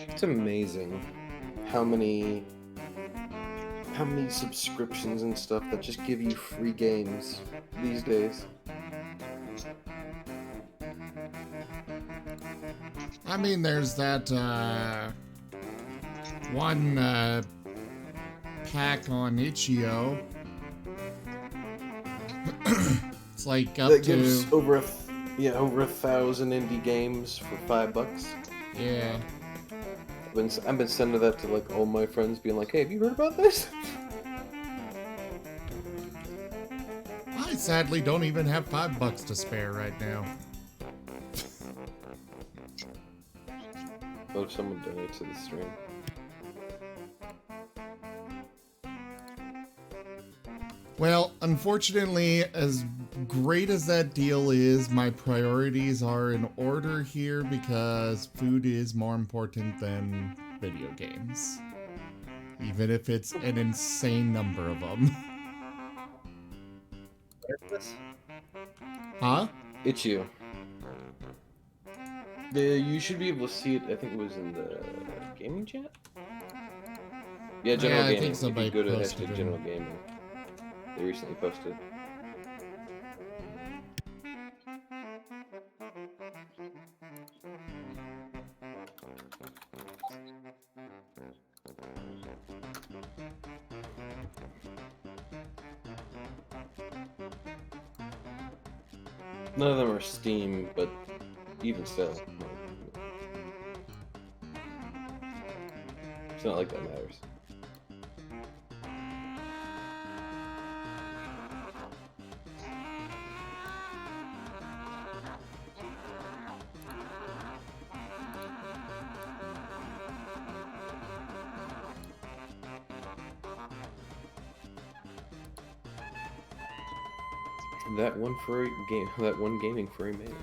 It's amazing how many subscriptions and stuff that just give you free games these days. I mean, there's that one pack on Itch.io. It's like up That to gives over 1,000 indie games for $5. yeah. I've been sending that to like all my friends, being like, "Hey, have you heard about this?" I sadly don't even have $5 to spare right now. Oh, someone donate to the stream. Well, unfortunately, as great as that deal is, my priorities are in order here because food is more important than video games. Even if it's an insane number of them. Huh? It's you. You should be able to see it. I think it was in the gaming chat. Yeah, general Yeah, I gaming. think somebody if you go to posted hashtag it. general gaming, they recently posted. None of them are Steam, but even still, it's not like that matters. That one furry game, that one gaming furry man.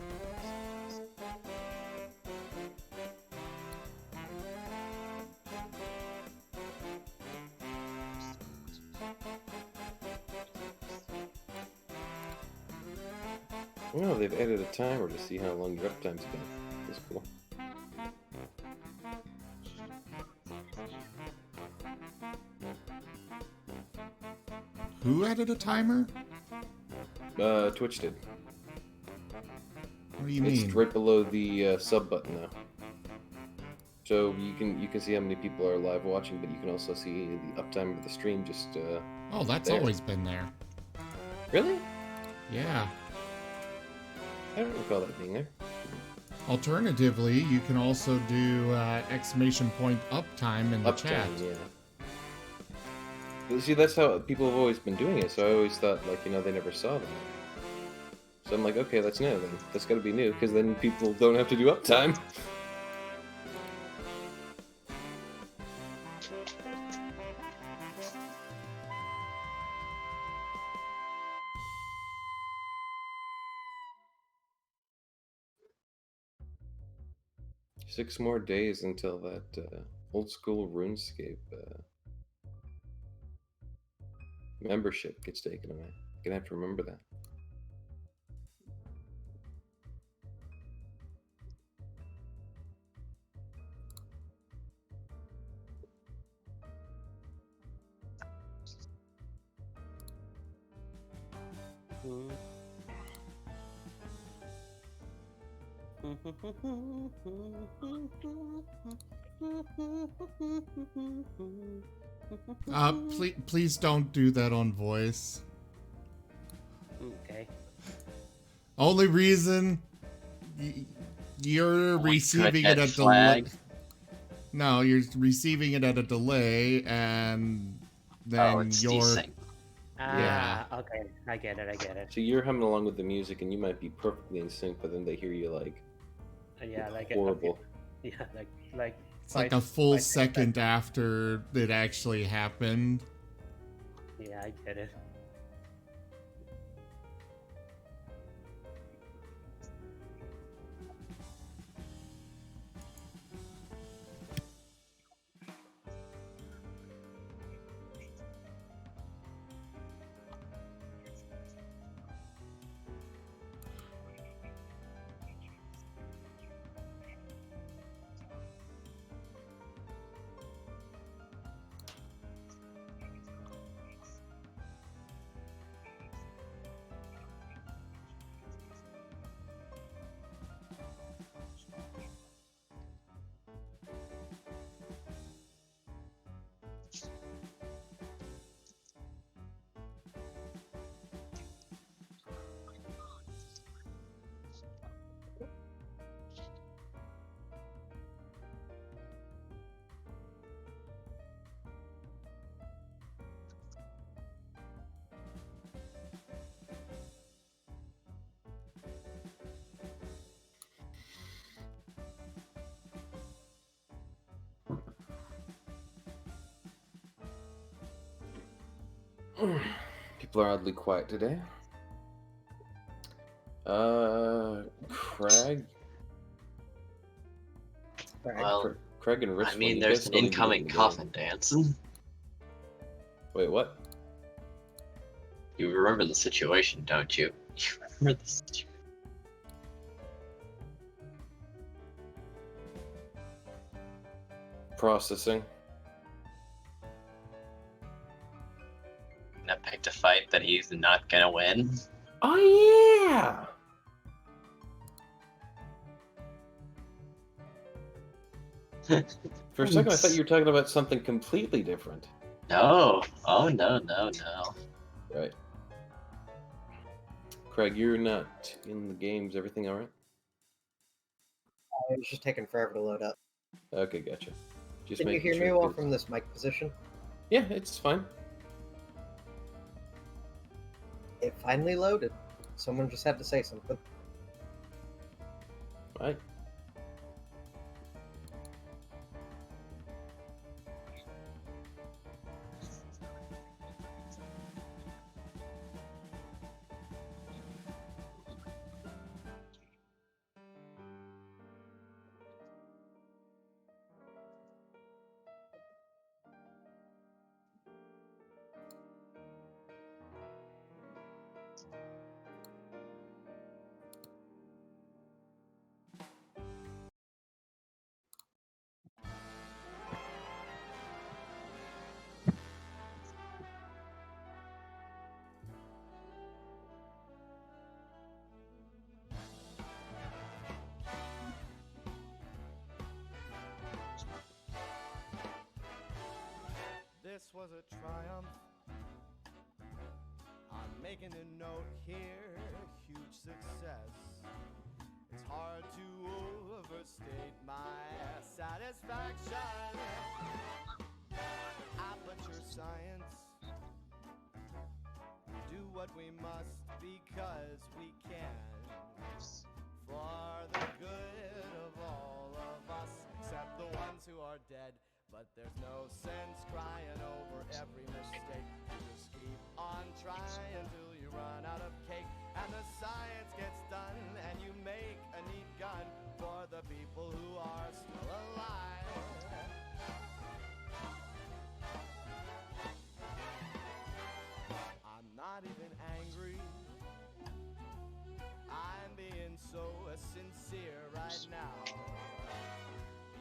Oh, they've added a timer to see how long your uptime's been. That's cool. Who added a timer? Twitch did. What do you It's mean? right below the sub button now. So you can see how many people are live watching, but you can also see the uptime of the stream just Oh, that's there. always been there. Really? Yeah. I don't recall that being there. Alternatively, you can also do exclamation point uptime in the chat. Yeah. See, that's how people have always been doing it, so I always thought, like, they never saw them. So I'm like, okay, that's new then. That's gotta be new, because then people don't have to do uptime. Six more days until that old school RuneScape membership gets taken away. Gonna have to remember that. Please don't do that on voice. Okay. Only reason you're receiving it at a delay. No, you're receiving it at a delay, and then it's you're desync. Yeah. Okay, I get it. So you're humming along with the music, and you might be perfectly in sync, but then they hear you like Yeah, like horrible. Yeah, like. It's like a full second after it actually happened. Yeah, I get it. People are oddly quiet today. Craig? Well, Craig and Risforn, I mean, you there's guys an still need to get incoming in the game. coffin dance. Wait, what? You remember the situation, don't you? You remember the situation. Processing. Gonna pick a fight that he's not gonna win. Oh, yeah! For a second, I thought you were talking about something completely different. No. Oh, no, no, no. Right. Craig, you're not in the games. Everything all right? It was just taking forever to load up. Okay, gotcha. Just Can you making hear me sure, well 'cause- from this mic position? Yeah, it's fine. It finally loaded. Someone just had to say something. Right. This was a triumph. I'm making a note here, huge success. It's hard to overstate my satisfaction. Aperture science. Do what we must because we can. For the good of all of us, except the ones who are dead. But there's no sense crying over every mistake. You just keep on trying till you run out of cake. And the science gets done and you make a neat gun for the people who are still alive. I'm not even angry. I'm being so sincere right now.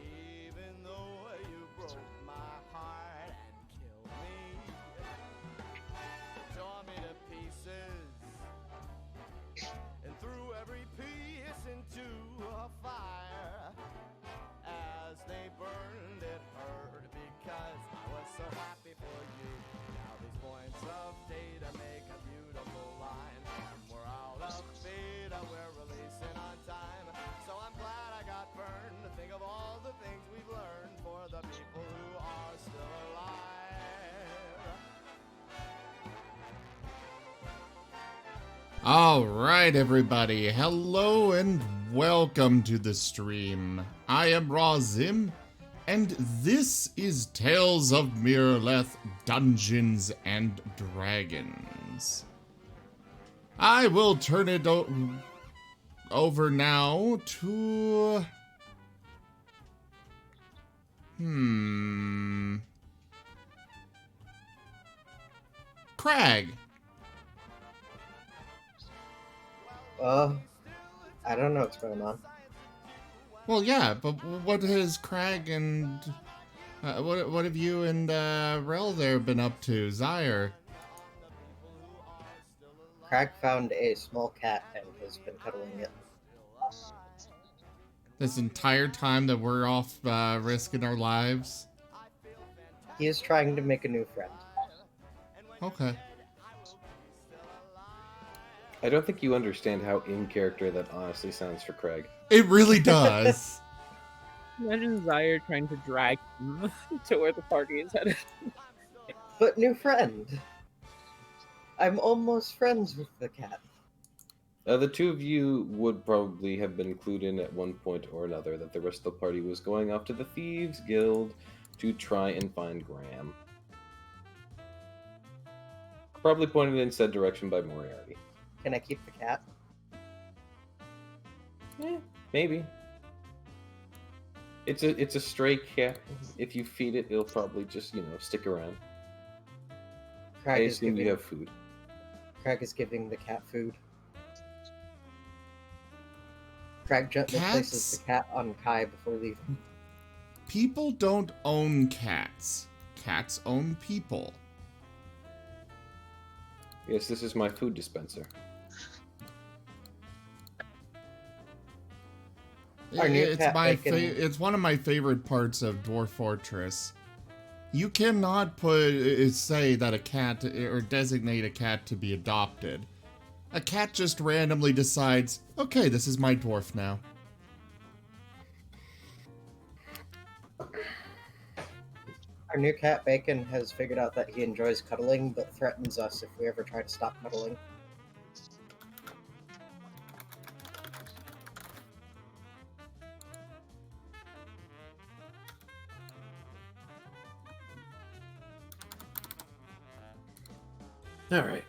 Even though you broke my heart and killed me, tore me to pieces, and threw every piece into a fire. As they burned, it hurt because I was so happy for you. Now these points of data make a beautiful line, and we're out of beta, we're releasing on time. So I'm glad I got burned to think of all the things we've learned for the people who are still alive. All right, everybody. Hello and welcome to the stream. I am Razim, and this is Tales of Miraleth Dungeons and Dragons. I will turn it over now to... Craig. I don't know what's going on. Well, yeah, but what has Craig and... what have you and Rel there been up to, Zyre? Craig found a small cat and has been cuddling it. This entire time that we're off risking our lives? He is trying to make a new friend. Okay. I don't think you understand how in character that honestly sounds for Craig. It really does. Imagine Zyre trying to drag him to where the party is headed. But new friend. I'm almost friends with the cat. The two of you would probably have been clued in at one point or another that the rest of the party was going off to the Thieves Guild to try and find Graham. Probably pointed in said direction by Moriarty. Can I keep the cat? Maybe. It's a stray cat. If you feed it, it'll probably just, stick around. I Craig is assume giving, you have food. Craig is giving the cat food. Craig gently places the cat on Kai before leaving. People don't own cats. Cats own people. Yes, this is my food dispenser. Our new It's cat my bacon. it's one of my favorite parts of Dwarf Fortress. You cannot say that a cat or designate a cat to be adopted. A cat just randomly decides, okay, this is my dwarf now. Our new cat Bacon has figured out that he enjoys cuddling, but threatens us if we ever try to stop cuddling. All right.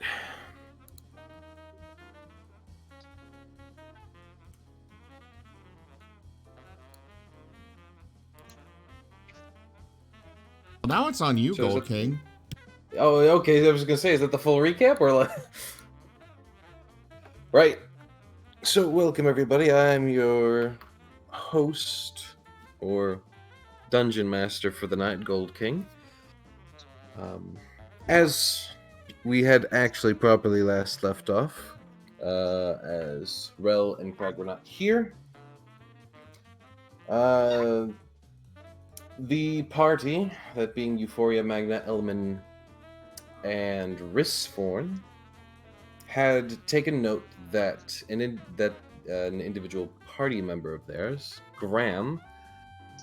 Well, now it's on you, So is Gold it- King. Oh, okay. I was gonna say, is that the full recap or like? Right. So, welcome everybody. I'm your host or dungeon master for the night, Gold King. As we had actually properly last left off, as Rel and Craig were not here, the party, that being Euphoria, Magna, Elman, and Risforn, had taken note that an individual party member of theirs, Graham,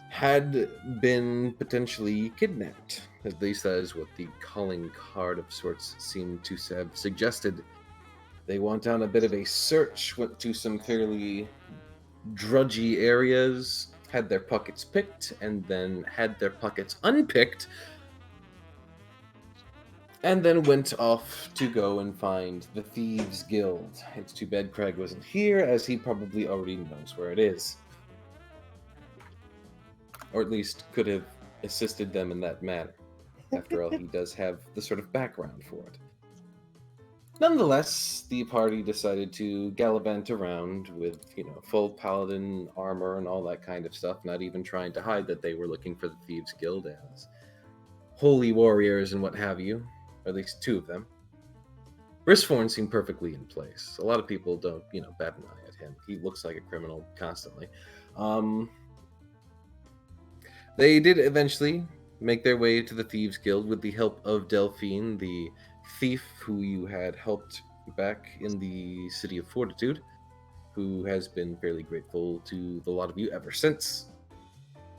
had been potentially kidnapped. At least that is what the calling card of sorts seemed to have suggested. They went on a bit of a search, went to some fairly drudgy areas, had their pockets picked, and then had their pockets unpicked, and then went off to go and find the Thieves' Guild. It's too bad Craig wasn't here, as he probably already knows where it is. Or at least could have assisted them in that manner. After all, he does have the sort of background for it. Nonetheless, the party decided to gallivant around with, full paladin armor and all that kind of stuff, not even trying to hide that they were looking for the Thieves' Guild as holy warriors and what have you, or at least two of them. Risforn seemed perfectly in place. A lot of people don't, bat an eye at him. He looks like a criminal constantly. They did eventually make their way to the Thieves' Guild with the help of Delphine, the thief who you had helped back in the City of Fortitude, who has been fairly grateful to the lot of you ever since.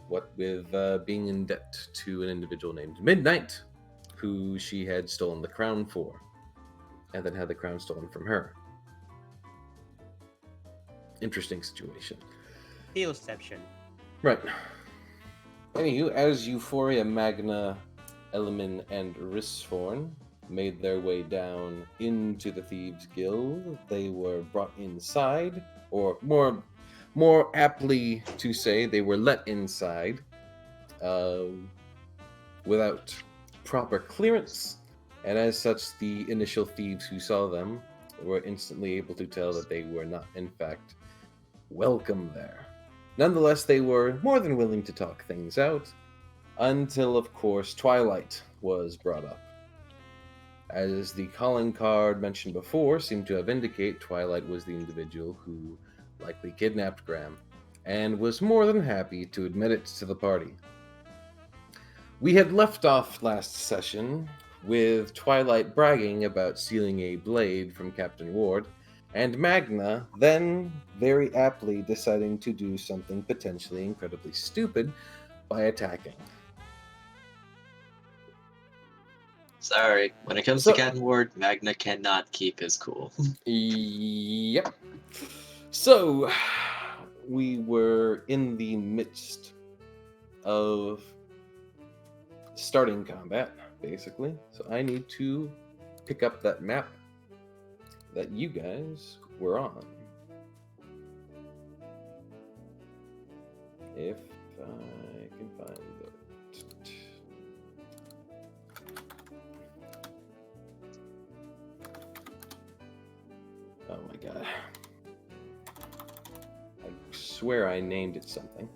What with being in debt to an individual named Midnight, who she had stolen the crown for, and then had the crown stolen from her. Interesting situation. Dealception. Right. Anywho, as Euphoria, Magna, Elman, and Risforn made their way down into the Thieves' Guild, they were brought inside, or more aptly to say, they were let inside without proper clearance, and as such, the initial thieves who saw them were instantly able to tell that they were not, in fact, welcome there. Nonetheless, they were more than willing to talk things out, until, of course, Twilight was brought up. As the calling card mentioned before seemed to have indicated, Twilight was the individual who likely kidnapped Graham, and was more than happy to admit it to the party. We had left off last session with Twilight bragging about stealing a blade from Captain Ward, and Magna then very aptly deciding to do something potentially incredibly stupid by attacking. Sorry, when it comes So- to Captain Ward, Magna cannot keep his cool. Yep. So, we were in the midst of starting combat, basically. So I need to pick up that map that you guys were on. If I can find it. Oh my god. I swear I named it something.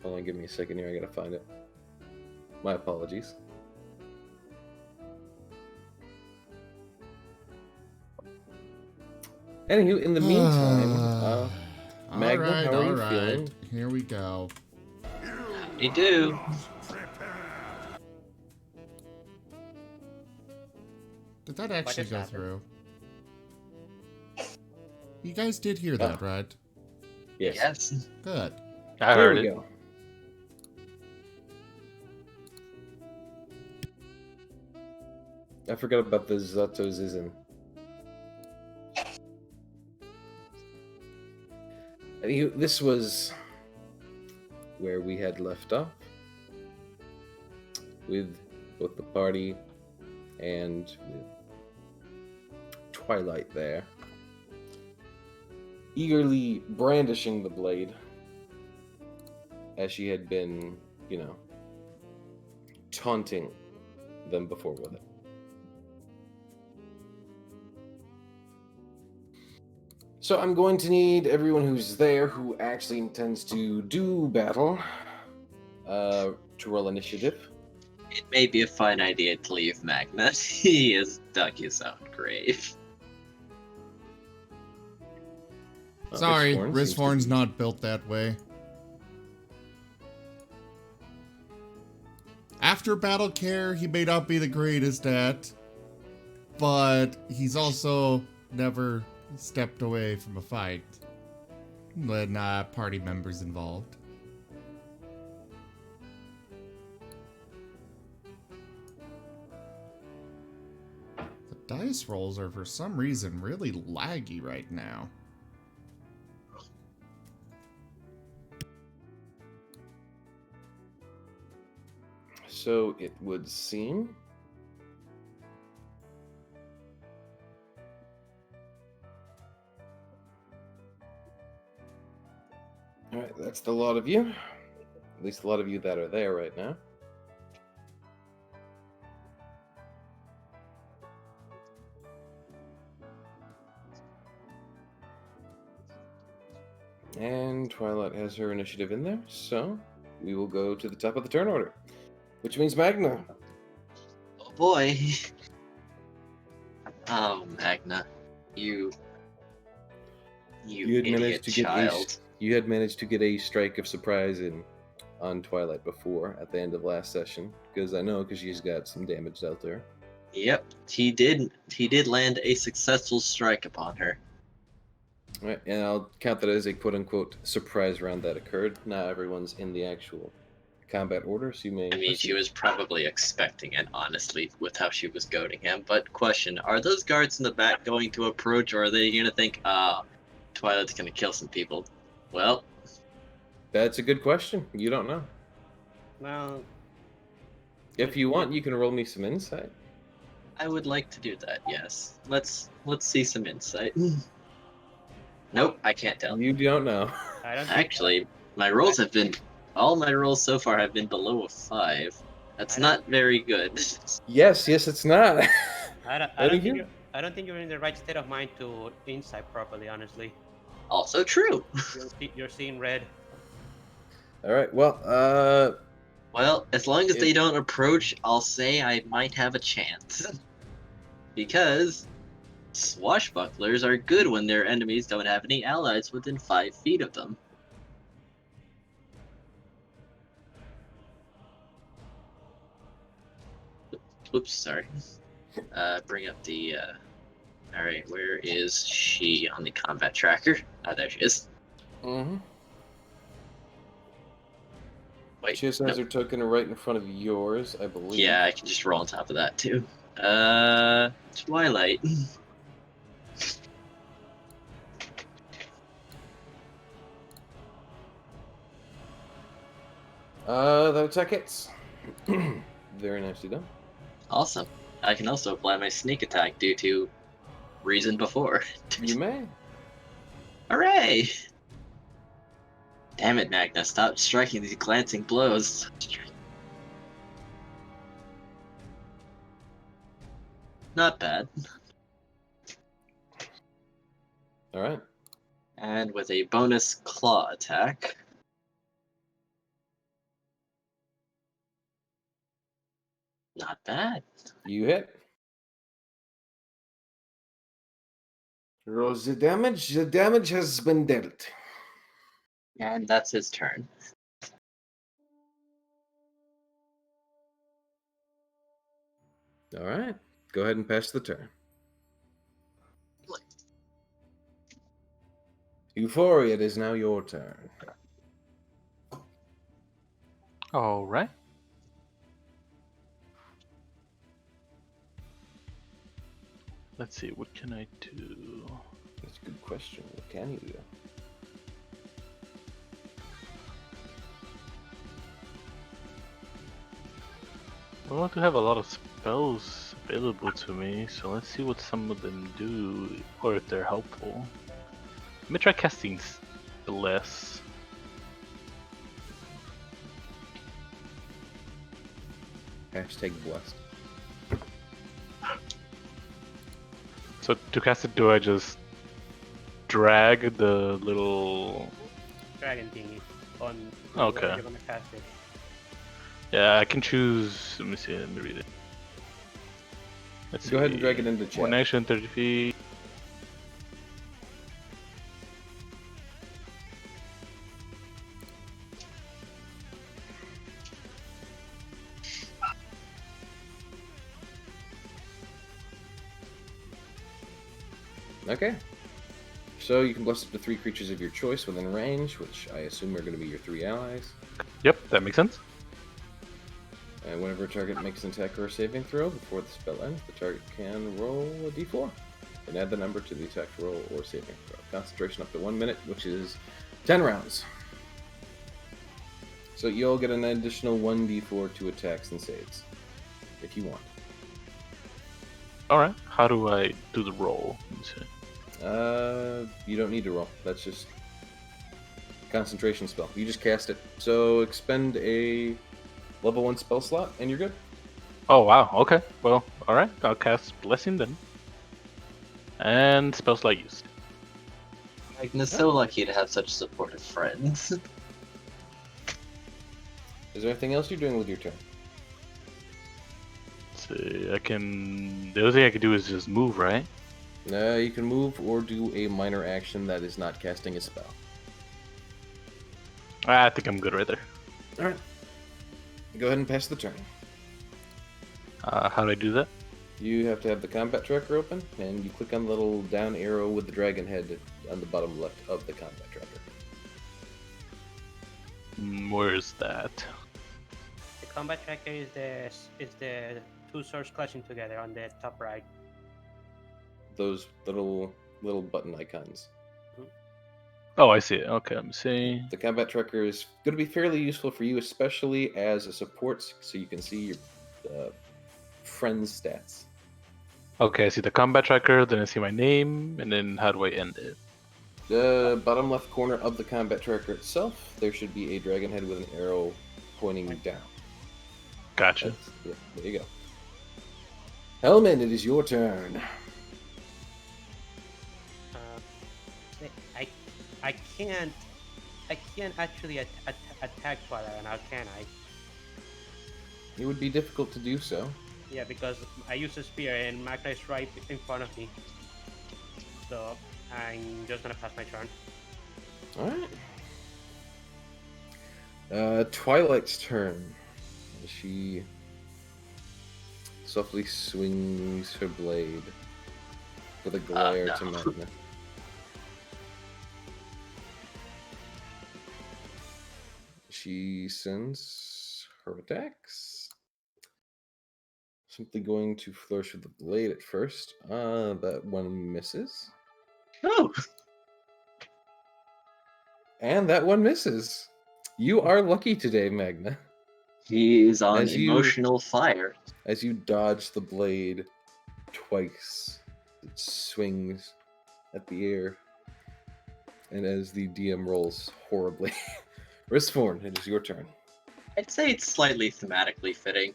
Hold on, give me a second here. I gotta find it. My apologies. Anywho, in the meantime, Magna, how are you feeling? Here we go. You do. Did that actually just go happened? through? You guys did hear that, right? Yes. Yes. Good. I Here heard we it. go. I forgot about the Zatozizin. This was where we had left off with both the party and with Twilight there, eagerly brandishing the blade as she had been, taunting them before with it. So I'm going to need everyone who's there who actually intends to do battle to roll initiative. It may be a fine idea to leave Magna. He has dug his own grave. Sorry, Risforn seems to Risforn's be- not built that way. After battle care, he may not be the greatest at, but he's also never stepped away from a fight when party members involved. The dice rolls are for some reason really laggy right now. So it would seem. Alright, that's the lot of you. At least a lot of you that are there right now. And Twilight has her initiative in there, so we will go to the top of the turn order. Which means Magna. Oh boy. Oh, Magna. You had managed idiot to get child. you had managed to get a strike of surprise in on Twilight before at the end of last session, because she's got some damage out there. Yep, he did. He did land a successful strike upon her. All right, and I'll count that as a quote-unquote surprise round that occurred. Now everyone's in the actual combat order, so you may. I mean, she was probably expecting it, honestly, with how she was goading him. But question, are those guards in the back going to approach, or are they going to think, Twilight's going to kill some people? Well, That's a good question. You don't know. Well, If you want, you can roll me some insight. I would like to do that, yes. Let's see some insight. Nope, I can't tell. You don't know. I don't think Actually, all my rolls so far have been below a 5. That's I don't- not very good. Yes, it's not. I don't Any think you? I don't think you're in the right state of mind to insight properly. Honestly, Also true. you're seeing red. All right. Well, Well, as long as they don't approach, I'll say I might have a chance. Because swashbucklers are good when their enemies don't have any allies within 5 feet of them. Whoops, sorry. Bring up the, Alright, where is she on the combat tracker? Oh, there she is. Wait, she just has her token right in front of yours, I believe. yeah, I can just roll on top of that, too. Twilight. That attack hits. Very nicely done. Awesome. I can also apply my sneak attack due to reason before. You may. Hooray! Damn it, Magna, stop striking these glancing blows. Not bad. All right. And with a bonus claw attack. Not bad. You hit. Roll the damage. The damage has been dealt. And that's his turn. All right. Go ahead and pass the turn. Euphoria, it is now your turn. All right. Let's see, what can I do? That's a good question. What can you do? I want to have a lot of spells available to me, so let's see what some of them do, or if they're helpful. Let me try casting less. Hashtag blessed. So to cast it, do I just drag the little... Dragon thingy on. Okay. You're gonna cast it. Yeah, I can choose... Let me see, let me read it. Let's Go ahead see. and drag it into chat. One action, 30 feet. Okay. So you can bless up to 3 creatures of your choice within range, which I assume are going to be your 3 allies. Yep, that makes sense. And whenever a target makes an attack or a saving throw before the spell ends, the target can roll a d4 and add the number to the attack roll or saving throw. Concentration up to 1 minute, which is 10 rounds. So you'll get an additional 1d4 to attacks and saves, if you want. Alright, how do I do the roll? Let me see. You don't need to roll. That's just concentration spell. You just cast it. So expend a level 1 spell slot, and you're good. Oh wow, okay. Well, alright, I'll cast Blessing then. And spell slot used. Magna's so lucky to have such supportive friends. Is there anything else you're doing with your turn? Let's see, I can... The other thing I can do is just move, right? You can move or do a minor action that is not casting a spell. I think I'm good right there. Alright. Go ahead and pass the turn. How do I do that? You have to have the combat tracker open, and you click on the little down arrow with the dragon head on the bottom left of the combat tracker. Where's that? The combat tracker is the 2 swords clashing together on the top right. Those little button icons. Oh, I see it. Okay, let me see. The combat tracker is going to be fairly useful for you, especially as a support, so you can see your friend's stats. Okay, I see the combat tracker, then I see my name, and then how do I end it? The bottom left corner of the combat tracker itself, there should be a dragon head with an arrow pointing down. Gotcha. Yeah, there you go. Hellman, it is your turn. I can't actually attack Twilight now, can I? It would be difficult to do so. Yeah, because I use a spear and Magna is right in front of me. So I'm just gonna pass my turn. Alright. Twilight's turn. She softly swings her blade with a glare no. to Magna. She sends her attacks. Simply going to flourish with the blade at first. That one misses. Oh! And that one misses. You are lucky today, Magna. He is on As you- emotional fire. As you dodge the blade twice, it swings at the air. And as the DM rolls horribly, Risforn, it is your turn. I'd say it's slightly thematically fitting.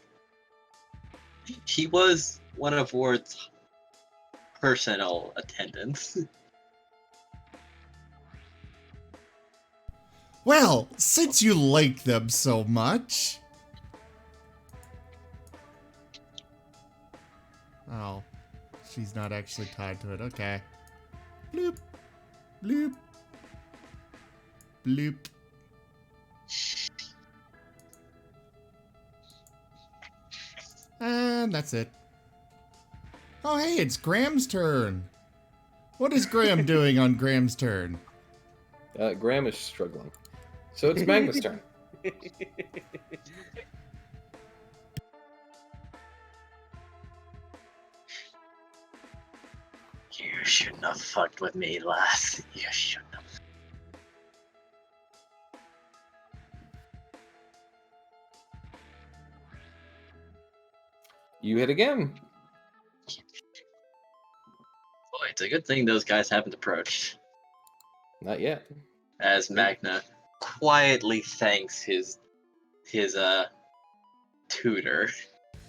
He was one of Ward's personal attendants. Well, since you like them so much. Oh, she's not actually tied to it. Okay. Bloop. Bloop. Bloop. And that's it. Oh, hey, it's Graham's turn. What is Graham doing on Graham's turn? Graham is struggling. So it's Magna's turn. You shouldn't have fucked with me, lass. You shouldn't have. You hit again. Boy, it's a good thing those guys haven't approached. Not yet. As Magna quietly thanks his tutor.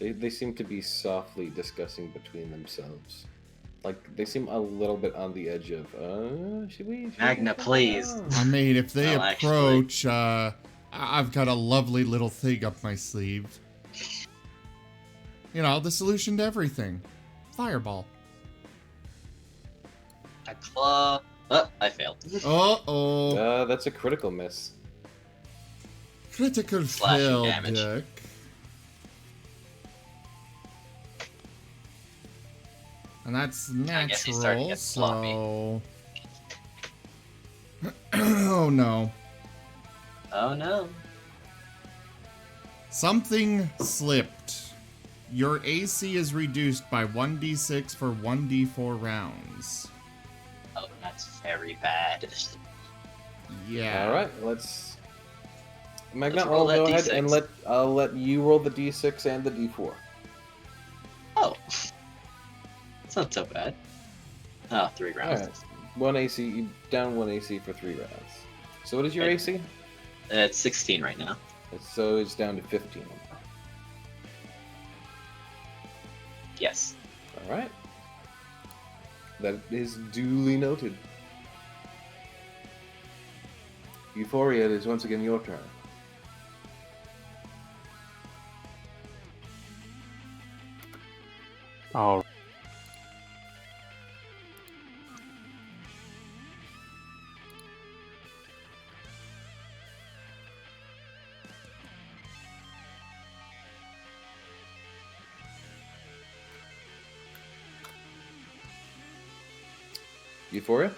They seem to be softly discussing between themselves. Like, they seem a little bit on the edge of, should we? Magna, please. I mean, if they Well, approach, I've got a lovely little thing up my sleeve. You know, the solution to everything. Fireball. A claw. Oh, I failed. Uh-oh. That's a critical miss. Critical Slashing fail, damage. Dick. And that's I guess he's starting to natural, get sloppy. so... Oh, no. Oh no. Something slipped. Your AC is reduced by 1d6 for 1d4 rounds. Oh, that's very bad. Yeah. All right, let's. Magna, Let's roll I'll that go ahead D6. and I'll let you roll the d6 and the d4. Oh. It's not so bad. Oh, 3 rounds. Alright. One AC, down 1 AC for 3 rounds. So what is your Hey. AC? It's 16 right now. So it's down to 15. Yes. All right. That is duly noted. Euphoria, it is once again your turn. Oh, Euphoria?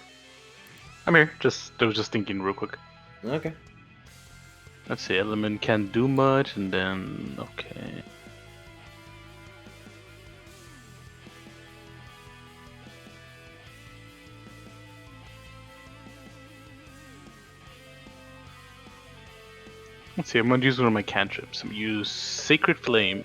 I'm here. I was just thinking real quick. Okay. Let's see, element can't do much, and then okay. Let's see, I'm gonna use one of my cantrips. I'm gonna use Sacred Flame.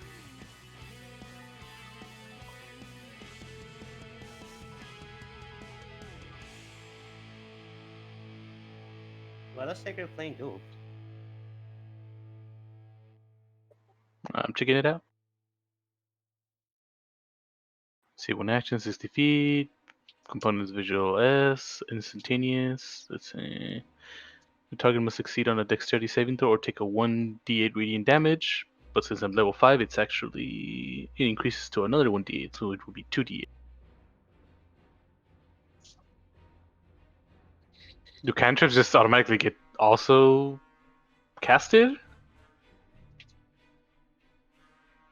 What does Sacred Flame do? I'm checking it out. See, one action, 60 feet. Components visual S, instantaneous. Let's see. The target must succeed on a dexterity saving throw or take a 1d8 radiant damage. But since I'm level 5, it increases to another 1d8, so it will be 2d8. Do cantrips just automatically get also casted?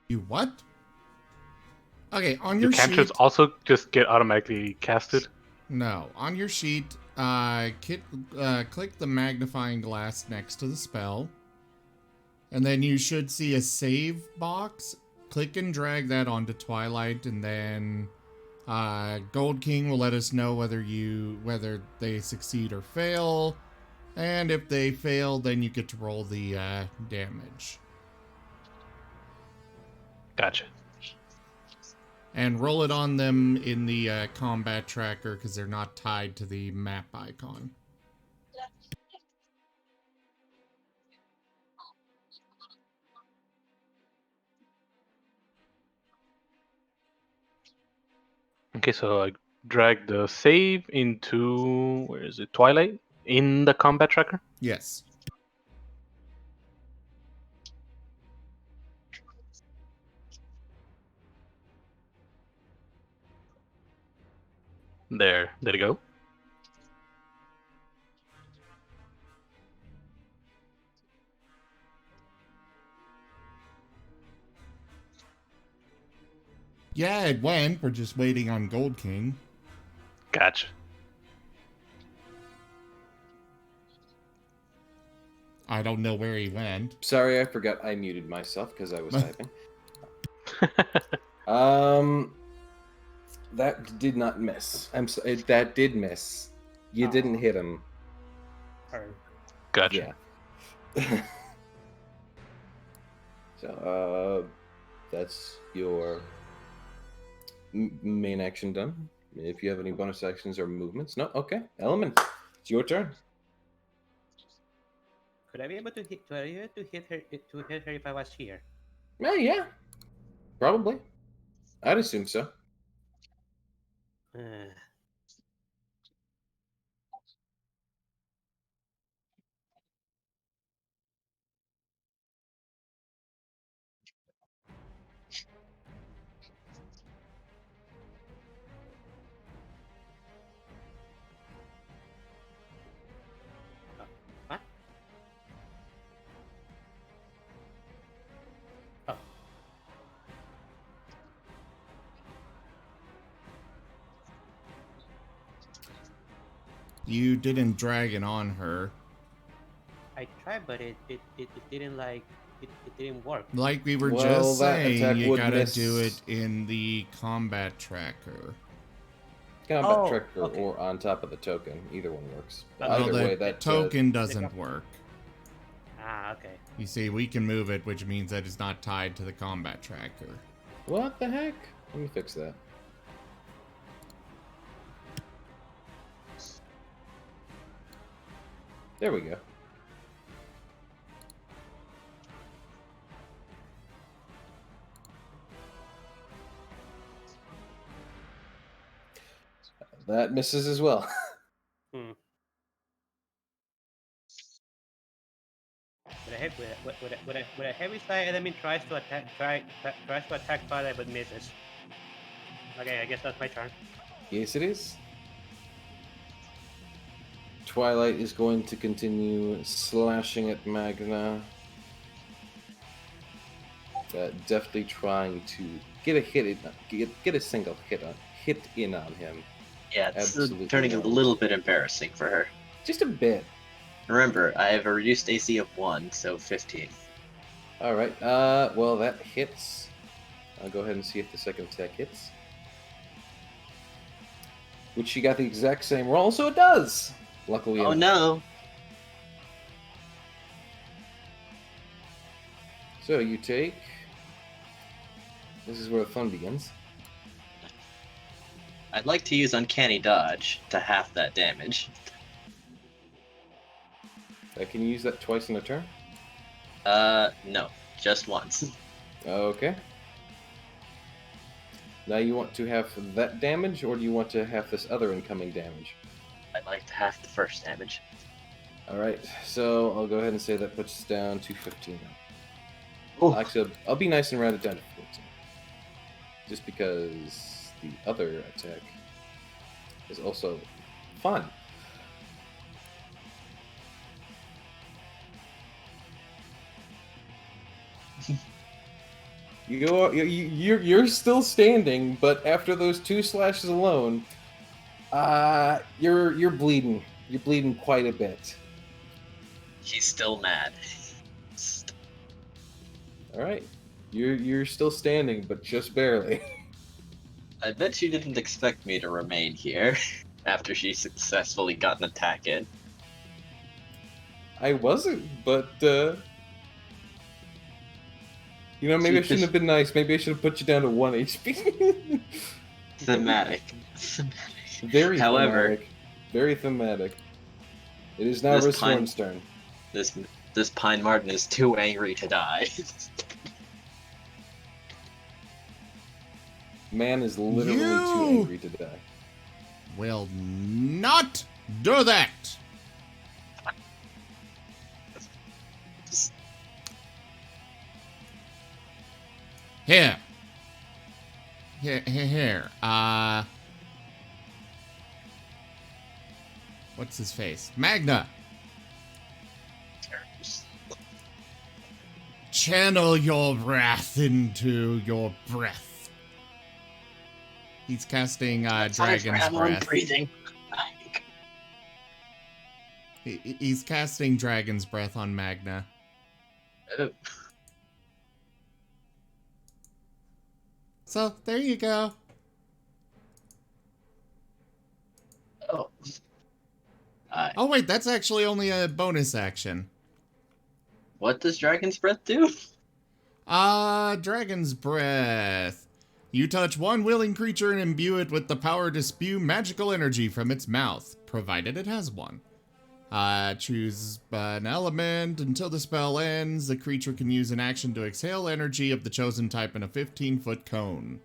You what? Okay, on Do your cantrips sheet... also just get automatically casted? No, on your sheet, click the magnifying glass next to the spell. And then you should see a save box. Click and drag that onto Twilight, and then Gold King will let us know whether they succeed or fail. And if they fail, then you get to roll the damage. Gotcha. And roll it on them in the combat tracker because they're not tied to the map icon. Okay, so I drag the save into, where is it, Twilight? In the combat tracker? Yes. There it go. Yeah, it went. We're just waiting on Gold King. Gotcha. I don't know where he went. Sorry, I forgot I muted myself because I was typing. That did not miss. I'm sorry, that did miss. You didn't hit him. Turn. Gotcha. Yeah. So, that's your main action done. If you have any bonus actions or movements, no. Okay, Element, it's your turn. Could I be able to hit? Could I be able to hit her if I was here? Yeah, probably. I'd assume so. Uh, what? Oh, You didn't drag it on her. I tried, but it didn't like it didn't work. Like we were Well, just that saying, attack you would gotta miss. do it in the combat tracker. Combat Oh, tracker okay. or on top of the token. Either one works. Oh, Well, Either the way, that token doesn't work. Ah, okay. You see, we can move it, which means that it's not tied to the combat tracker. What the heck? Let me fix that. There we go. That misses as well. Hmm. With a heavy side enemy tries to attack Twilight but misses. Okay, I guess that's my turn. Yes, it is. Twilight is going to continue slashing at Magna. Definitely trying to get a hit in, get a single hit in on him. Yeah, it's Absolutely turning a not. little bit embarrassing for her. Just a bit. Remember, I have a reduced AC of 1, so 15. All right. Well, that hits. I'll go ahead and see if the second attack hits. Which she got the exact same roll, so it does. Luckily Oh enough. no! So you take. This is where the fun begins. I'd like to use Uncanny Dodge to half that damage. Can you use that twice in a turn? No. Just once. Okay. Now you want to have that damage, or do you want to have this other incoming damage? I'd like to half the first damage. Alright, so I'll go ahead and say that puts us down to 15. Oh, Actually, I'll be nice and round it down to 14. Just because the other attack is also fun. You're still standing, but after those 2 slashes alone, you're bleeding. You're bleeding quite a bit. he's still mad. All right, you're still standing, but just barely. I bet she didn't expect me to remain here after she successfully got an attack in. I wasn't, but You know, maybe I shouldn't have been nice. Maybe I should have put you down to 1 HP. Thematic. Very However, thematic. Very thematic. It is now This pine- Risforn's turn. this Pine Martin is too angry to die. Man is literally too You- angry to die. Will not do that. Here. Here. What's his face? Magna. Channel your wrath into your breath. He's casting Dragon's Breath. Breathing. He's casting Dragon's Breath on Magna. Oh. So, there you go. Oh. Oh wait, that's actually only a bonus action. What does Dragon's Breath do? Dragon's Breath. You touch one willing creature and imbue it with the power to spew magical energy from its mouth, provided it has one. Choose an element. Until the spell ends, the creature can use an action to exhale energy of the chosen type in a 15-foot cone,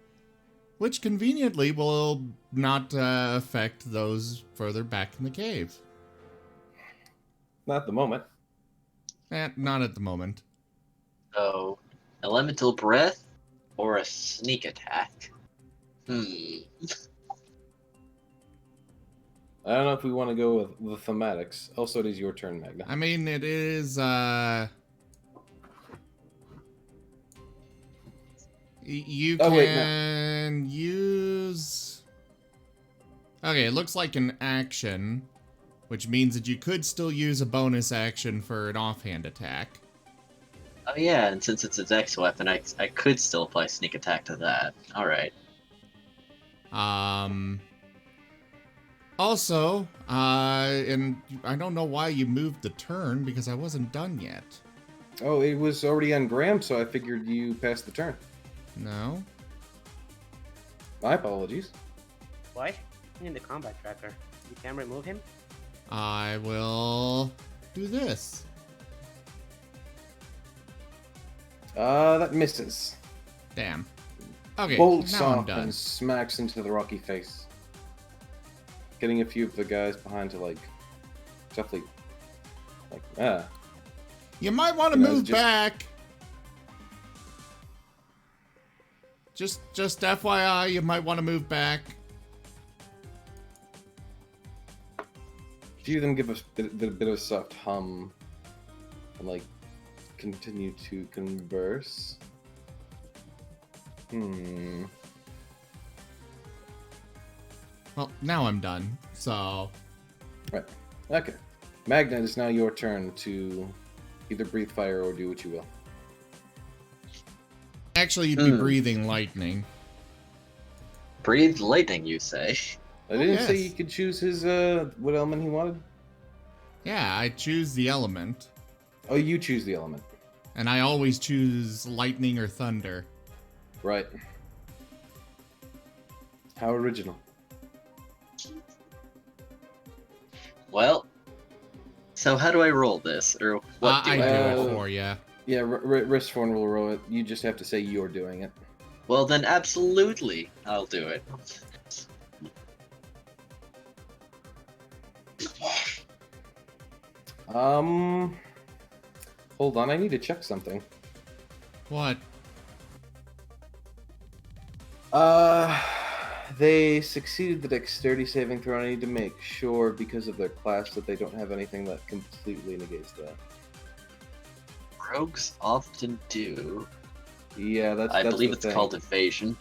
which conveniently will not affect those further back in the cave. Not at the moment. Not at the moment. So, Elemental Breath or a Sneak Attack? I don't know if we want to go with the thematics. Also, it is your turn, Magna. I mean, it is, you can use... Okay, it looks like an action, which means that you could still use a bonus action for an offhand attack. Oh yeah, and since it's a dex weapon, I could still apply Sneak Attack to that. Alright. Also, and I don't know why you moved the turn, because I wasn't done yet. Oh, it was already on Graham, so I figured you passed the turn. No? My apologies. What? In the combat tracker. You can remove him? I will do this. That misses. Damn. Okay, Bolts now I'm off done. and smacks into the rocky face. Getting a few of the guys behind to, like, definitely, like, You might want to You know, move just- back. Just FYI, you might want to move back. A few of them give a bit of a soft hum and, like, continue to converse. Well, now I'm done, so... Right. Okay. Magna, it is now your turn to either breathe fire or do what you will. Actually, you'd be breathing lightning. Breathe lightning, you say? I didn't say yes. he could choose his, what element he wanted. Yeah, I choose the element. Oh, you choose the element. And I always choose lightning or thunder. Right. How original. Well, so how do I roll this? Or what do I I do do? it for you. Yeah, Risforn will roll it. You just have to say you're doing it. Well, then absolutely, I'll do it. Hold on, I need to check something. What? They succeeded the dexterity saving throw. I need to make sure, because of their class, that they don't have anything that completely negates that. Rogues often do. Yeah, that's I that's believe the it's thing. called evasion.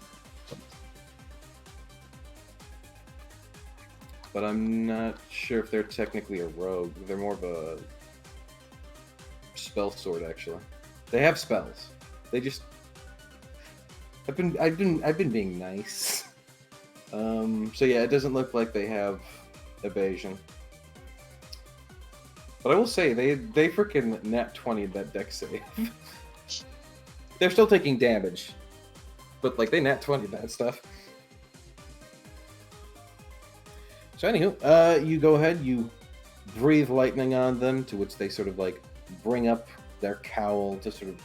But I'm not sure if they're technically a rogue. They're more of a spell sword, actually. They have spells. They just. I've been being nice. So yeah, it doesn't look like they have evasion. But I will say they freaking nat 20 that dex save. they're still taking damage, but like they nat 20 that stuff. So anywho, you go ahead, you breathe lightning on them, to which they sort of like bring up their cowl to sort of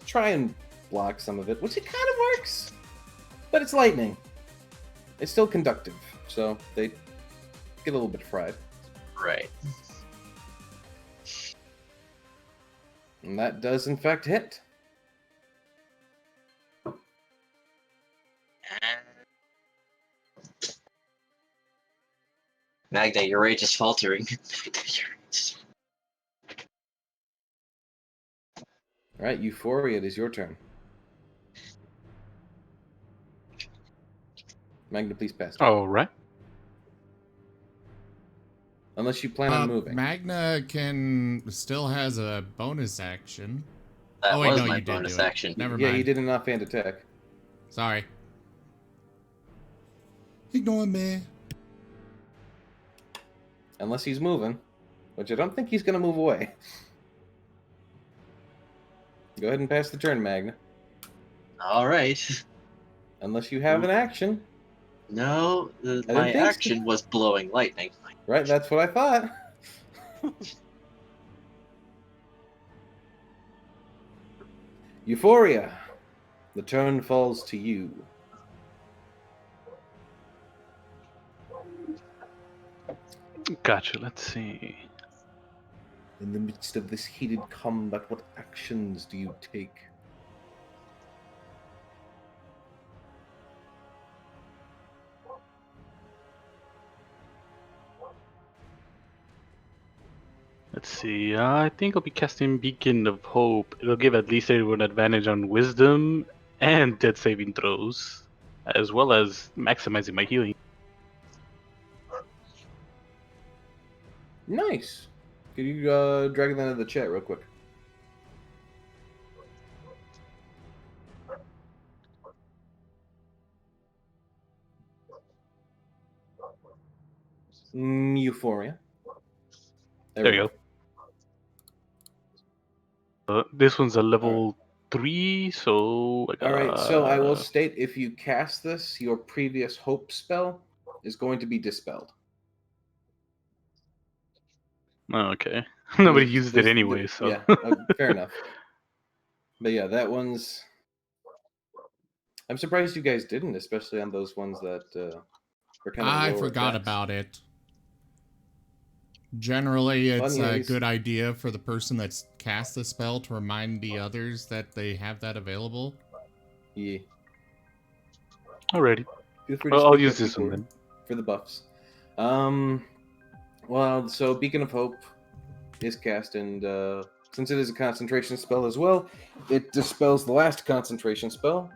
try and block some of it, which it kind of works, but it's lightning. It's still conductive, so they get a little bit fried. Right. And that does in fact hit. Magna, your rage is faltering. Alright, Euphoria, it is your turn. Magna, please pass. All right. Unless you plan on moving. Magna still has a bonus action. That wait, was no, my you did bonus do it. action. Never Yeah, mind. you did an offhand attack. Sorry. Ignore me. Unless he's moving, which I don't think he's going to move away. Go ahead and pass the turn, Magna. All right. Unless you have an action. No, didn't my think so. action was blowing lightning. Right, that's what I thought. Euphoria. The turn falls to you. Gotcha. Let's see. In the midst of this heated combat, what actions do you take? Let's see. I think I'll be casting Beacon of Hope. It'll give at least everyone advantage on Wisdom and Dead saving throws, as well as maximizing my healing. Nice. Could you drag that into the chat real quick? Euphoria. There you go. This one's a level 3, so I got, Alright, so I will state, if you cast this, your previous hope spell is going to be dispelled. Oh, okay. Nobody used it There's- anyway, so. Yeah, fair enough. But yeah, that one's... I'm surprised you guys didn't, especially on those ones that were kind of I lower forgot attacks. about it. Generally, it's a anyways. good idea for the person that's cast the spell to remind the others that they have that available. Yeah. Alrighty. Feel free to Well, I'll speak use up this one before- then. for the buffs. Well, so Beacon of Hope is cast, and since it is a concentration spell as well, it dispels the last concentration spell.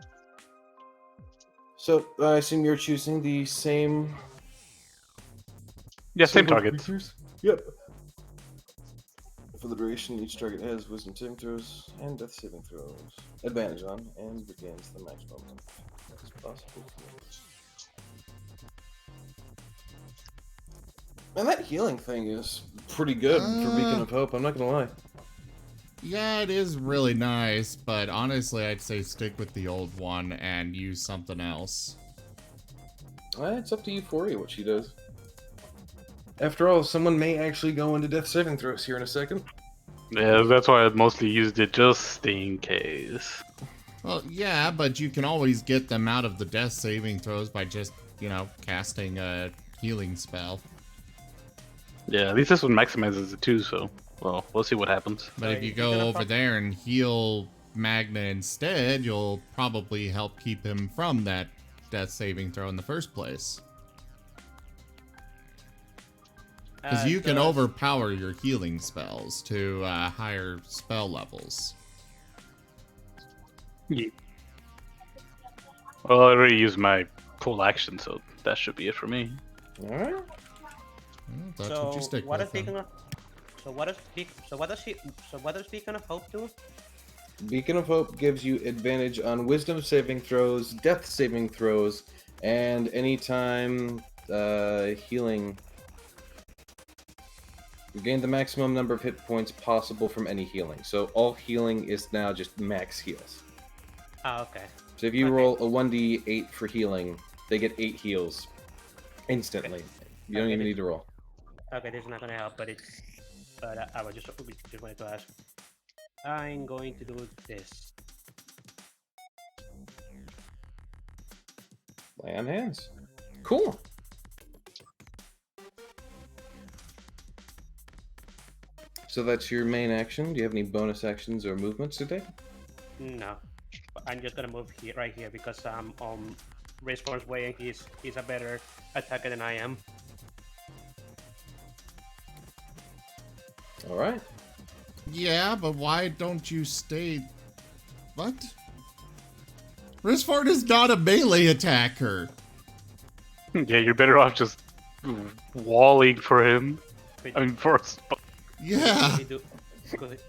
So I assume you're choosing the same. Yeah, same several target. creatures? Yep. For the duration, each target has wisdom saving throws and death saving throws. Advantage on, and begins the maximum as possible. And that healing thing is pretty good for Beacon of Hope, I'm not gonna lie. Yeah, it is really nice, but honestly, I'd say stick with the old one and use something else. It's up to Euphoria what she does. After all, someone may actually go into death saving throws here in a second. Yeah, that's why I mostly used it just in case. Well, yeah, but you can always get them out of the death saving throws by just, casting a healing spell. Yeah, at least this one maximizes it too, so, well, we'll see what happens. But if you go over there and heal Magna instead, you'll probably help keep him from that death saving throw in the first place. Because you can overpower your healing spells to higher spell levels. Yeah. Well, I already used my full action, so that should be it for me. Alright. Well, that's So what you stick what with. is Beacon of what does Beacon of Hope do? Beacon of Hope gives you advantage on wisdom saving throws, death saving throws, and anytime healing You gain the maximum number of hit points possible from any healing. So all healing is now just max heals. Oh, okay. So if you Okay. roll a 1d8 for healing, they get 8 heals instantly. You don't Okay, even this- need to roll. Okay, this is not gonna help, but I was just wanted to ask. I'm going to do this. Lay on hands. Cool. So that's your main action. Do you have any bonus actions or movements to take? No, but I'm just gonna move here, right here, because I'm on Risforn's way, and he's a better attacker than I am. All right. Yeah, but why don't you stay... What? Risforn is not a melee attacker. Yeah, you're better off just walling for him. Wait, I mean, for a Yeah. could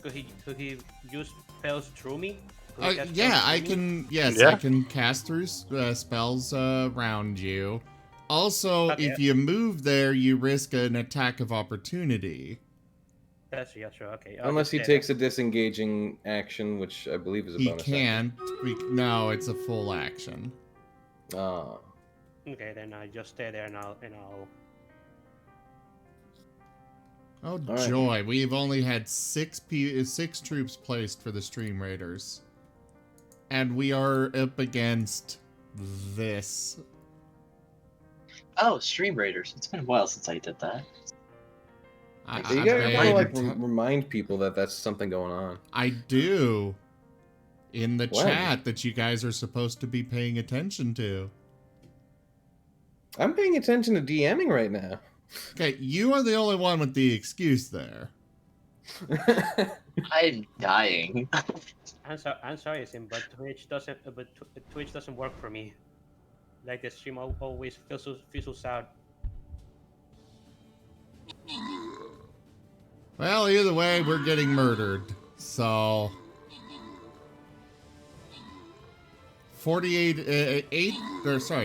he use spells through me? Could he cast Yeah, spells I through me? can. Yes, Yeah. I can cast through spells around you. Also, Okay. if you move there, you risk an attack of opportunity. That's true. Okay. I'll Unless just he stay takes a disengaging action, which I believe is a He bonus action. can't. No, it's a full action. Ah. there. Okay, then I just stay there, and I'll. Oh right. joy! We've only had six troops placed for the Stream Raiders, and we are up against this. Oh, Stream Raiders. It's been a while since I did that. You gotta I- kind of like I- remind people that that's something going on. I do. In the When? chat that you guys are supposed to be paying attention to. I'm paying attention to DMing right now. Okay, you are the only one with the excuse there. I'm dying. I'm sorry, Sim, but Twitch doesn't work for me. Like the stream always feels so sad. Well, either way, we're getting murdered. So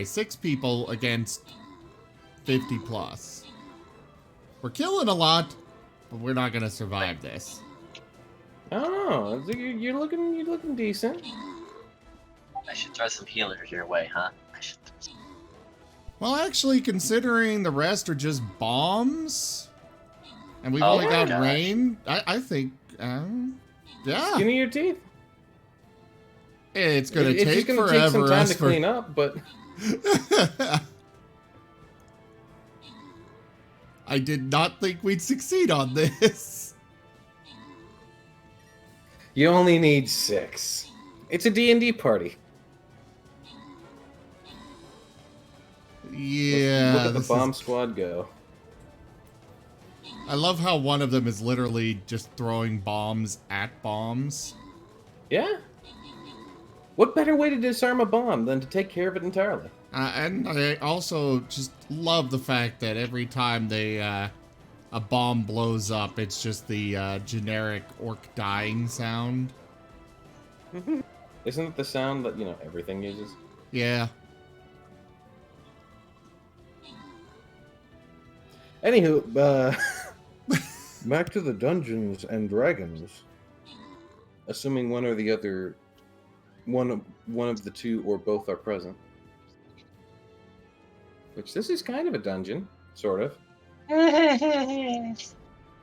6 people against 50 plus. We're killing a lot, but we're not gonna survive this. Oh, you're looking decent. I should throw some healers your way, huh? I should. Well, actually, considering the rest are just bombs, and we've Oh only my got gosh. rain, I think, yeah, Skin of your teeth. it's gonna It's take just gonna forever. take some time us to clean up, but I did not think we'd succeed on this. you only need 6. It's a D&D party. Yeah, Look at the this bomb is- squad go. I love how one of them is literally just throwing bombs at bombs. Yeah. What better way to disarm a bomb than to take care of it entirely? And I also just love the fact that every time a bomb blows up, it's just the generic orc dying sound. Isn't it the sound that, everything uses? Yeah. Anywho, back to the Dungeons and Dragons. Assuming one or the other, one of the two or both are present. Which this is kind of a dungeon, sort of.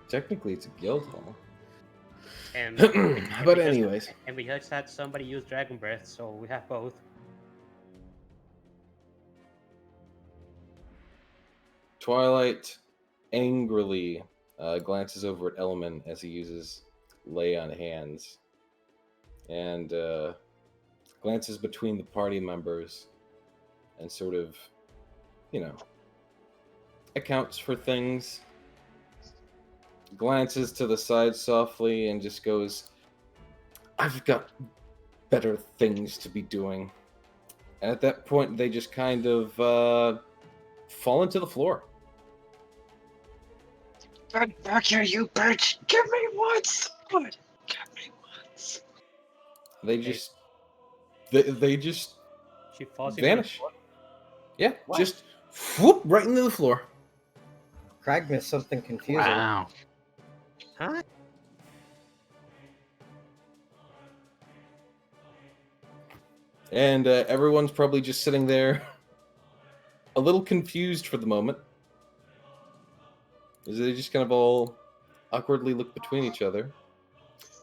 Technically, it's a guild hall. And But anyways, and we just had somebody use Dragon Breath, so we have both. Twilight angrily glances over at Elman as he uses Lay on Hands, and glances between the party members, and sort of, accounts for things. Glances to the side softly and just goes, "I've got better things to be doing." And at that point, they just kind of fall into the floor. Back here, you bitch! Give me one sword! Give me one. They just, they just She falls vanish. Into Yeah, What? just whoop right into the floor. Crag missed something confusing. Wow. Huh? And everyone's probably just sitting there, a little confused for the moment, as they just kind of all awkwardly look between each other.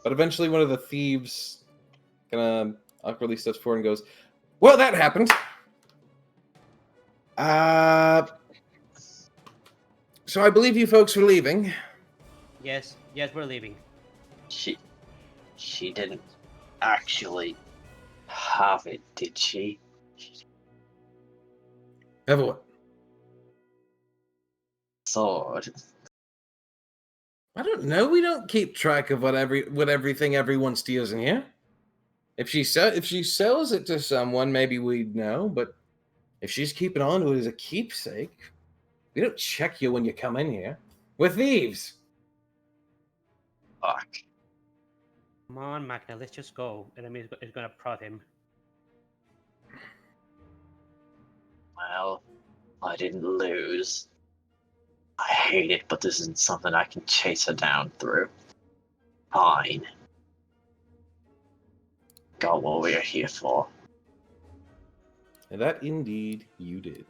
But eventually, one of the thieves kind of awkwardly steps forward and goes, "Well, that happened. So I believe you folks were leaving." Yes, we're leaving. She didn't actually have it, did she? Have what? Sword. I don't know. We don't keep track of what everything everyone steals in here. If she sells it to someone, maybe we'd know. But if she's keeping on to it as a keepsake, we don't check you when you come in here. We're thieves. Fuck. Come on, Magna, let's just go. Enemy is gonna prod him. Well, I didn't lose. I hate it, but this isn't something I can chase her down through. Fine. Got what we're here for. And that indeed you did.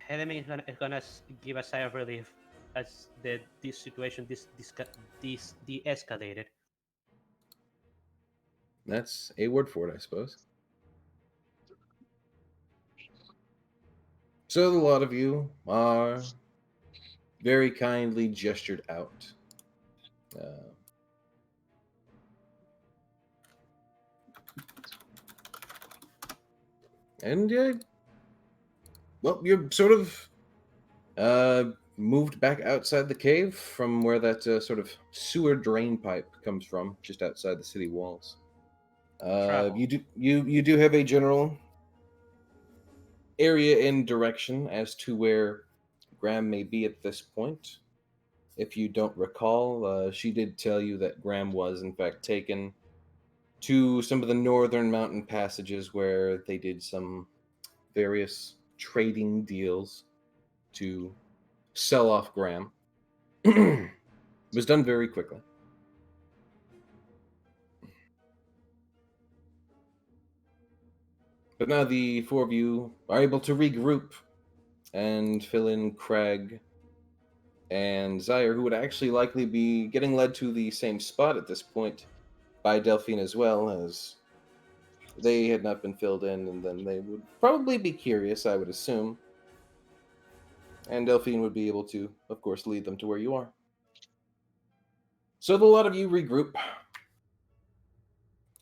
Enemy is gonna give a sigh of relief as this situation de-escalated. That's a word for it, I suppose. So a lot of you are very kindly gestured out. And well, you're sort of moved back outside the cave from where that sort of sewer drain pipe comes from, just outside the city walls. Travel. You do have a general area and direction as to where Graham may be at this point. If you don't recall, she did tell you that Graham was in fact taken to some of the northern mountain passages where they did some various trading deals to sell off Graham. It was done very quickly. But now the four of you are able to regroup and fill in Craig and Zyre, who would actually likely be getting led to the same spot at this point by Delphine as well, as they had not been filled in, and then they would probably be curious, I would assume. And Delphine would be able to, of course, lead them to where you are. So the lot of you regroup.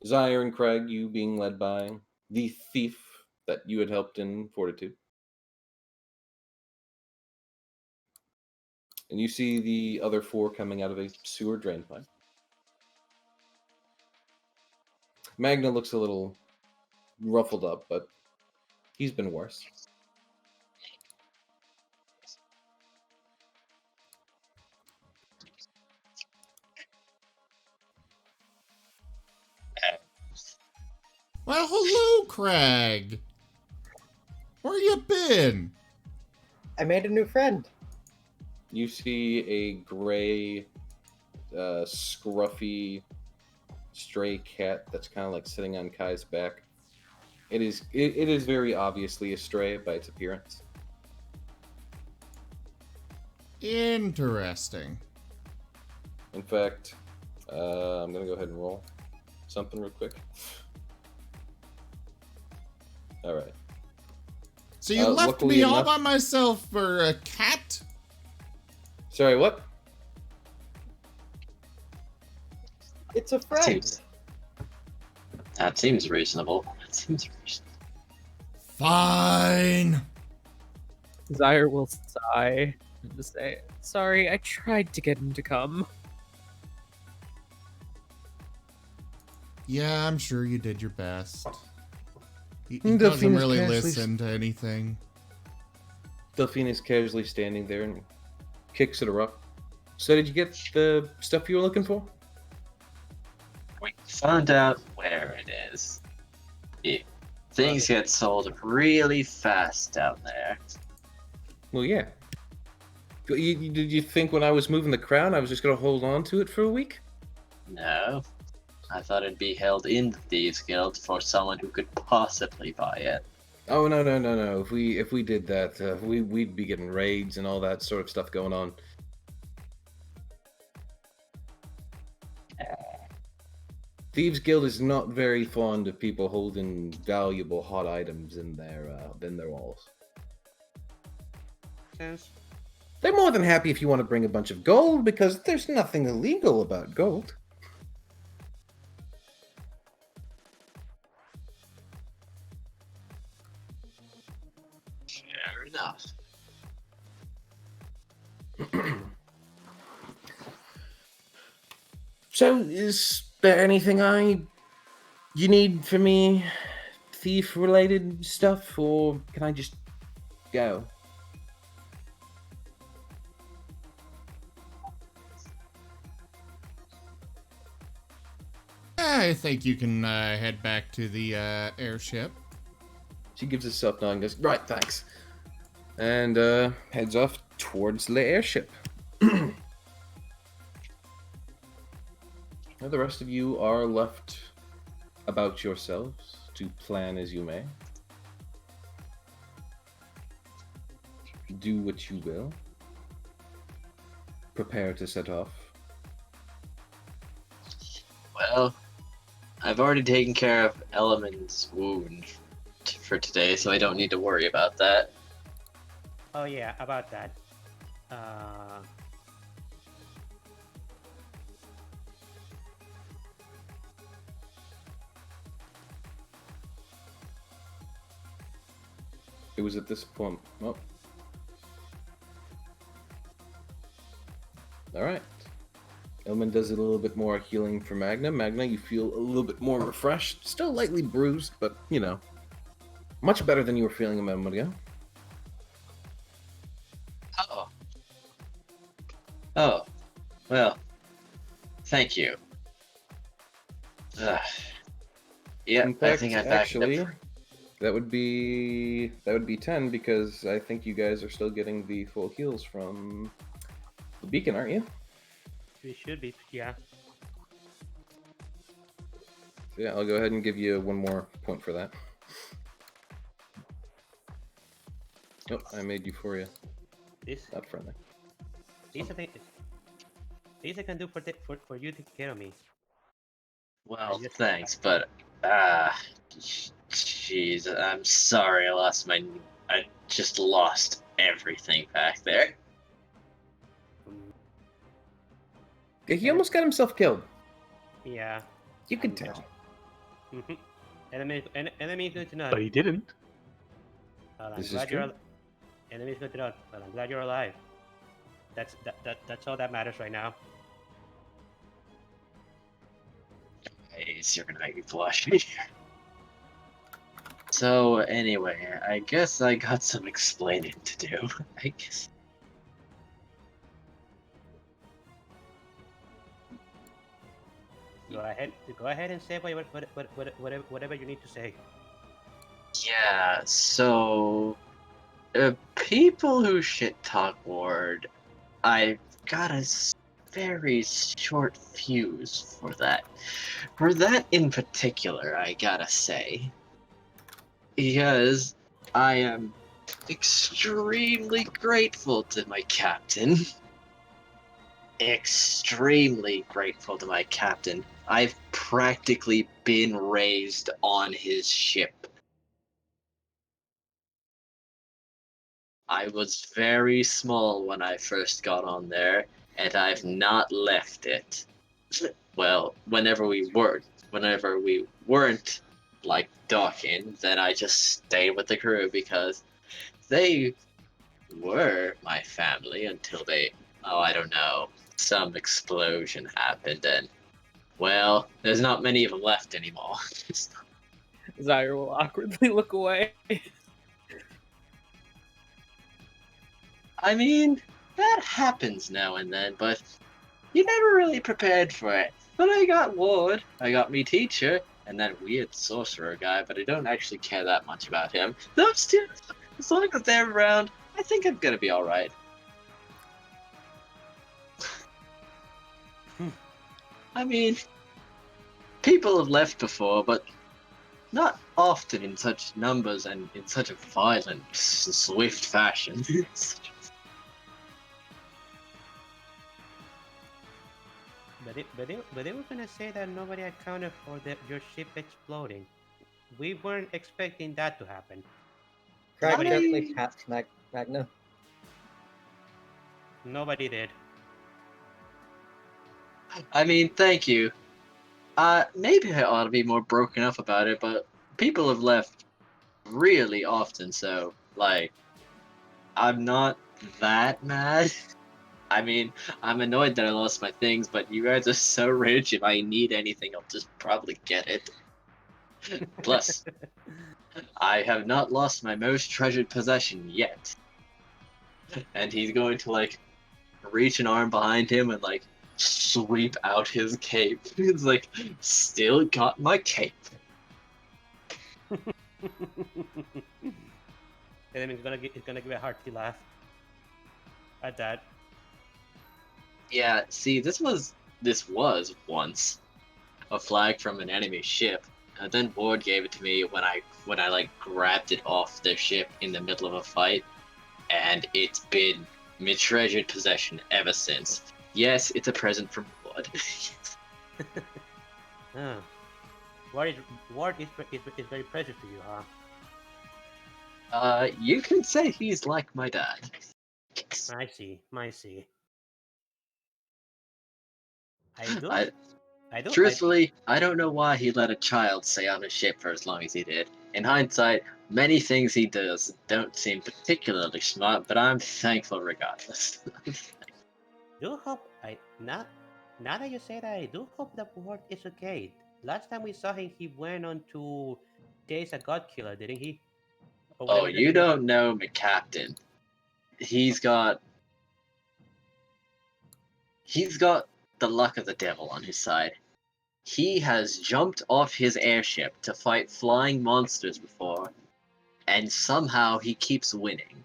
Zyre and Craig, you being led by the thief that you had helped in Fortitude. And you see the other four coming out of a sewer drain pipe. Magna looks a little ruffled up, but he's been worse. Well, hello, Craig. Where you been? I made a new friend. You see a gray, scruffy, stray cat that's kind of like sitting on Kai's back. It is very obviously a stray by its appearance. Interesting. In fact, I'm gonna go ahead and roll something real quick. All right. So you left luckily me all enough- by myself for a cat? Sorry, what? It's a friend. That seems reasonable. Fine. Zyre will sigh and just say, "Sorry, I tried to get him to come." Yeah, I'm sure you did your best. He Delphine doesn't is really casually- listen to anything. Delphine is casually standing there and kicks at her up. So did you get the stuff you were looking for? We found out where it is. Things get sold really fast down there. Well, yeah. Did you think when I was moving the crown, I was just gonna hold on to it for a week? No. I thought it'd be held in the Thieves Guild for someone who could possibly buy it. Oh no! If we did that, we'd be getting raids and all that sort of stuff going on. Thieves Guild is not very fond of people holding valuable hot items in their walls. Sense. They're more than happy if you want to bring a bunch of gold, because there's nothing illegal about gold. Fair enough. So, is there anything you need from me, thief-related stuff, or can I just go? I think you can head back to the airship. She gives a soft nod and goes, right, thanks. And heads off towards the airship. Now the rest of you are left about yourselves to plan as you may. Do what you will. Prepare to set off. Well, I've already taken care of Element's wound for today, so I don't need to worry about that. Oh yeah, about that. It was at this point. Oh. Alright. Elman does a little bit more healing for Magna. Magna, you feel a little bit more refreshed. Still lightly bruised, but, you know, much better than you were feeling a moment ago. Oh. Oh. Well. Thank you. Yeah, In I fact, think I backed actually, up. that would be 10, because I think you guys are still getting the full heals from the beacon, aren't you? We should be, yeah. So yeah, I'll go ahead and give you one more point for that. Nope, I made you for you. This, Not friendly. these I think, these I can do for you to take care of me. Well, Yes. thanks, but jeez, I'm sorry I just lost everything back there. Yeah, he almost got himself killed. Yeah. You could I'm tell. just- Mhm. Enemy good to know. But he didn't. Well, I'm This is glad you're true. enemy's good to know. But I'm glad you're alive. That's all that matters right now. Jeez, you're gonna make me blush. So anyway, I guess I got some explaining to do. I guess. Go ahead and say whatever you need to say. Yeah, so people who shit talk Ward, I've got a very short fuse for that. For that in particular, I gotta say, because I am extremely grateful to my captain. Extremely grateful to my captain. I've practically been raised on his ship. I was very small when I first got on there, and I've not left it. Well, whenever we weren't like docking, then I just stayed with the crew because they were my family until I don't know, some explosion happened, and well, there's not many of them left anymore. Zyre will awkwardly look away. I mean, that happens now and then, but you never really prepared for it. But I got Ward, I got me teacher, and that weird sorcerer guy, but I don't actually care that much about him. Those two, as long as they're around, I think I'm gonna be alright. I mean, people have left before, but not often in such numbers and in such a violent, swift fashion. But they were gonna say that nobody accounted for your ship exploding. We weren't expecting that to happen. Craig I gently mean- pats Magna. Nobody did. I mean, thank you. Maybe I ought to be more broken up about it, but people have left really often, so, like, I'm not that mad. I mean, I'm annoyed that I lost my things, but you guys are so rich, if I need anything, I'll just probably get it. Plus, I have not lost my most treasured possession yet. And he's going to, like, reach an arm behind him and, like, sweep out his cape. He's like, still got my cape. And then it's gonna give a hearty laugh at that. Yeah, see, this was once a flag from an enemy ship. Then Ward gave it to me when I like grabbed it off their ship in the middle of a fight, and it's been my treasured possession ever since. Yes, it's a present from Ward. Huh. Ward is very precious to you, huh? You can say he's like my dad. I see. Truthfully, I don't know why he let a child stay on his ship for as long as he did. In hindsight, many things he does don't seem particularly smart, but I'm thankful regardless. Now that you say that, I do hope that Ward is okay. Last time we saw him, he went on to chase a god killer, didn't he? Or Oh, whatever the you name don't know McCaptain. He's got the luck of the devil on his side. He has jumped off his airship to fight flying monsters before, and somehow he keeps winning.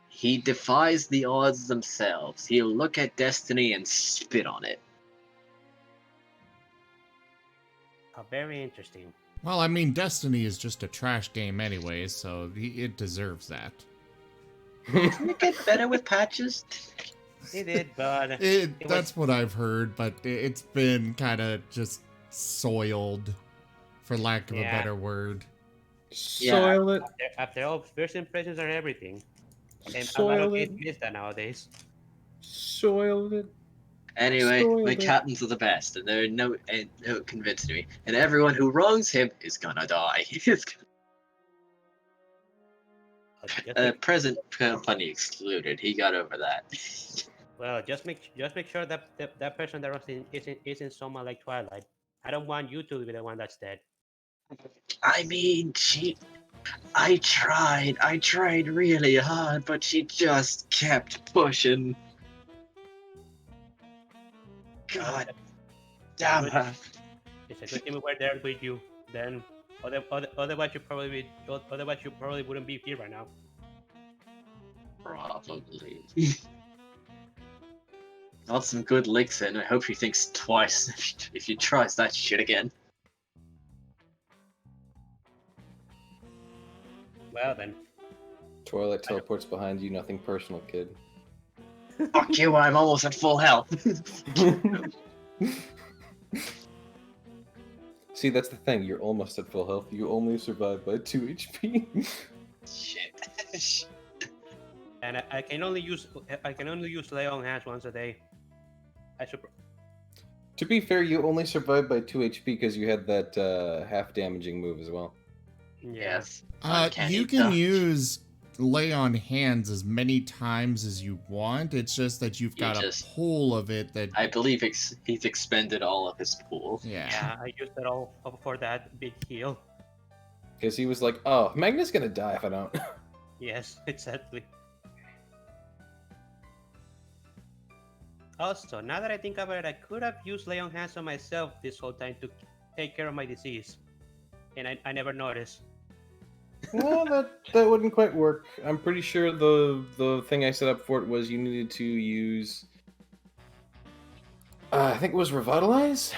He defies the odds themselves. He'll look at destiny and spit on it. Very interesting. Well, I mean, Destiny is just a trash game anyway, so it deserves that. Doesn't it get better with patches? He did, but That's what I've heard, but it's been kind of just soiled, for lack of a better word. Soil it. After all, first impressions are everything, and a lot Soil of it. kids miss that nowadays. Soil it. Anyway, Soiled my it. captains are the best, and they're no convincing me. And everyone who wrongs him is gonna die. Present company excluded. He got over that. Well, just make sure that that person that runs isn't someone like Twilight. I don't want you to be the one that's dead. I mean, I tried really hard, but she just kept pushing. God damn her. It's a good thing we were there with you. Then, otherwise you probably wouldn't be here right now. Probably. Got some good licks in. I hope she thinks twice if she tries that shit again. Well then. Twilight teleports behind you. Nothing personal, kid. Fuck you! I'm almost at full health. See, that's the thing. You're almost at full health. You only survive by 2 HP. Shit. And I can only use lay on hands once a day. To be fair, you only survived by 2 HP because you had that half damaging move as well. Yeah. Yes. You can use lay on hands as many times as you want. It's just that you've got a pool of it that I believe he's expended all of his pool. Yeah, I used it all for that big heal. Because he was like, "Oh, Magna's gonna die if I don't." Yes, exactly. Also, now that I think about it, I could have used lay on hands on myself this whole time to take care of my disease, and I never noticed. Well, that wouldn't quite work. I'm pretty sure the thing I set up for it was you needed to use I think it was Revitalize.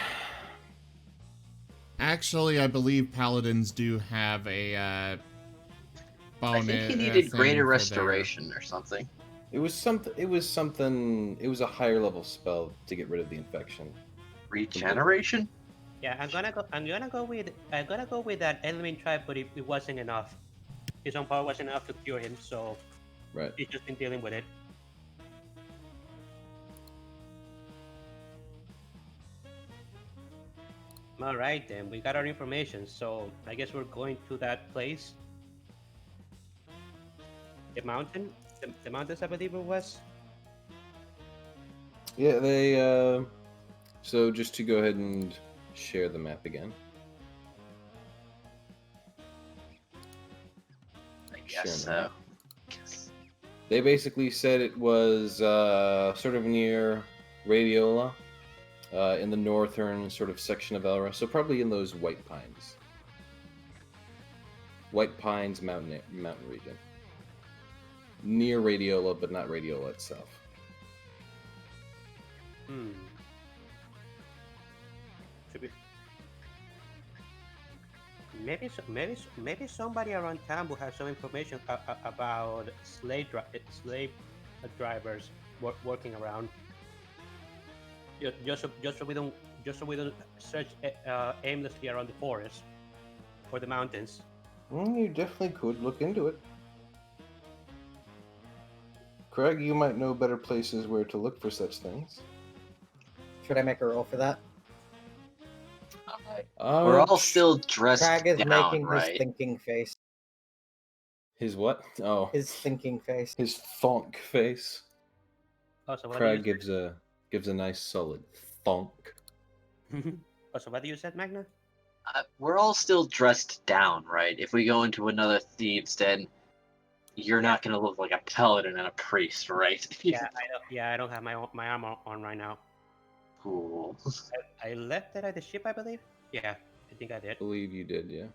Actually, I believe paladins do have a bonus. I think he thing needed greater for restoration or something. It was something. It was something. It was a higher level spell to get rid of the infection. Regeneration? Yeah, I'm gonna go. I'm gonna go with. I'm gonna go with that element tribe, but it wasn't enough. His own power wasn't enough to cure him, so Right. he's just been dealing with it. All right, then we got our information. So I guess we're going to that place. The mountain. The mountains, I believe it was. Yeah. They. So just to go ahead and share the map again. I guess Sure, so. man. They basically said it was sort of near Radiola, in the northern sort of section of Elra, so probably in those White Pines. White Pines mountain region. Near Radiola, but not Radiola itself. Should be. Maybe somebody around town will have some information about slave drivers working around. Just so we don't search aimlessly around the forest or the mountains. You definitely could look into it. Craig, you might know better places where to look for such things. Should I make a roll for that? We're all still dressed Crag is down, making right? his thinking face. His what? Oh, His thinking face. his thonk face. Oh, so what Craig do gives a nice solid thonk. Oh, so what do you said, Magna? We're all still dressed down, right? If we go into another thieves' den, you're not gonna look like a paladin and a priest, right? I don't have my armor on right now. Cool. I left it at the ship, I believe. Yeah, I think I did. I believe you did, yeah.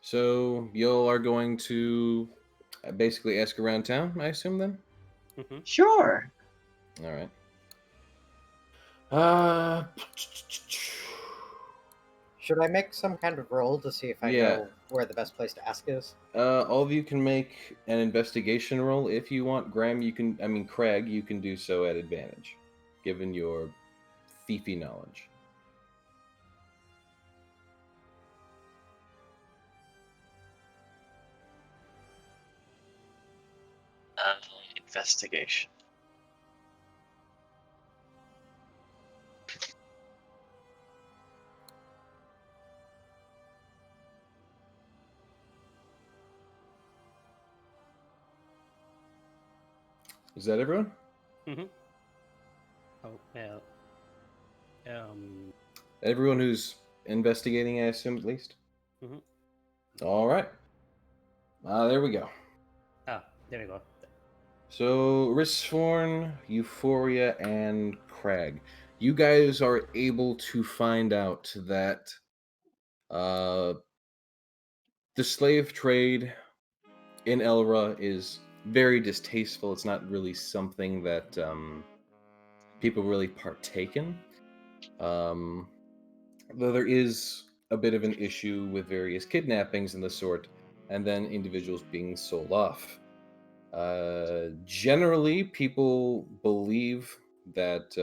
So y'all are going to basically ask around town, I assume then? Sure. All right. Should I make some kind of roll to see if I Yeah. know where the best place to ask is? All of you can make an investigation roll if you want. Graham, Craig, you can do so at advantage, given your thiefy knowledge. Investigation. Is that everyone? Oh well. Everyone who's investigating, I assume, at least? Mhm. All right. There we go. Ah, there we go. So, Risforn, Euphoria, and Crag. You guys are able to find out that the slave trade in Elra is very distasteful. It's not really something that people really partake in. Though there is a bit of an issue with various kidnappings and the sort, and then individuals being sold off. Generally, people believe that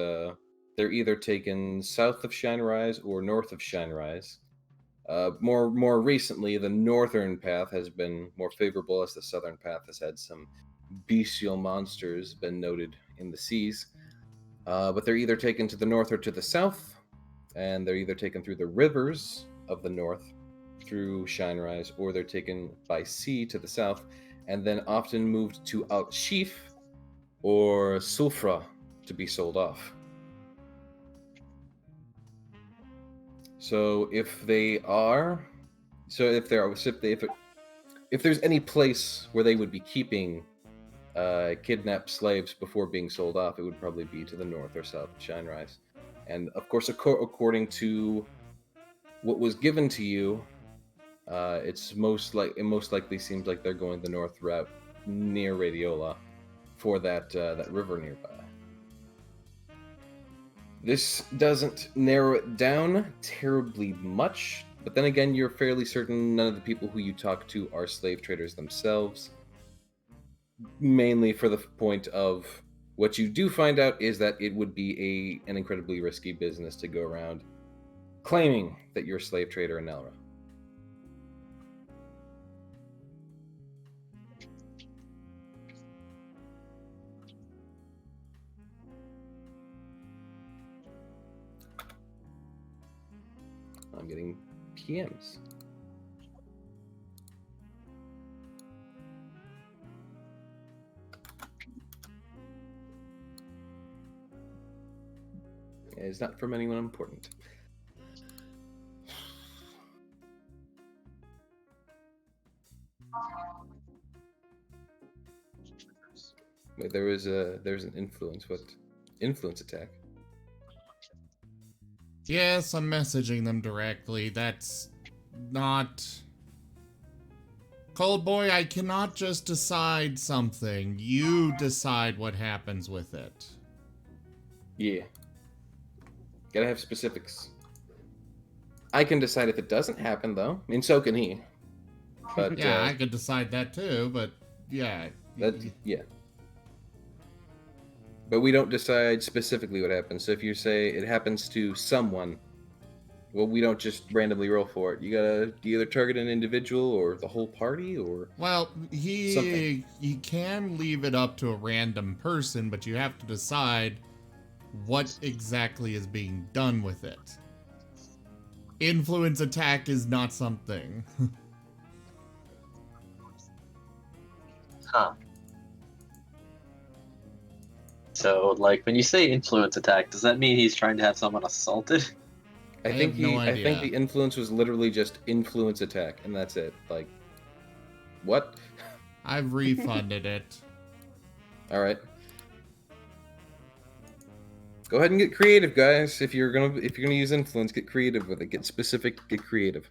they're either taken south of Shinerise or north of Shinerise. More recently, the northern path has been more favorable, as the southern path has had some bestial monsters been noted in the seas. But they're either taken to the north or to the south, and they're either taken through the rivers of the north through Shinerise, or they're taken by sea to the south, and then often moved to Altsheaf or Sulfra to be sold off. So if there's any place where they would be keeping kidnapped slaves before being sold off, it would probably be to the north or south of Shinerise. And of course, according to what was given to you, it most likely seems like they're going the north route near Radiola for that river nearby. This doesn't narrow it down terribly much, but then again, you're fairly certain none of the people who you talk to are slave traders themselves. Mainly for the point of what you do find out is that it would be an incredibly risky business to go around claiming that you're a slave trader in Elra. I'm getting PMs. It's not from anyone important. Wait, there's an influence attack. Yes, I'm messaging them directly. That's not... Cold boy, I cannot just decide something. You decide what happens with it. Yeah. Gotta have specifics. I can decide if it doesn't happen, though. I mean, so can he. But yeah, I could decide that too, but yeah. Yeah. But we don't decide specifically what happens. So if you say it happens to someone, well, we don't just randomly roll for it. You gotta either target an individual or the whole party, or Well, something. he can leave it up to a random person, but you have to decide what exactly is being done with it. Influence attack is not something. Huh. So, like, when you say influence attack, does that mean he's trying to have someone assaulted? I think have no I think idea. the influence was literally just influence attack, and that's it. Like, what? I've refunded it. All right. Go ahead and get creative, guys. If you're gonna use influence, get creative with it. Get specific. Get creative.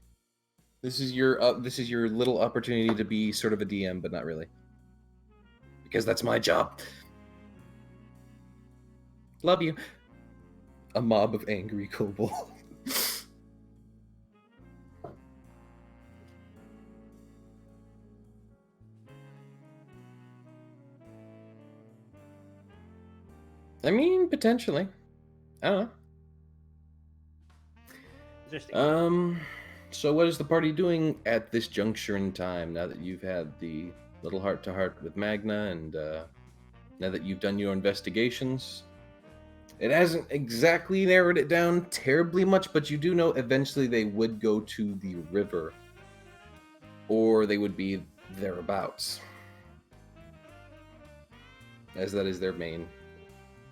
This is your little opportunity to be sort of a DM, but not really, because that's my job. Love you. A mob of angry kobolds. I mean, potentially. I don't know. Interesting. So what is the party doing at this juncture in time, now that you've had the little heart-to-heart with Magna, and now that you've done your investigations? It hasn't exactly narrowed it down terribly much, but you do know eventually they would go to the river, or they would be thereabouts, as that is their main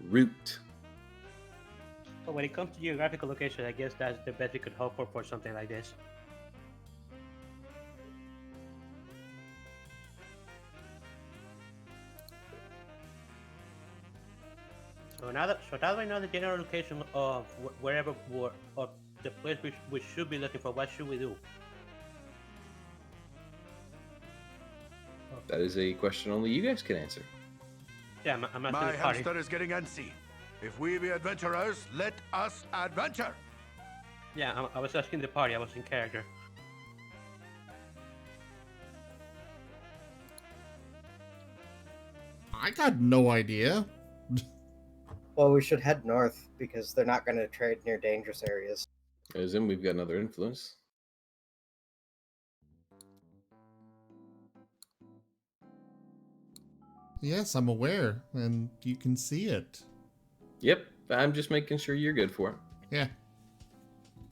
route. So when it comes to geographical location, I guess that's the best we could hope for something like this. So now that I know the general location of wherever of the place we should be looking for, what should we do? That is a question only you guys can answer. Yeah, I'm not My the party. hamster is getting antsy. If we be adventurers, let us adventure. Yeah, I was asking the party. I was in character. I got no idea. Well, we should head north because they're not going to trade near dangerous areas. As in, we've got another influence. Yes, I'm aware, and you can see it. Yep, I'm just making sure you're good for it. Yeah.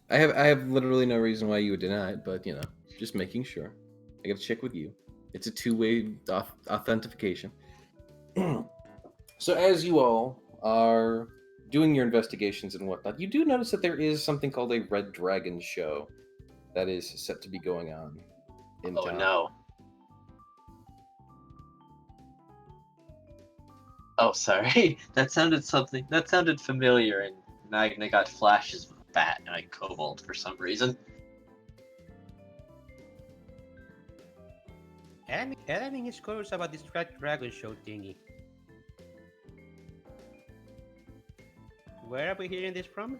I have literally no reason why you would deny it, but you know, just making sure. I gotta check with you. It's a two-way authentication. So as you all are doing your investigations and whatnot, you do notice that there is something called a Red Dragon show that is set to be going on in Oh town. no. Oh, sorry. That sounded familiar and Magna got flashes of a bat and a kobold for some reason. Elamin is curious about this Red Dragon show thingy. Where are we hearing this from?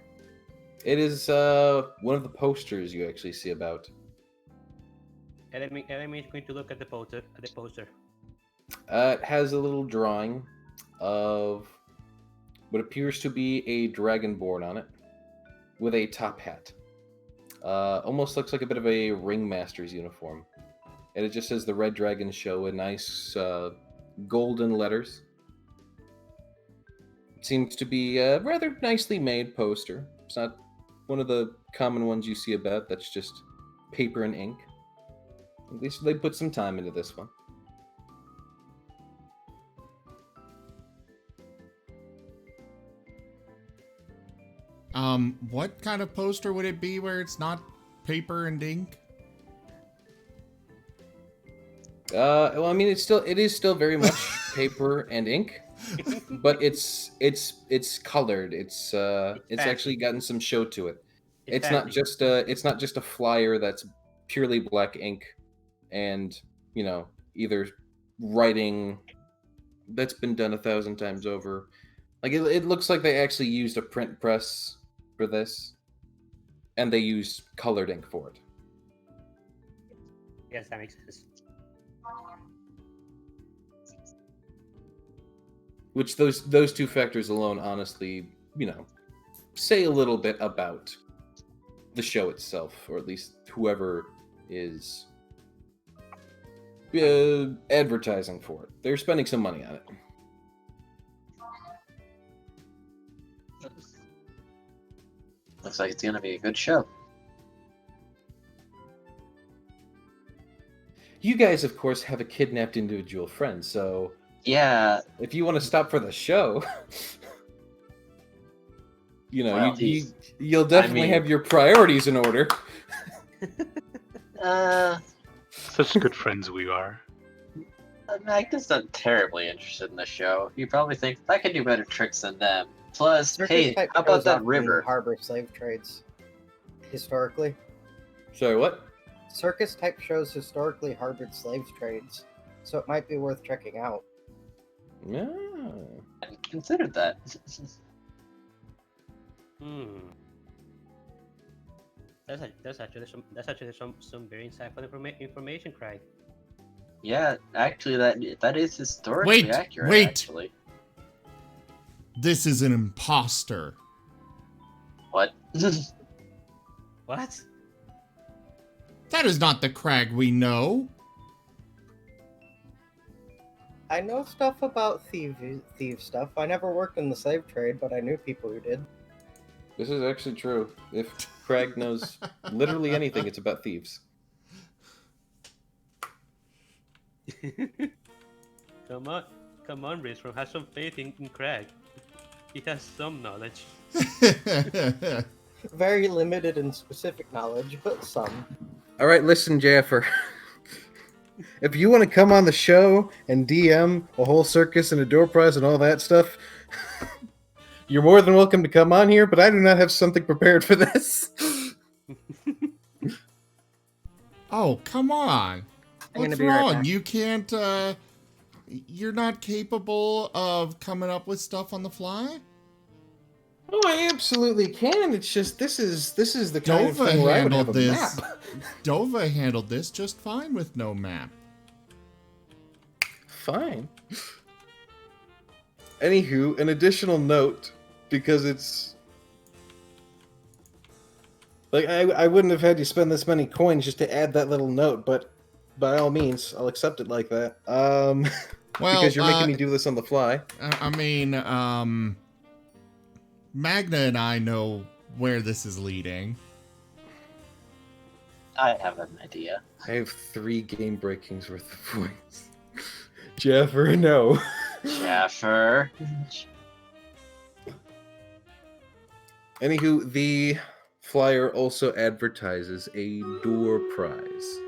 It is one of the posters you actually see about. Elamin is going to look at the poster. It has a little drawing of what appears to be a dragonborn on it, with a top hat. Almost looks like a bit of a ringmaster's uniform. And it just says the Red Dragon Show in nice golden letters. It seems to be a rather nicely made poster. It's not one of the common ones you see about that's just paper and ink. At least they put some time into this one. What kind of poster would it be where it's not paper and ink? Well, I mean, it is still very much paper and ink, but it's colored. It's actually gotten some show to it. It's not just a flyer that's purely black ink, and either writing that's been done 1,000 times over. Like it looks like they actually used a print press for this, and they used colored ink for it. Yes, that makes sense. Which those two factors alone, honestly, say a little bit about the show itself, or at least whoever is advertising for it. They're spending some money on it. Looks like it's gonna be a good show. You guys, of course, have a kidnapped individual friend, so Yeah. if you want to stop for the show, Well, you'll definitely have your priorities in order. Such good friends we are. Magna's not terribly interested in the show. You probably think I can do better tricks than them. Plus, Circus hey, type how about shows that often river? harbor slave trades. Historically. Sorry, what? Circus type shows historically harbored slave trades, so it might be worth checking out. Yeah. I hadn't considered that. That's actually some very insightful information, Craig. Yeah, actually, that is historically accurate. Wait. Actually. This is an imposter. What? What? That is not the Crag we know. I know stuff about thief stuff. I never worked in the slave trade, but I knew people who did. This is actually true. If Craig knows literally anything, it's about thieves. Come on, Risforn, have some faith in Craig. He has some knowledge. Very limited and specific knowledge, but some. All right, listen, Jaffer. If you want to come on the show and DM a whole circus and a door prize and all that stuff, you're more than welcome to come on here, but I do not have something prepared for this. Oh, come on. I'm gonna What's be right wrong? back. You can't, you're not capable of coming up with stuff on the fly? Oh, I absolutely can. It's just this is the kind of Dova thing where I would have handled a this. map. Dova handled this just fine with no map. Fine. Anywho, an additional note, because it's like I wouldn't have had you spend this many coins just to add that little note, but by all means, I'll accept it like that. Well, because you're making me do this on the fly. I mean, Magna and I know where this is leading. I have an idea. I have 3 game breakings worth of points. Jaffer, no. Jaffer. Anywho, the flyer also advertises a door prize.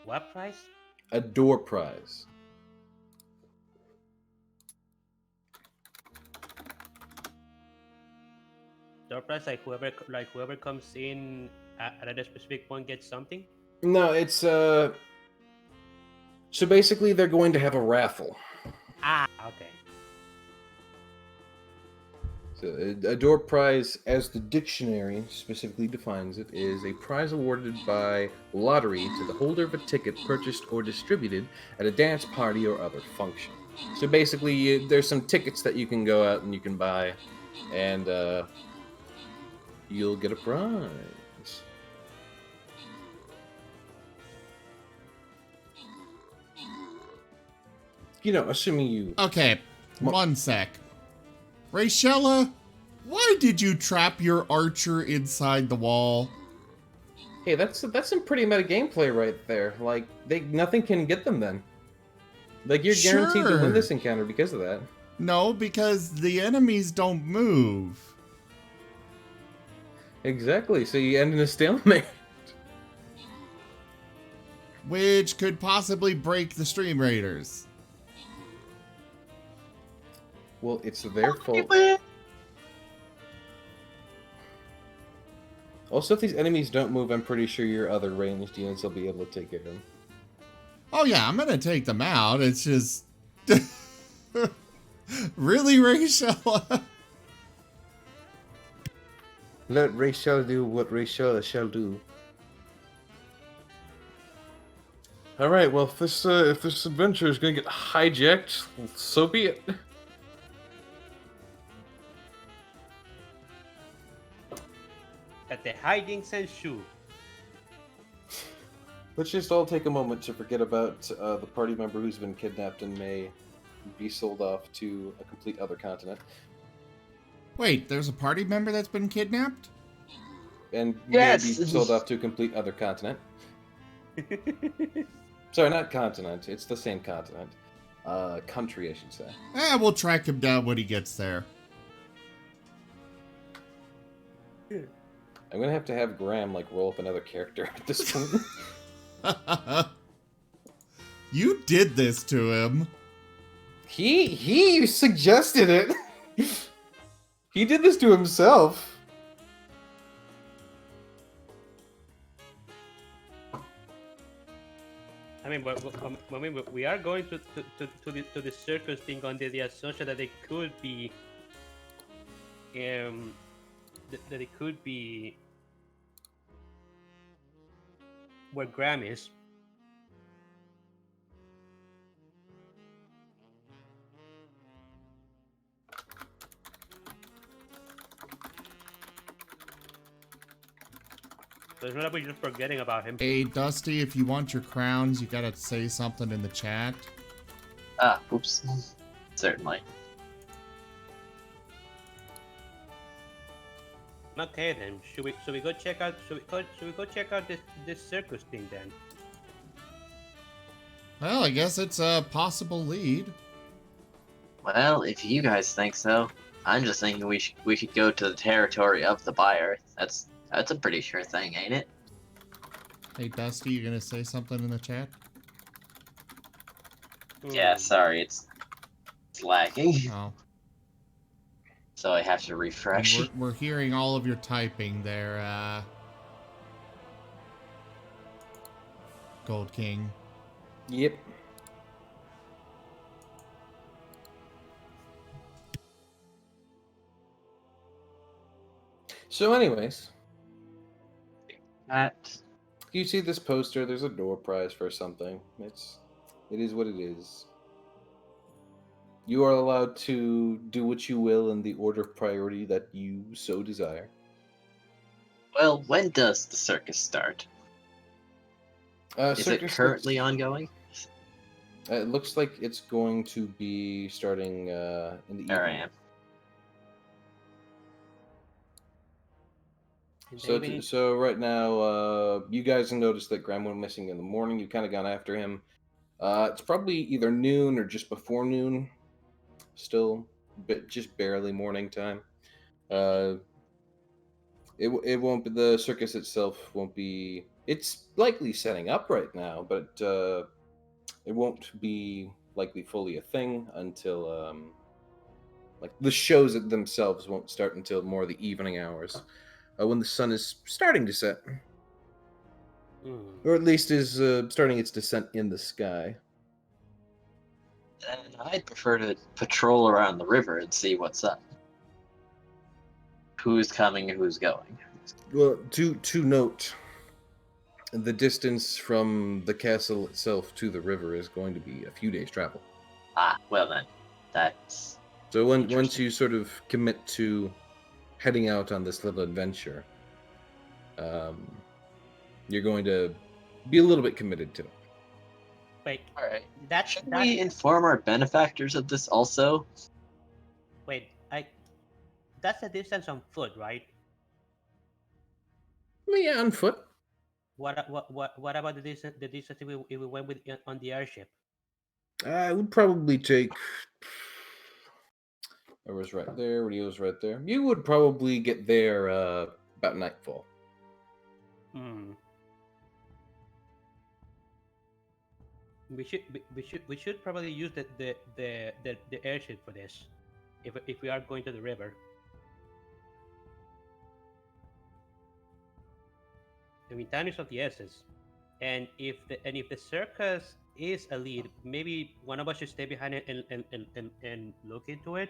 What price? A door prize. door prize, like whoever comes in at a specific point gets something. No, it's so basically they're going to have a raffle. Ah, okay. So a door prize, as the dictionary specifically defines it, is a prize awarded by lottery to the holder of a ticket purchased or distributed at a dance party or other function. So basically, there's some tickets that you can go out and you can buy, and you'll get a prize. You know, assuming you... Okay, one sec. Rachella, why did you trap your archer inside the wall? Hey, that's some pretty meta gameplay right there. Like, nothing can get them then. Like, you're guaranteed to win Sure. this encounter because of that. No, because the enemies don't move. Exactly, so you end in a stalemate. Which could possibly break the Stream Raiders. Well, it's their fault. Also, if these enemies don't move, I'm pretty sure your other ranged units will be able to take care of them. Oh yeah, I'm gonna take them out. It's just... Really, Rachella? Let Rachel do what Rachel shall do. Alright, well, if this adventure is gonna get hijacked, so be it. That the hijinks ensue. Let's just all take a moment to forget about the party member who's been kidnapped and may be sold off to a complete other continent. Wait, there's a party member that's been kidnapped? And Yes! may be sold off to a complete other continent. Sorry, not continent. It's the same continent. Country, I should say. We'll track him down when he gets there. I'm gonna have to have Graham, like, roll up another character at this point. You did this to him. He suggested it. He did this to himself. I mean, we are going to the circus thing under the assumption that they could be, that it could be where Graham is. So it's not like we're just forgetting about him. Hey, Dusty, if you want your crowns, you gotta say something in the chat. Ah, oops. Certainly. Okay then, should we go check out this circus thing then? Well, I guess it's a possible lead. Well, if you guys think so, I'm just thinking we should go to the territory of the buyer. That's a pretty sure thing, ain't it? Hey, Dusty, you gonna say something in the chat? Yeah, sorry, it's lagging, Oh. so I have to refresh. We're hearing all of your typing there, Gold King. Yep. So anyways, you see this poster, there's a door prize for something. It is what it is. You are allowed to do what you will in the order of priority that you so desire. Well, when does the circus start? Is it Circus currently ongoing? It looks like it's going to be starting in the evening. There I am. So right now, you guys have noticed that Graham went missing in the morning. You've kind of gone after him. It's probably either noon or just before noon. Still, but just barely morning time. It won't be, the circus itself won't be. It's likely setting up right now, but it won't be likely fully a thing until Like the shows themselves won't start until more the evening hours, when the sun is starting to set, or at least is starting its descent in the sky. And I'd prefer to patrol around the river and see what's up. Who's coming, who's going. Well, to note, the distance from the castle itself to the river is going to be a few days' travel. Ah, well then, that's So once interesting. you sort of commit to heading out on this little adventure, you're going to be a little bit committed to it. Wait, All right. that's Should that. we inform our benefactors of this also? Wait, that's the distance on foot, right? Yeah, on foot. What about the distance? The distance if we went with on the airship? It would probably take. I was right there. Radio's right there. You would probably get there about nightfall. Hmm. We should probably use the airship for this, if we are going to the river. I mean, time is of the essence, and if the circus is a lead, maybe one of us should stay behind it and look into it.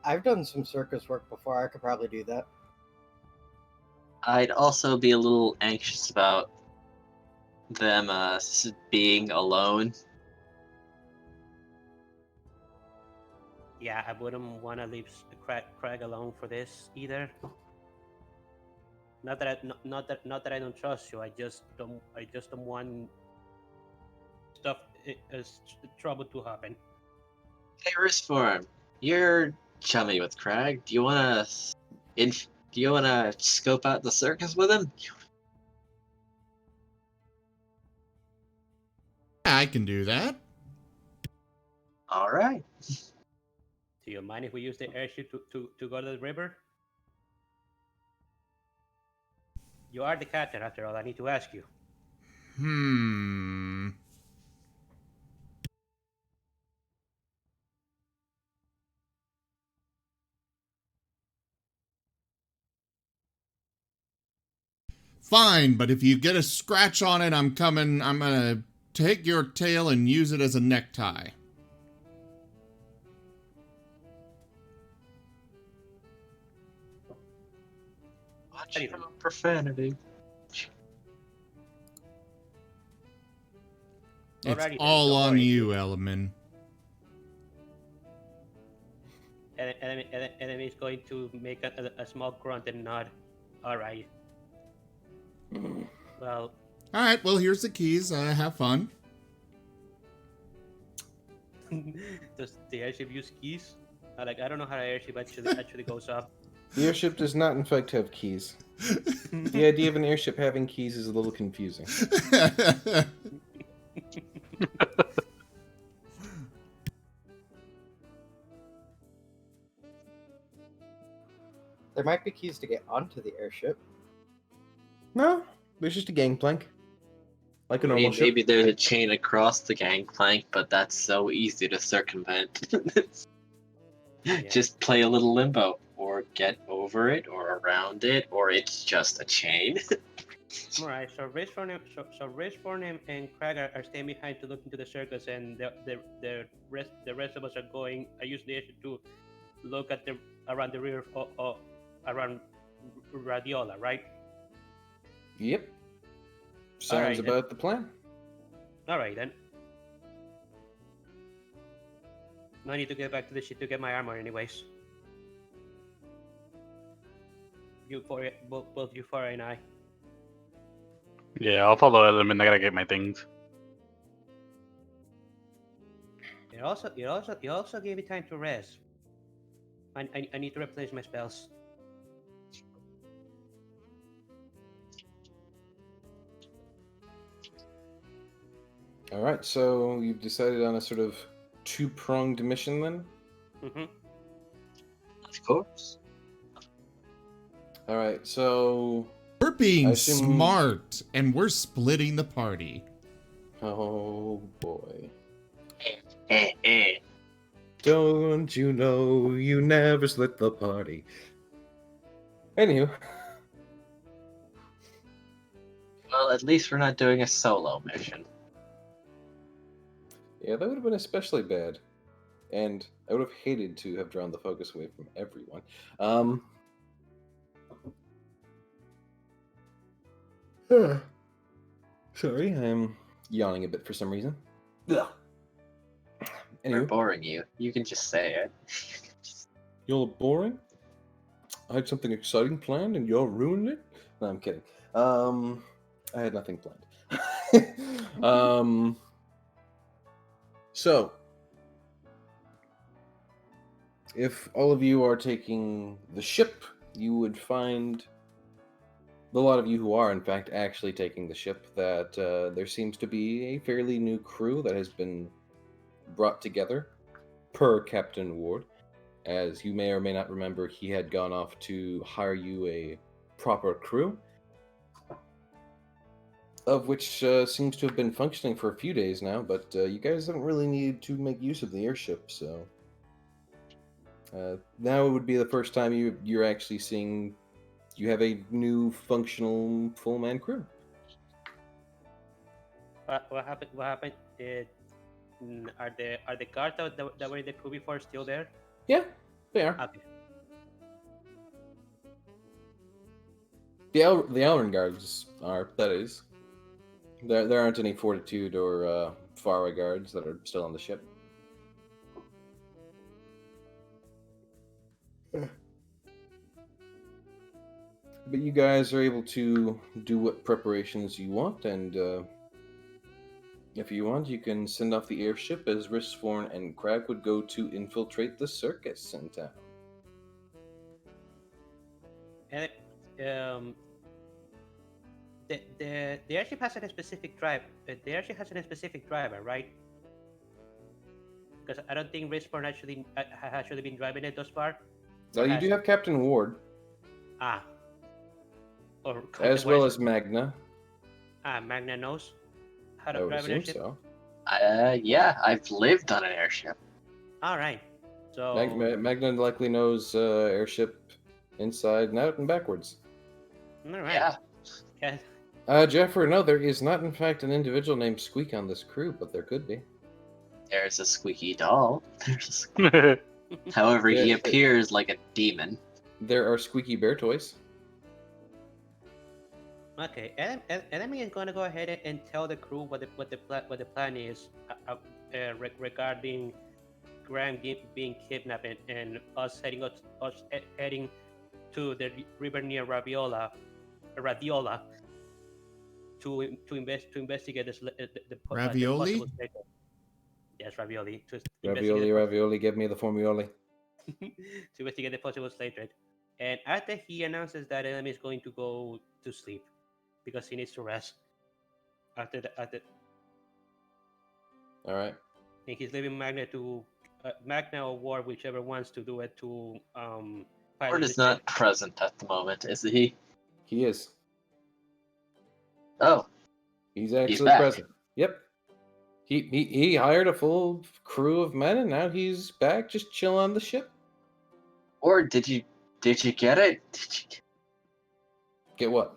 I've done some circus work before. I could probably do that. I'd also be a little anxious about them being alone. Yeah, I wouldn't want to leave Craig alone for this either. Not that I don't trust you. I just don't want stuff trouble to happen. Hey, Risforn, you're chummy with Crag. Do you wanna scope out the circus with him? I can do that. All right. Do you mind if we use the airship to go to the river? You are the captain, after all. I need to ask you. Fine, but if you get a scratch on it, I'm gonna take your tail and use it as a necktie. Watch your profanity. It's Alrighty then, all don't on worry. you, Elliman. Enemy is going to make a small grunt and nod. All right. Well, All right, well, here's the keys. Have fun. does the airship use keys? I don't know how the airship actually goes up. The airship does not, in fact, have keys. The idea of an airship having keys is a little confusing. There might be keys to get onto the airship. No, there's just a gangplank. Like a I normal mean, ship. maybe there's a chain across the gangplank, but that's so easy to circumvent. Yeah. Just play a little limbo, or get over it, or around it, or it's just a chain. All right. So Risforn and Craig are staying behind to look into the circus, and the rest of us are going. I use the airship to look at around the river, around Radiola, right? Yep. Sounds Alright, then. about the plan. All right then. I need to get back to the ship to get my armor, anyways. Both you four and I. Yeah, I'll follow Element. I gotta get my things. It also gave me time to rest. I need to replenish my spells. All right, so you've decided on a sort of two-pronged mission then? Mm-hmm. Of course. All right, so... We're being I assume- smart, and we're splitting the party. Oh, boy. Eh. Don't you know you never split the party? Anywho, Well, at least we're not doing a solo mission. yeah, that would have been especially bad. And I would have hated to have drawn the focus away from everyone. Sorry, I'm yawning a bit for some reason. Ugh. We're Anyway, boring you. You can just say it. you're boring. I had something exciting planned and y'all ruined it. No, I'm kidding. I had nothing planned. So if all of you are taking the ship, you would find a lot of you who are in fact actually taking the ship that there seems to be a fairly new crew that has been brought together per Captain Ward. As you may or may not remember, he had gone off to hire you a proper crew, of which seems to have been functioning for a few days now, but you guys haven't really needed to make use of the airship, so now it would be the first time you're actually seeing you have a new functional full-man crew. What happened? What happened? Are the guards that were in the crew before still there? Yeah, they are. Okay. The Elrin guards are, that is. There aren't any Fortitude or Furry guards that are still on the ship. But you guys are able to do what preparations you want, and if you want, you can send off the airship as Risforn and Crag would go to infiltrate the circus in town. And the airship has a specific drive. The airship has a specific driver, right? Because I don't think Risforn actually has actually been driving it thus far. Now you do have Captain Ward, Ah. Or as well as Magna. Magna knows how I to would drive an assume airship. so. Yeah, I've lived on an airship. All right. So Magna likely knows airship inside and out and backwards. all right. Yeah. Jeffrey, no, there is not in fact an individual named Squeak on this crew, but there could be. There's a squeaky doll. However, he appears like a demon. There are Squeaky Bear toys. Okay, enemy is going to go ahead and tell the crew what the plan is regarding Graham being kidnapped and us heading to the river near Radiola to investigate the Ravioli? possible slate. Yes, ravioli. Ravioli, give me the formuoli. To investigate the possible slate trade. And after he announces that enemy is going to go to sleep because he needs to rest. After All right. and he's leaving Magna or Ward, whichever wants to do it to Ward is not present at the moment, is he? He is. Oh, He's actually back. present. Yep. He hired a full crew of men, and now he's back, just chilling on the ship. or did you get it? Did you Get what?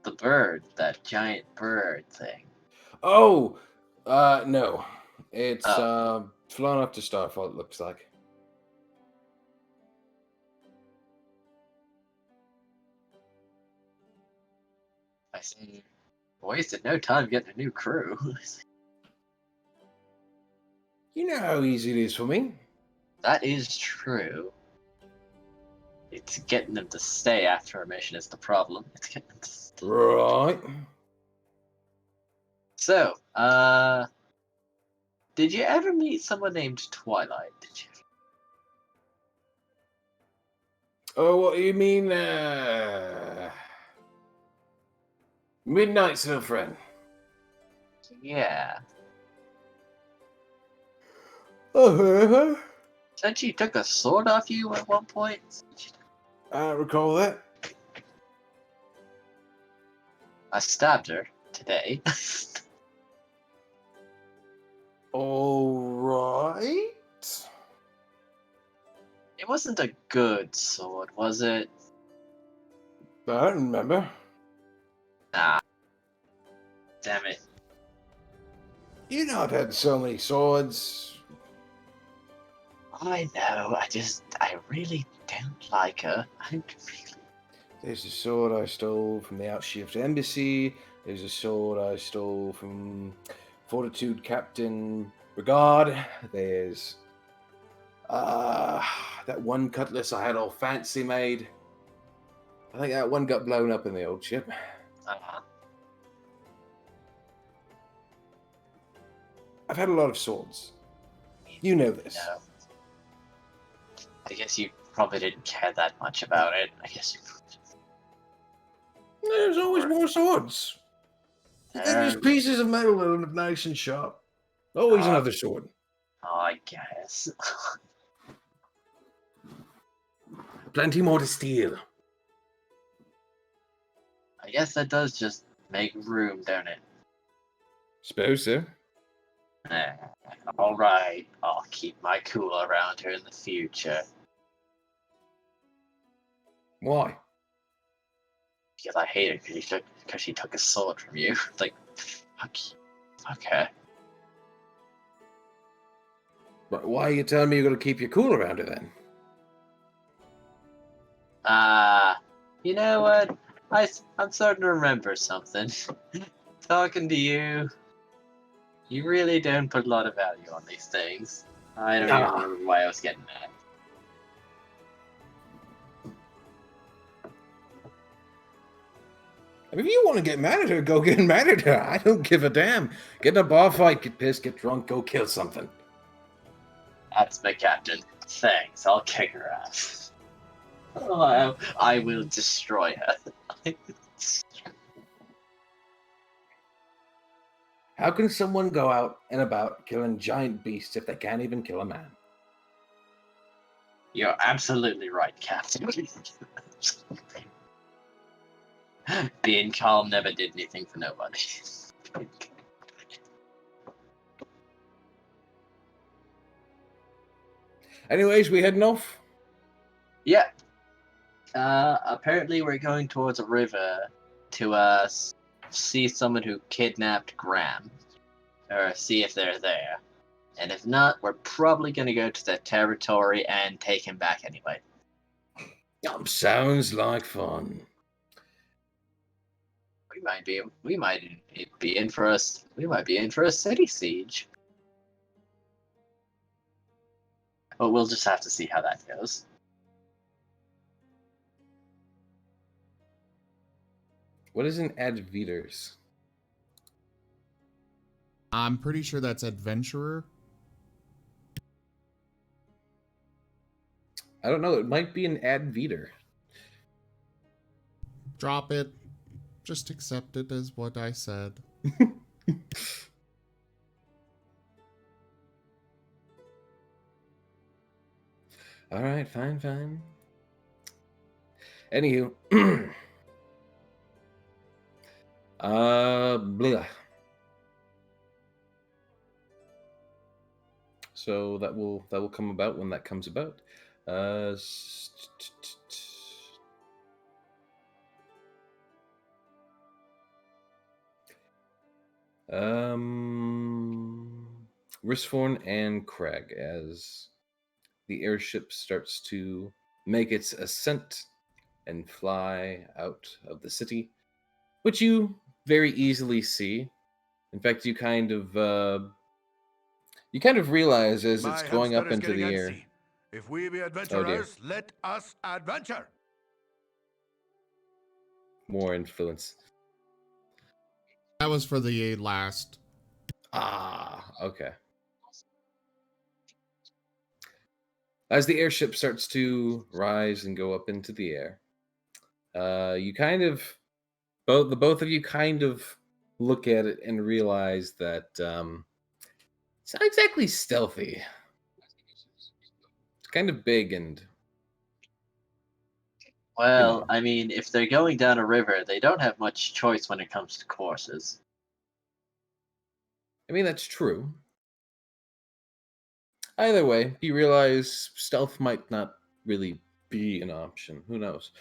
the bird, that giant bird thing? Oh, no. It's flown up to Starfall. It looks like. I see. Wasted no time getting a new crew. You know how easy it is for me. That is true. It's getting them to stay after a mission is the problem. It's getting them to stay. Right. So, did you ever meet someone named Twilight? Did you? Oh, what do you mean? Midnight's little friend. Yeah. Oh, Said she took a sword off you at one point? I don't recall that. I stabbed her today. All right. It wasn't a good sword, was it? I don't remember. Nah. Damn it. You know, I've had so many swords. I know, I really don't like her. There's a sword I stole from the Outshift Embassy. There's a sword I stole from Fortitude Captain Brigade. There's that one cutlass I had all fancy made. I think that one got blown up in the old ship. I've had a lot of swords. You know this. No. I guess you probably didn't care that much about it. I guess you. There's always more swords. They're just pieces of metal that look nice and sharp. Always another sword. I guess. Plenty more to steal. I guess that does just make room, don't it? Suppose so. Alright, I'll keep my cool around her in the future. Why? Because I hate her because she took a sword from you. Like, fuck you. Okay. But why are you telling me you're going to keep your cool around her then? You know what? I'm starting to remember something. Talking to you, you really don't put a lot of value on these things. I don't even remember why I was getting that. I mean, if you want to get mad at her, go get mad at her. I don't give a damn. Get in a bar fight, get pissed, get drunk, go kill something. That's my captain. Thanks, I'll kick her ass. Oh, I will destroy her. How can someone go out and about killing giant beasts if they can't even kill a man? You're absolutely right, Captain. Being calm never did anything for nobody. Anyways, we heading off? Yeah. Apparently we're going towards a river to see someone who kidnapped Graham, or see if they're there. And if not, we're probably gonna go to their territory and take him back anyway. Sounds like fun. We might be in for a city siege. But we'll just have to see how that goes. What is an adveters? I'm pretty sure that's adventurer. I don't know. It might be an adveter. Drop it. Just accept it as what I said. All right, fine. Anywho, blah. So that will come about when that comes about. Risforn and Crag as the airship starts to make its ascent and fly out of the city, which you very easily see. In fact, you kind of realize as it's going up into the air. If we be adventurers, let us adventure. More influence. That was for the last. Okay. As the airship starts to rise and go up into the air, you kind of both of you kind of look at it and realize that it's not exactly stealthy. It's kind of big and. Well, I mean, if they're going down a river, they don't have much choice when it comes to courses. I mean, that's true. Either way, you realize stealth might not really be an option. Who knows?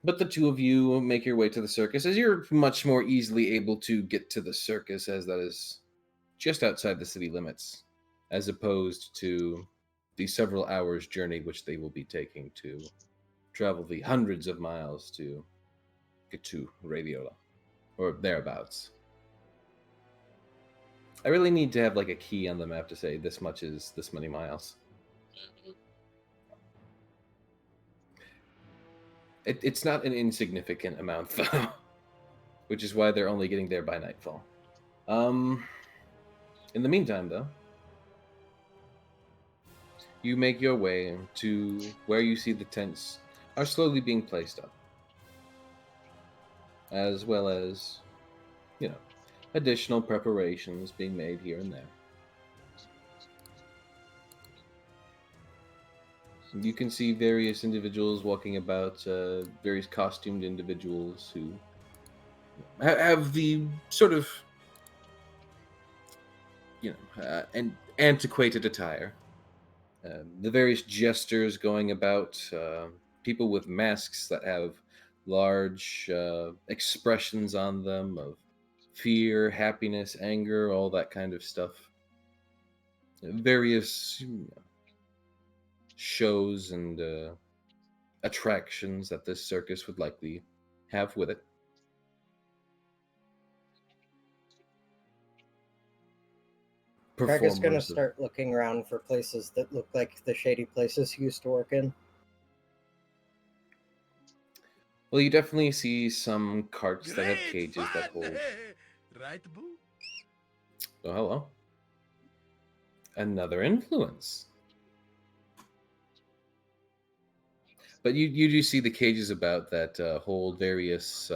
But the two of you make your way to the circus, as you're much more easily able to get to the circus, as that is just outside the city limits, as opposed to the several hours journey which they will be taking to travel the hundreds of miles to get to Radiola, or thereabouts. I really need to have like a key on the map to say this much is this many miles. It's not an insignificant amount, though, which is why they're only getting there by nightfall. In the meantime, though, you make your way to where you see the tents are slowly being placed up, as well as, additional preparations being made here and there. You can see various individuals walking about, various costumed individuals who have the sort of, an antiquated attire. The various jesters going about, people with masks that have large expressions on them of fear, happiness, anger, all that kind of stuff. Various shows and attractions that this circus would likely have with it. Craig is going to Performers of- start looking around for places that look like the shady places he used to work in. Well, you definitely see some carts that have cages that hold. Right, boo? Oh, hello. Another influence. But you do see the cages about that hold various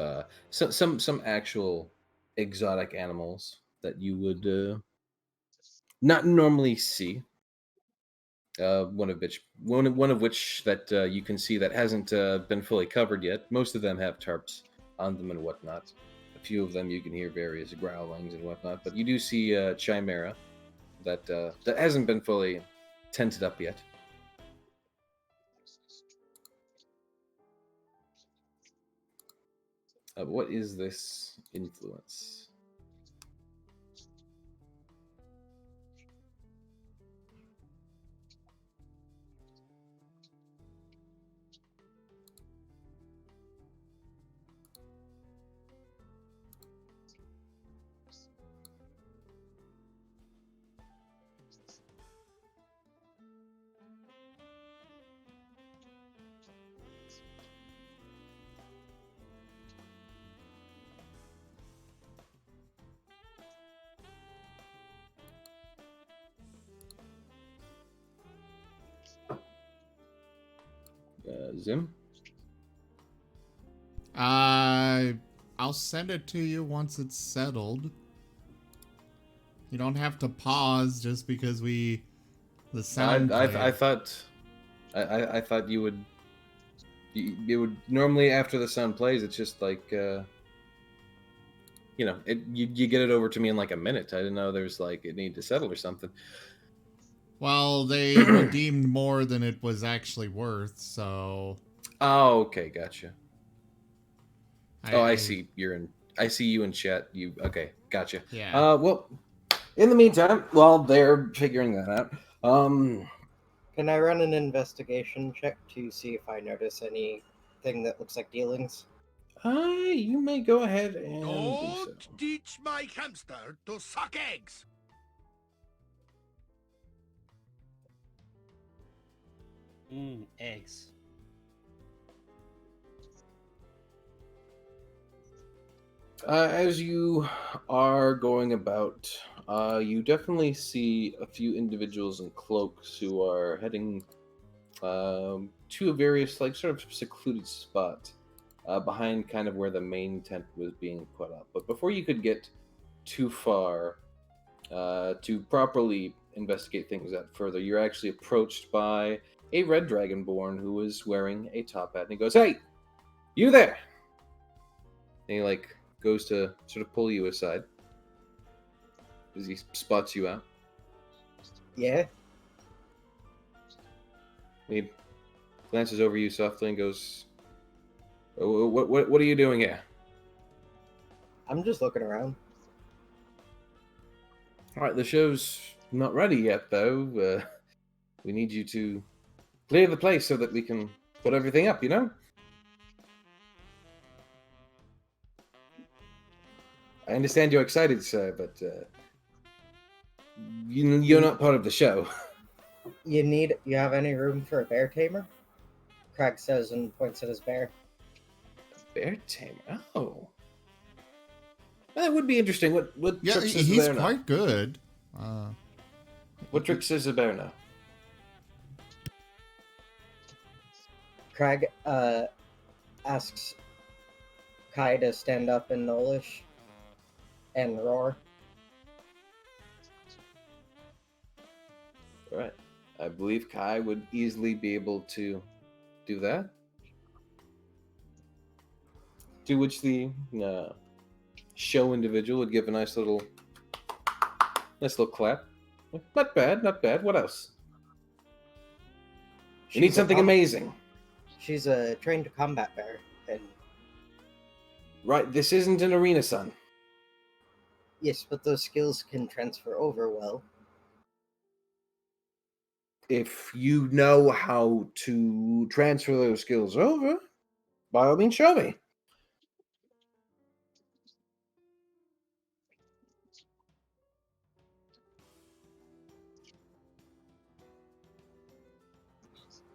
some actual exotic animals that you would not normally see. One of which that you can see that hasn't been fully covered yet. Most of them have tarps on them and whatnot. A few of them you can hear various growlings and whatnot. But you do see Chimera that hasn't been fully tented up yet. What is this influence? Zim? I'll send it to you once it's settled. You don't have to pause just because the sound. I thought you would. You would normally after the sound plays. It's just like you get it over to me in like a minute. I didn't know there's like it needed to settle or something. Well, they redeemed more than it was actually worth, so. Oh, okay, gotcha. I I see. I see you in chat. Okay, gotcha. Yeah. Well, in the meantime, while they're figuring that out, Can I run an investigation check to see if I notice anything that looks like dealings? you may go ahead and do so. Don't teach my hamster to suck eggs. Eggs. As you are going about, you definitely see a few individuals in cloaks who are heading to a various, like, sort of secluded spot behind kind of where the main tent was being put up. But before you could get too far to properly investigate things out further, you're actually approached by a red dragonborn who is wearing a top hat, and he goes, "Hey, you there!" And he like goes to sort of pull you aside as he spots you out. Yeah? He glances over you softly and goes, what are you doing here? I'm just looking around. All right, the show's not ready yet, though. We need you to clear the place so that we can put everything up, you know? I understand you're excited, sir, but you're not part of the show. You have any room for a bear tamer? Craig says and points at his bear. Bear tamer? Oh. That would be interesting. What Yeah, tricks does the he's bear know? quite good. What tricks does the bear know? Craig asks Kai to stand up in Nolish and roar. All right. I believe Kai would easily be able to do that. To which the show individual would give a nice little clap. Not bad, not bad. What else? You need something amazing. She's a trained combat bear, and Right, this isn't an arena, son. yes, but those skills can transfer over well. If you know how to transfer those skills over, by all means, show me.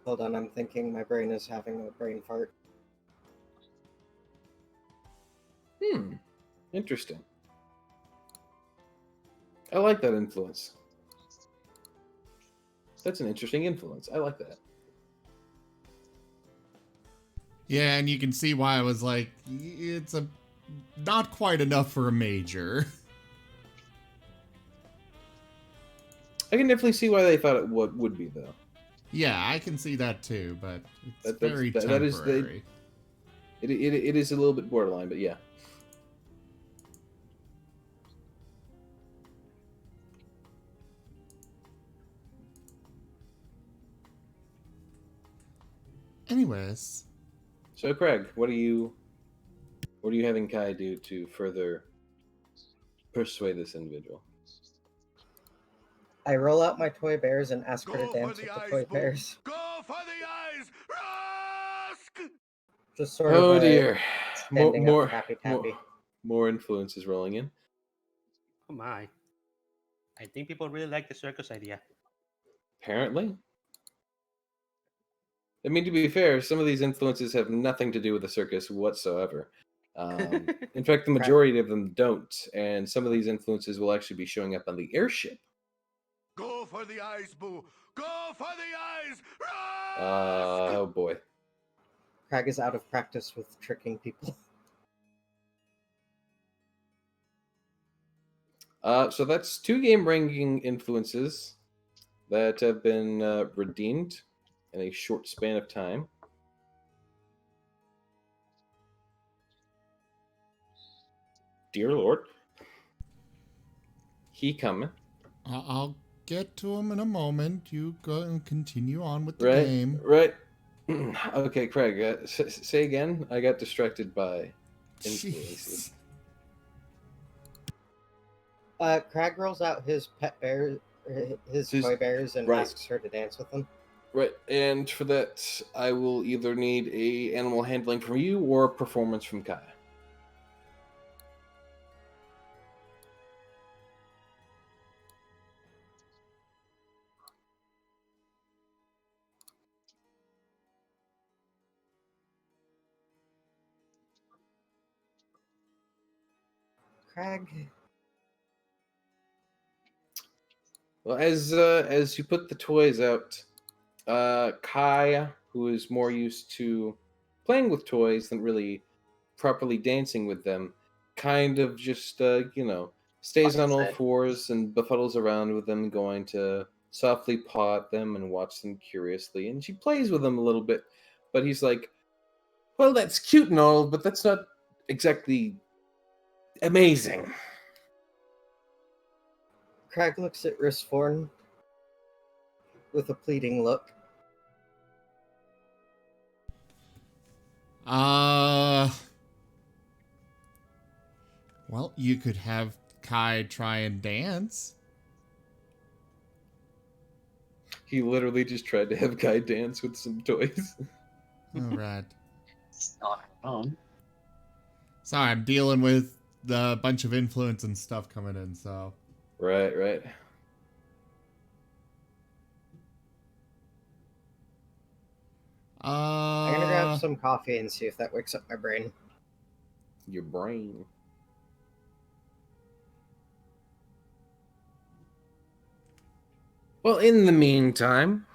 Hold on, I'm thinking my brain is having a brain fart. Interesting. I like that influence. That's an interesting influence. I like that. Yeah, and you can see why I was like, it's not quite enough for a major. I can definitely see why they thought it would be, though. Yeah, I can see that too, but it's very that temporary. It is a little bit borderline, but yeah. Anyways. So, Craig, what are you having Kai do to further persuade this individual? I roll out my toy bears and ask her to dance with the toy bears. Go for the eyes! Rusk! Just sort of dear. standing up, tappy tappy. More influences rolling in. Oh my. I think people really like the circus idea. Apparently. I mean, to be fair, some of these influences have nothing to do with the circus whatsoever. In fact, the majority of them don't, and some of these influences will actually be showing up on the airship. Go for the eyes, boo! Go for the eyes! Rusk! Oh boy. Craig is out of practice with tricking people. So that's 2 game-breaking influences that have been redeemed in a short span of time. Dear Lord. He coming. I'll get to him in a moment. You go and continue on with the Right, game. right. Okay, Craig, say again. I got distracted by influences. Craig rolls out his pet bear, his toy bears, and right. asks her to dance with them. Right, and for that, I will either need a animal handling from you or a performance from Kai. Craig. Well, as you put the toys out, Kai, who is more used to playing with toys than really properly dancing with them, kind of just stays on all fours and befuddles around with them, going to softly paw at them and watch them curiously. And she plays with them a little bit, but he's like, "Well, that's cute and all, but that's not exactly amazing." Craig looks at Risforn with a pleading look. Well, you could have Kai try and dance. He literally just tried to have Guy dance with some toys. All right. It's not wrong. Sorry, I'm dealing with the bunch of influence and stuff coming in, so. Right, right. I'm gonna grab some coffee and see if that wakes up my brain. Your brain. Well, in the meantime,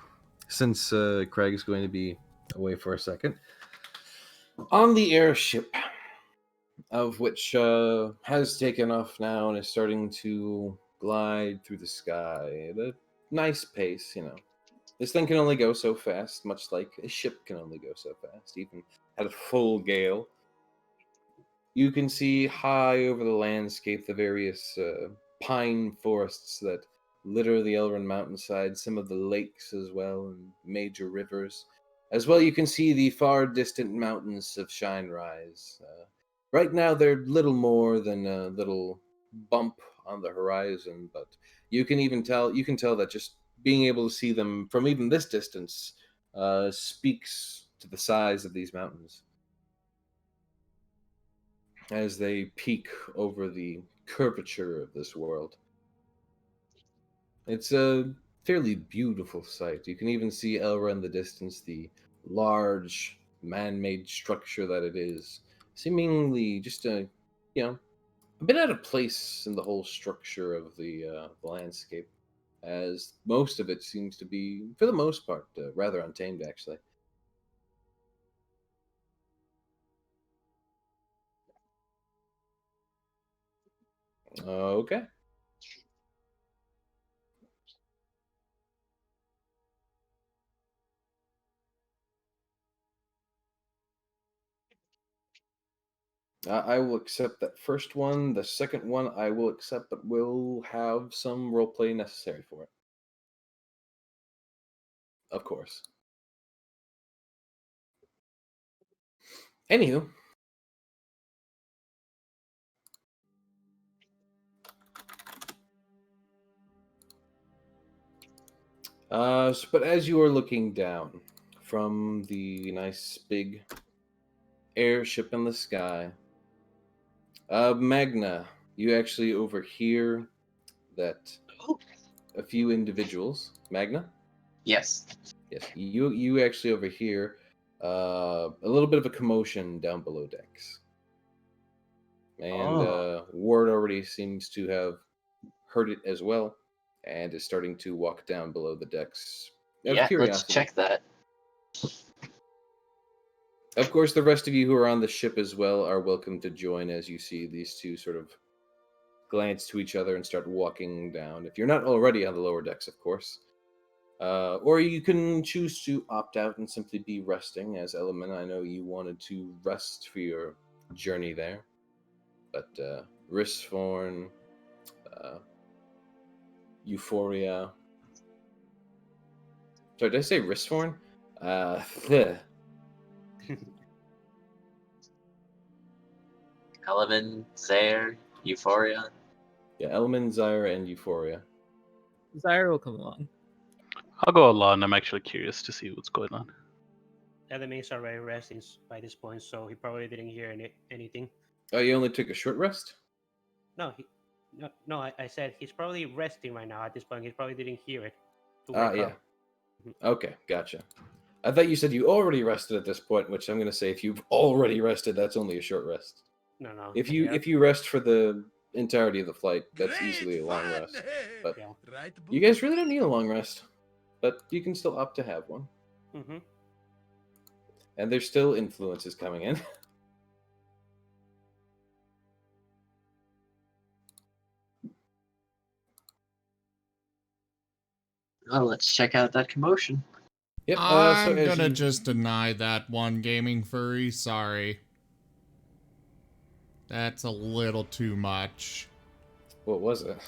since Craig is going to be away for a second, on the airship, of which has taken off now and is starting to glide through the sky at a nice pace, you know. This thing can only go so fast, much like a ship can only go so fast, even at a full gale. You can see high over the landscape the various pine forests that litter the Elrond mountainside, some of the lakes as well, and major rivers. As well, you can see the far distant mountains of Shine Rise. Right now, they're little more than a little bump on the horizon, but you can tell that just being able to see them from even this distance speaks to the size of these mountains as they peek over the curvature of this world. It's a fairly beautiful sight. You can even see Elra in the distance, the large man-made structure that it is, seemingly just a bit out of place in the whole structure of the landscape, as most of it seems to be, for the most part, rather untamed, actually. Okay. I will accept that first one. The second one I will accept, but will have some roleplay necessary for it. Of course. Anywho. But as you are looking down from the nice big airship in the sky, Magna, you actually overhear that Oh, a few individuals, Magna? yes. Yes, you actually overhear a little bit of a commotion down below decks. And Ward already seems to have heard it as well and is starting to walk down below the decks of Yeah, let's curiosity. check that. Of course, the rest of you who are on the ship as well are welcome to join as you see these two sort of glance to each other and start walking down. If you're not already on the lower decks, of course. Or you can choose to opt out and simply be resting, as Element, I know you wanted to rest for your journey there. But Risforn, Euphoria. Sorry, did I say Risforn? Eleven, Zaire, Euphoria. Yeah, Elman, Zyra, and Euphoria. Zyra will come along. I'll go along. I'm actually curious to see what's going on. Enemies are already resting by this point, so he probably didn't hear anything. Oh, you only took a short rest? No, I said he's probably resting right now at this point. He probably didn't hear it. Yeah. Okay, gotcha. I thought you said you already rested at this point, which I'm going to say if you've already rested, that's only a short rest. No. If you rest for the entirety of the flight, that's easily a long rest. But you guys really don't need a long rest, but you can still opt to have one. Mm-hmm. And there's still influences coming in. Well, let's check out that commotion. Yep. I'm gonna just deny that one, Gaming Furry. Sorry. That's a little too much. What was it?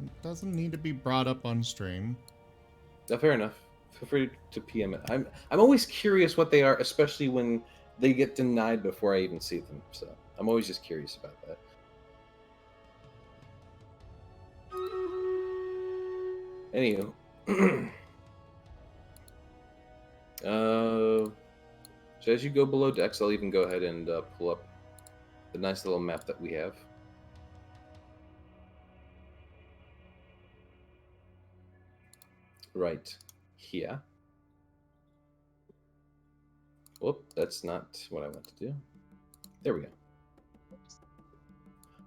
It doesn't need to be brought up on stream. Fair enough. feel free to PM it. I'm always curious what they are, especially when they get denied before I even see them. So I'm always just curious about that. Anywho, so as you go below decks, I'll even go ahead and pull up the nice little map that we have. Right here. Whoop, that's not what I want to do. There we go.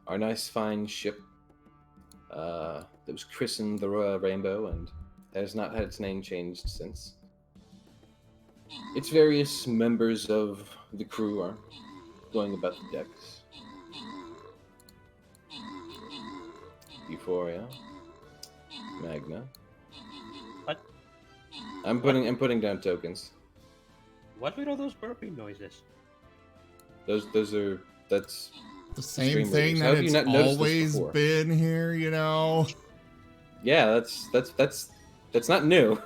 Our nice fine ship that was christened the Royal Rainbow and has not had its name changed since. Its various members of the crew are going about the decks. Euphoria, Magna. What? I'm putting down tokens. What were all those burping noises? That's The same Stream thing readers. How that have you it's not noticed this always before? been here, you know? yeah, that's not new.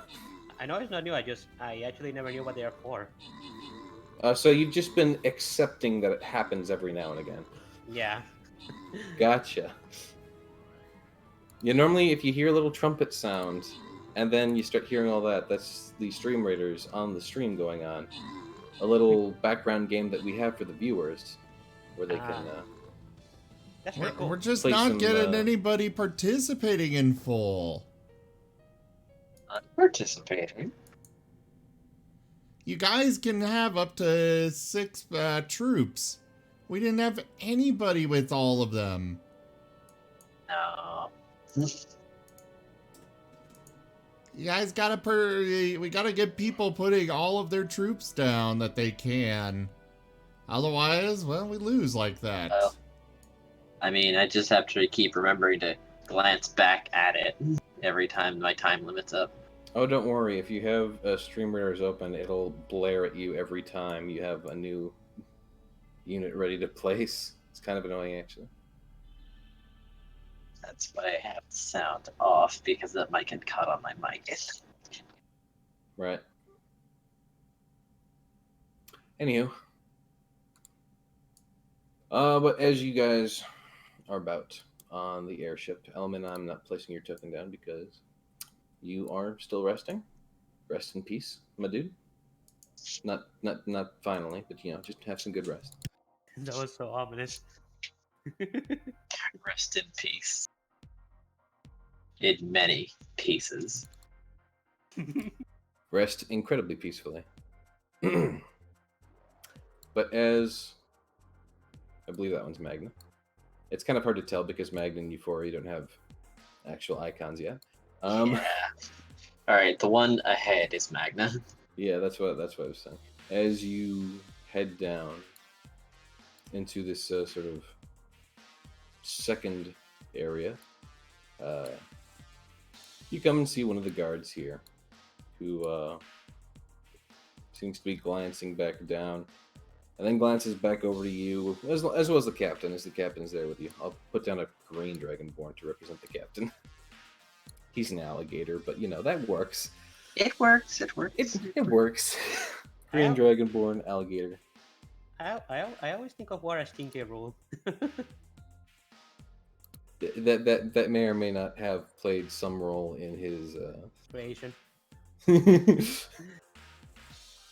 I know it's not new. I actually never knew what they are for. So you've just been accepting that it happens every now and again. Yeah. Gotcha. Yeah, normally if you hear a little trumpet sound and then you start hearing all that, that's the stream raiders on the stream going on. A little background game that we have for the viewers where they can That's pretty cool. We're just Play not some, getting anybody participating in full. Participating. You guys can have up to 6 troops. We didn't have anybody with all of them. No. You guys gotta we gotta get people putting all of their troops down that they can. Otherwise, well, we lose like that. Well, I mean, I just have to keep remembering to glance back at it every time my time limit's up. Oh, don't worry. If you have stream raiders open, it'll blare at you every time you have a new unit ready to place. It's kind of annoying, actually. That's why I have the sound off, because that might get cut on my mic. Right. Anywho. But as you guys are about on the airship, Elman, I'm not placing your token down because you are still resting. Rest in peace, my dude. Not finally, but you know, just have some good rest. That was so ominous. Rest in peace. In many pieces. Rest incredibly peacefully. But as I believe that one's Magna. It's kind of hard to tell because Magna and Euphoria don't have actual icons yet. Yeah. Alright, the one ahead is Magna. Yeah, that's what I was saying. As you head down into this sort of second area, you come and see one of the guards here, who seems to be glancing back down, and then glances back over to you, as well as the captain, as the captain's there with you. I'll put down a green dragonborn to represent the captain. He's an alligator, but you know, that works. It works, it works. It works. Green dragonborn, alligator. I always think of war as Kinke rule. That may or may not have played some role in his Creation.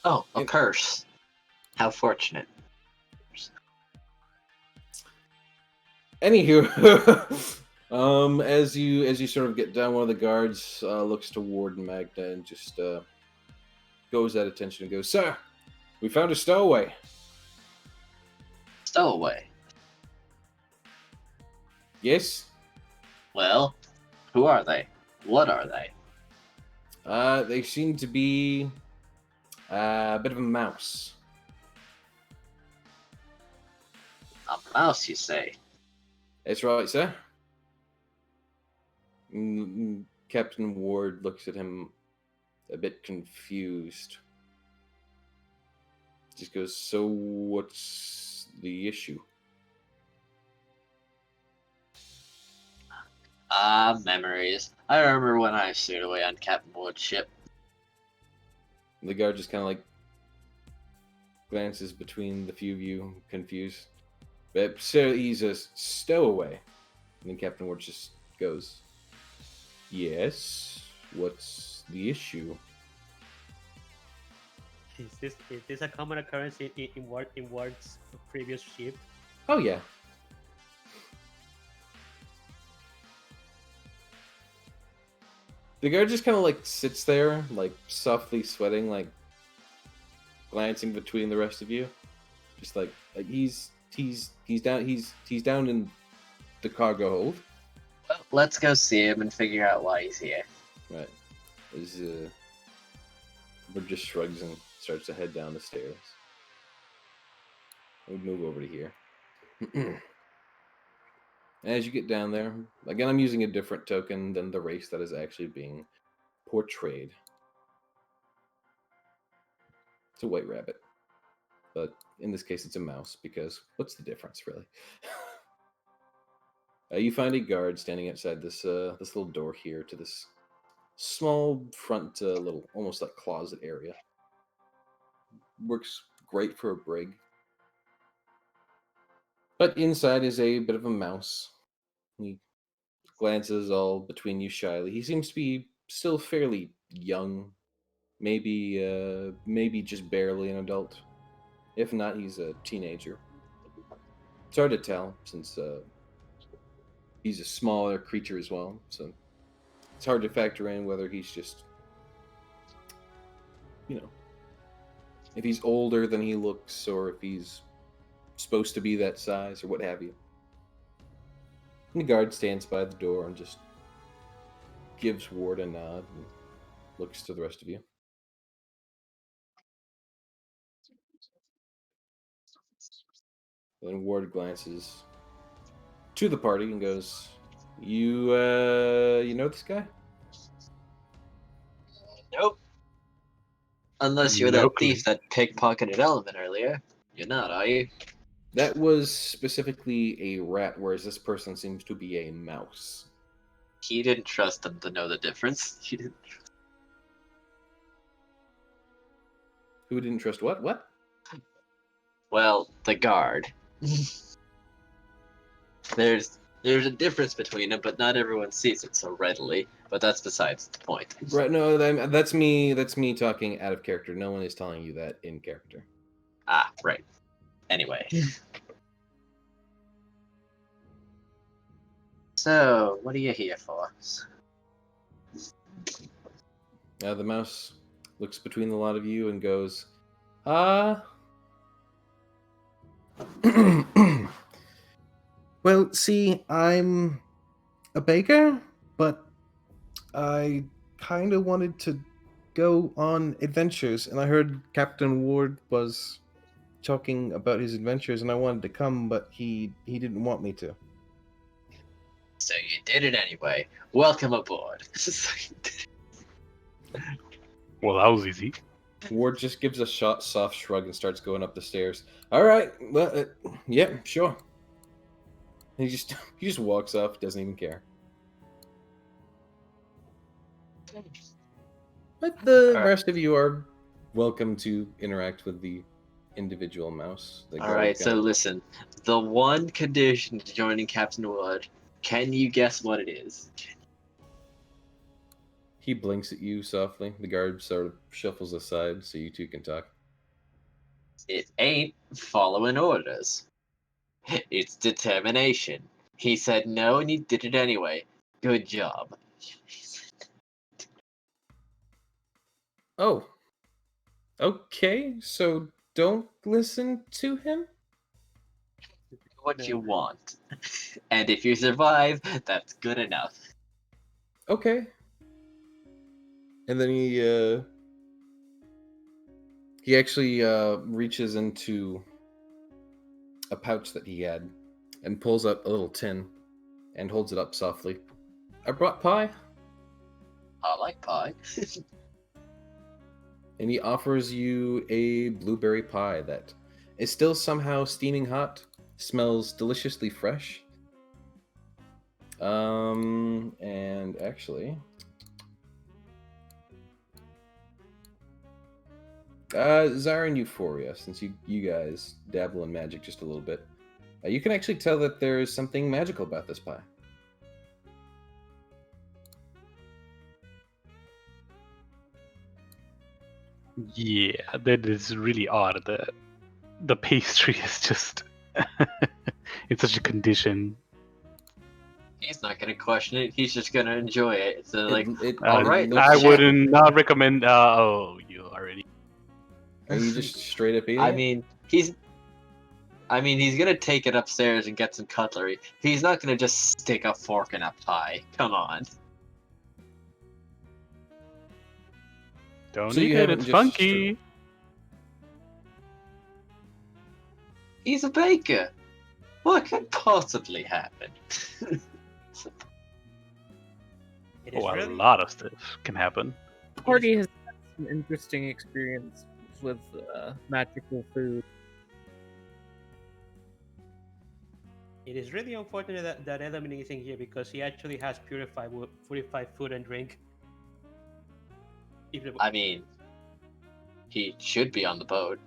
Oh, a curse. How fortunate. Anywho, as you sort of get down, one of the guards looks toward Magna and just goes at attention and goes, "Sir, we found a stowaway." Stowaway. Yes. Well, who are they? What are they? They seem to be a bit of a mouse. A mouse, you say? That's right, sir. Captain Ward looks at him a bit confused. Just goes, "So what's the issue?" Ah, memories. I remember when I stayed away on Captain Wood's ship. The guard just kind of like glances between the few of you, confused. But so he's a stowaway. And then Captain Ward just goes, "Yes, what's the issue?" Is this a common occurrence in Ward's previous ship? Oh yeah. The guard just kind of like sits there, like softly sweating, like glancing between the rest of you, just like he's down in the cargo hold. Well, let's go see him and figure out why he's here. Right. But just shrugs and starts to head down the stairs. We'll move over to here. As you get down there, again, I'm using a different token than the race that is actually being portrayed. It's a white rabbit, but in this case, it's a mouse because what's the difference, really? You find a guard standing outside this this little door here to this small front, little almost like closet area. Works great for a brig. But inside is a bit of a mouse. He glances all between you shyly. He seems to be still fairly young. Maybe just barely an adult. If not, he's a teenager. It's hard to tell since he's a smaller creature as well. So it's hard to factor in whether he's just, if he's older than he looks or if he's supposed to be that size or what have you. And the guard stands by the door and just gives Ward a nod and looks to the rest of you. Then Ward glances to the party and goes, you know this guy?" Nope. Unless you're No that thief that pickpocketed Element earlier. You're not, are you? That was specifically a rat, whereas this person seems to be a mouse. He didn't trust them to know the difference. He didn't. Who didn't trust what? What? Well, the guard. There's a difference between them, but not everyone sees it so readily. But that's besides the point. Right, no, that's me. That's me talking out of character. No one is telling you that in character. Ah, right. Anyway. So, what are you here for? The mouse looks between the lot of you and goes, well, see, I'm a baker, but I kind of wanted to go on adventures, and I heard Captain Ward was talking about his adventures, and I wanted to come, but he didn't want me to. So you did it anyway. Welcome aboard. Well, that was easy. Ward just gives a soft shrug and starts going up the stairs. All right, well, yeah, sure. And he just walks off, doesn't even care. But the rest of you are welcome to interact with the individual mouse. Alright, so listen. The one condition to joining Captain Wood, can you guess what it is? He blinks at you softly. The guard sort of shuffles aside so you two can talk. It ain't following orders. It's determination. He said no and you did it anyway. Good job. Oh. Okay, so don't listen to him? Do what you want. And if you survive, that's good enough. Okay. And then he actually reaches into a pouch that he had and pulls out a little tin and holds it up softly. I brought pie. I like pie. And he offers you a blueberry pie that is still somehow steaming hot, smells deliciously fresh. And actually, Zyra and Euphoria, since you guys dabble in magic just a little bit, you can actually tell that there is something magical about this pie. Yeah, that is really odd. The pastry is just it's such a condition. He's not gonna question it. He's just gonna enjoy it. So like, It all right, looks- I chef. wouldn't not recommend. Oh, you already. Are you just straight up eating? I it? mean, he's gonna take it upstairs and get some cutlery. He's not gonna just stick a fork in a pie. Come on. Don't So eat you it. haven't It's just funky. He's a baker. What could possibly happen? It is Oh, a really lot of stuff can happen. Party has had some interesting experience with magical food. It is really unfortunate that Element isn't here because he actually has purified food and drink. If I mean, he should be on the boat.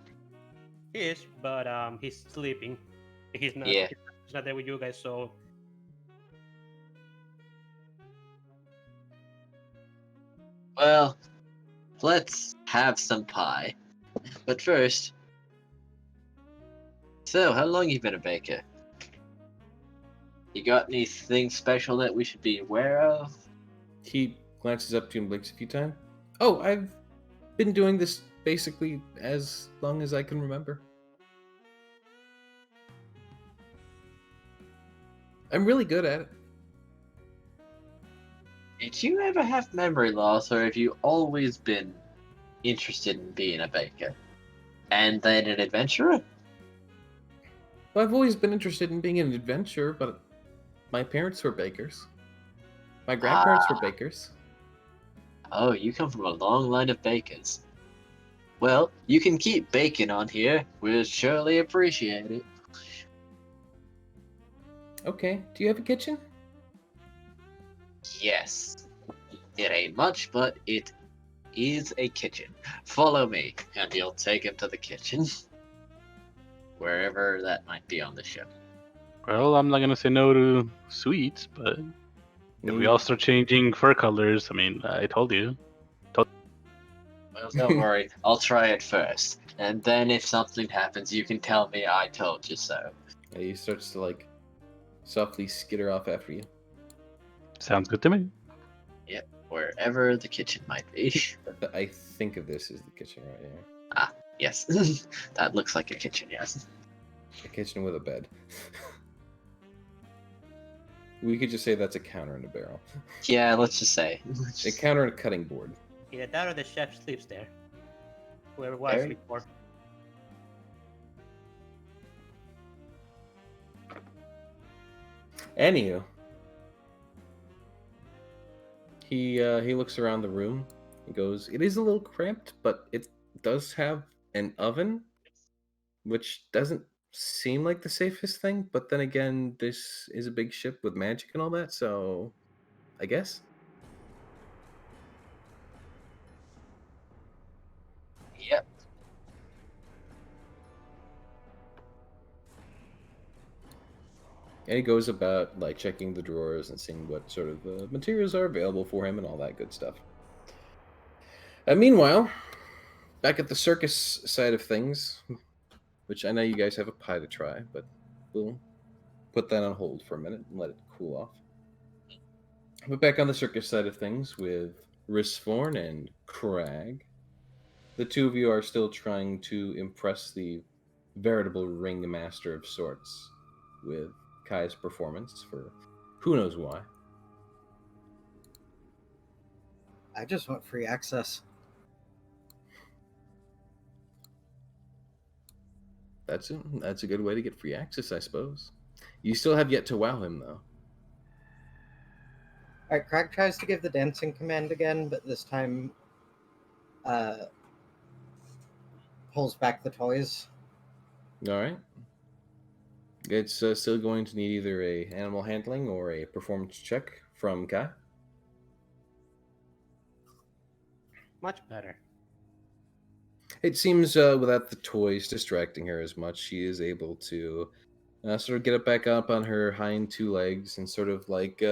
he is, but he's sleeping. He's not. Yeah. He's not there with you guys, so Well, let's have some pie. But first, so how long you been a baker? You got anything special that we should be aware of? He glances up to you and blinks a few times. Oh, I've been doing this basically as long as I can remember. I'm really good at it. Did you ever have memory loss, or have you always been interested in being a baker? And then an adventurer? Well, I've always been interested in being an adventurer, but my parents were bakers. My grandparents were bakers. Oh, you come from a long line of bakers. Well, you can keep baking on here. We'll surely appreciate it. Okay, do you have a kitchen? Yes. It ain't much, but it is a kitchen. Follow me, and you'll take him to the kitchen. Wherever that might be on the ship. Well, I'm not gonna say no to sweets, but if we all start changing fur colors, I mean, I told you. Well, don't worry. I'll try it first. And then if something happens, you can tell me I told you so. He starts to like softly skitter off after you. Sounds good to me. Yep, wherever the kitchen might be. I think of this as the kitchen right here. Yes, that looks like a kitchen, yes. A kitchen with a bed. We could just say that's a counter and a barrel. Yeah, let's just say. A counter and a cutting board. either that or the chef sleeps there. Whoever was Very- before. Anywho, he looks around the room and goes, "It is a little cramped, but it does have an oven, which doesn't seem like the safest thing. But then again, this is a big ship with magic and all that, so I guess." Yep. And he goes about like checking the drawers and seeing what sort of materials are available for him and all that good stuff. Meanwhile, back at the circus side of things, which I know you guys have a pie to try, but we'll put that on hold for a minute and let it cool off. But back on the circus side of things with Risforn and Crag, the two of you are still trying to impress the veritable ringmaster of sorts with Kai's performance for who knows why. I just want free access. That's a good way to get free access, I suppose. You still have yet to wow him, though. Alright, Crag tries to give the dancing command again, but this time pulls back the toys. All right. It's still going to need either a animal handling or a performance check from Kai. Much better. It seems without the toys distracting her as much, she is able to sort of get it back up on her hind two legs and sort of like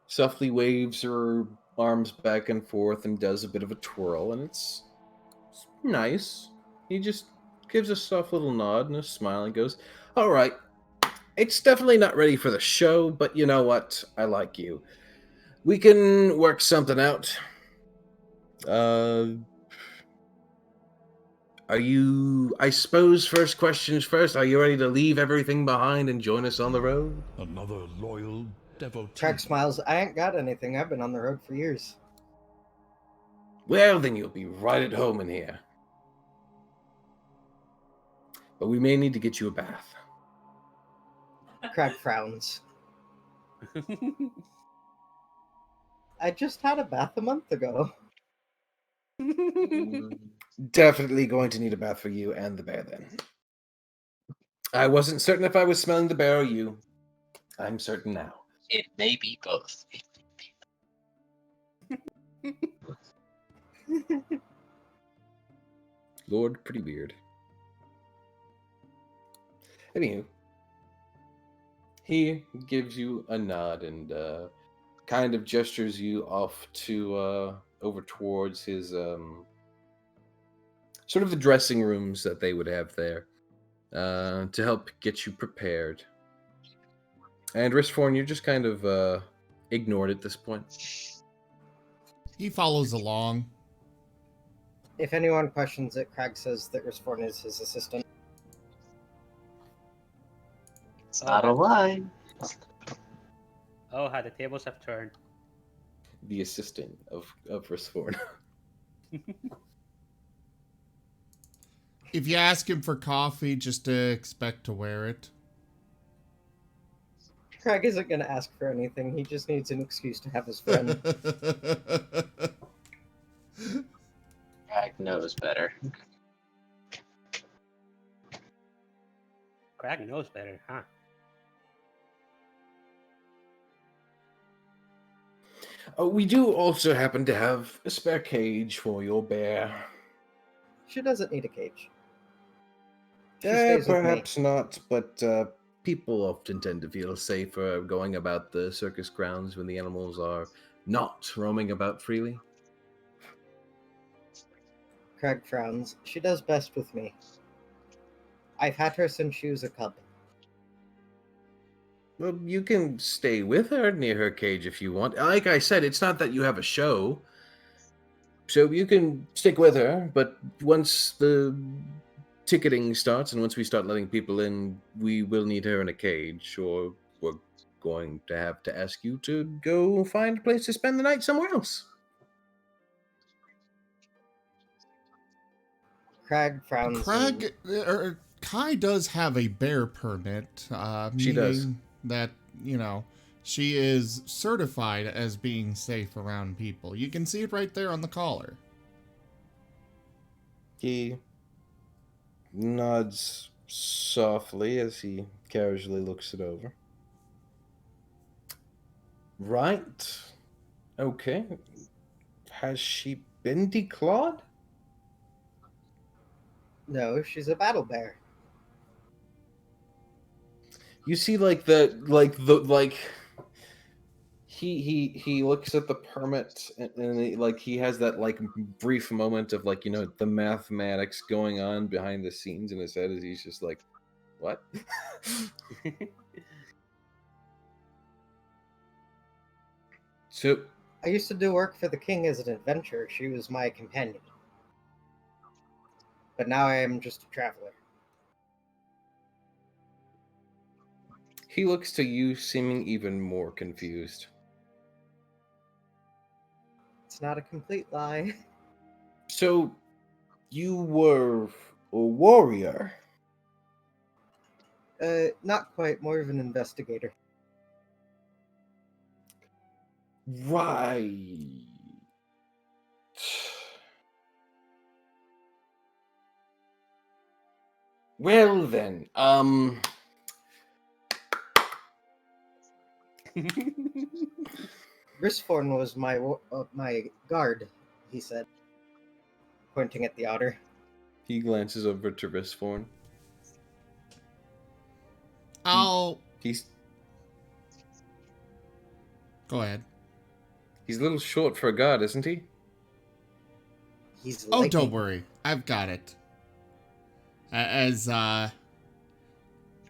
softly waves her arms back and forth and does a bit of a twirl, and it's nice. He just gives a soft little nod and a smile and goes, "All right, it's definitely not ready for the show, but you know what? I like you. We can work something out. Uh, are you, I suppose, first questions first, are you ready to leave everything behind and join us on the road?" Another loyal devotee. Crag smiles. I ain't got anything. I've been on the road for years. Well, then you'll be right at home in here. But we may need to get you a bath. Crag frowns. I just had a bath a month ago. Definitely going to need a bath for you and the bear then. I wasn't certain if I was smelling the bear or you. I'm certain now. It may be both. Lord, pretty weird. Anywho, he gives you a nod and kind of gestures you off to over towards his sort of the dressing rooms that they would have there to help get you prepared. And Risforn, you're just kind of ignored at this point. He follows along. If anyone questions it, Crag says that Risforn is his assistant. It's not a lie. Oh, how the tables have turned. The assistant of Risforn. If you ask him for coffee, just expect to wear it. Crag isn't going to ask for anything. He just needs an excuse to have his friend. Crag knows better. Crag knows better, huh? We do also happen to have a spare cage for your bear. She doesn't need a cage. She stays with me. Perhaps not, but people often tend to feel safer going about the circus grounds when the animals are not roaming about freely. Crag frowns. She does best with me. I've had her since she was a cub. Well, you can stay with her near her cage if you want. Like I said, it's not that you have a show. So you can stick with her, but once the ticketing starts and once we start letting people in, we will need her in a cage, or we're going to have to ask you to go find a place to spend the night somewhere else. Crag frowns. Crag, Kai does have a bear permit. She does. Meaning that, you know, she is certified as being safe around people. You can see it right there on the collar. He nods softly as he casually looks it over. Right. Okay. Has she been declawed? No, she's a battle bear. You see, he looks at the permit and he has that like brief moment of like, you know, the mathematics going on behind the scenes in his head as he's just like, what? So I used to do work for the king as an adventurer. She was my companion. But now I am just a traveler. he looks to you, seeming even more confused. It's not a complete lie. So, you were a warrior? Not quite. More of an investigator. Right. Well then, Risforn was my guard, he said, pointing at the otter. He glances over to Risforn. He's Go ahead. He's a little short for a god, isn't he? He's Oh, liking. don't worry. I've got it. As,